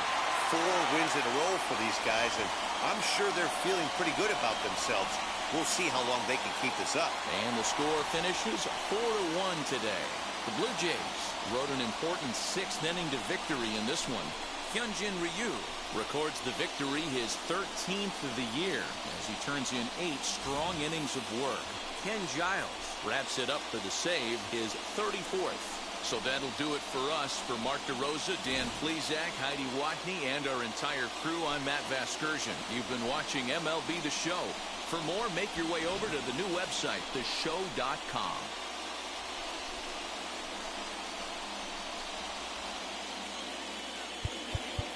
4 wins in a row for these guys, and I'm sure they're feeling pretty good about themselves. We'll see how long they can keep this up. And the score finishes 4-1 today. The Blue Jays rode an important 6th inning to victory in this one. Hyunjin Ryu records the victory, his 13th of the year, as he turns in 8 strong innings of work. Ken Giles wraps it up for the save, his 34th. So that'll do it for us. For Mark DeRosa, Dan Plesac, Heidi Watney, and our entire crew, I'm Matt Vasgersian. You've been watching MLB The Show. For more, make your way over to the new website, theshow.com.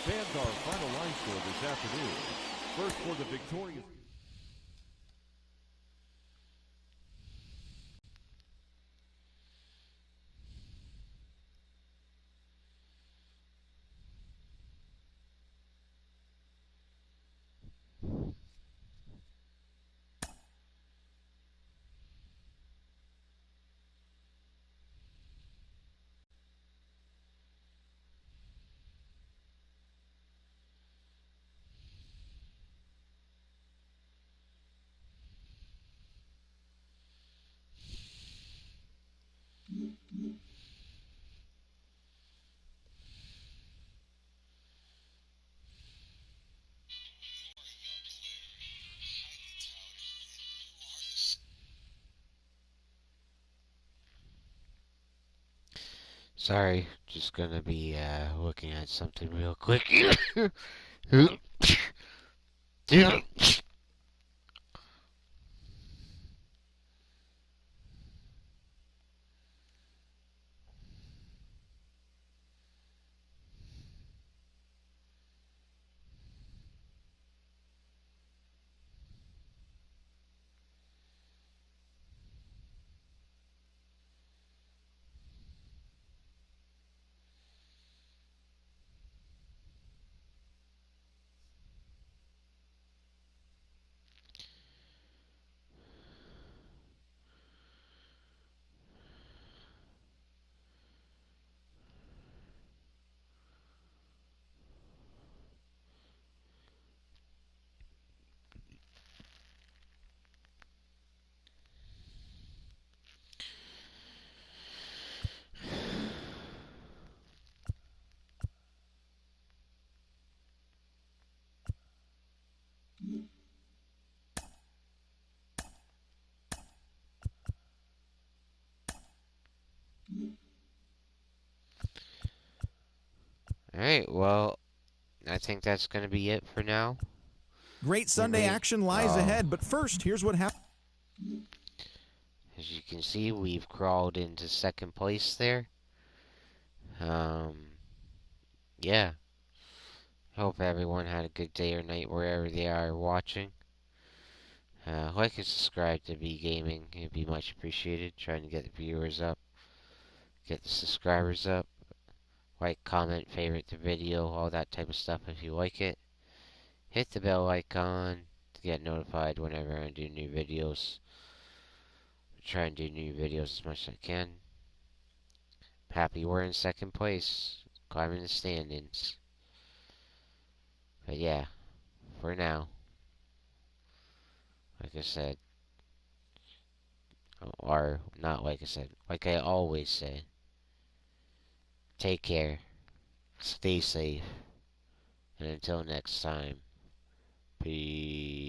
Fans, our final line score this afternoon. First for the victorious. Sorry, just gonna be looking at something real quick. Alright, well, I think that's going to be it for now. Great Sunday action lies ahead, but first, here's what happened. As you can see, we've crawled into second place there. Yeah. Hope everyone had a good day or night wherever they are watching. Like and subscribe to B Gaming. It'd be much appreciated. Trying to get the viewers up, get the subscribers up. Like, comment, favorite the video, all that type of stuff if you like it. Hit the bell icon to get notified whenever I do new videos. Try and do new videos as much as I can. Happy we're in second place, climbing the standings. But yeah, for now, like I said, or not like I said, like I always say, take care, stay safe, and until next time, peace.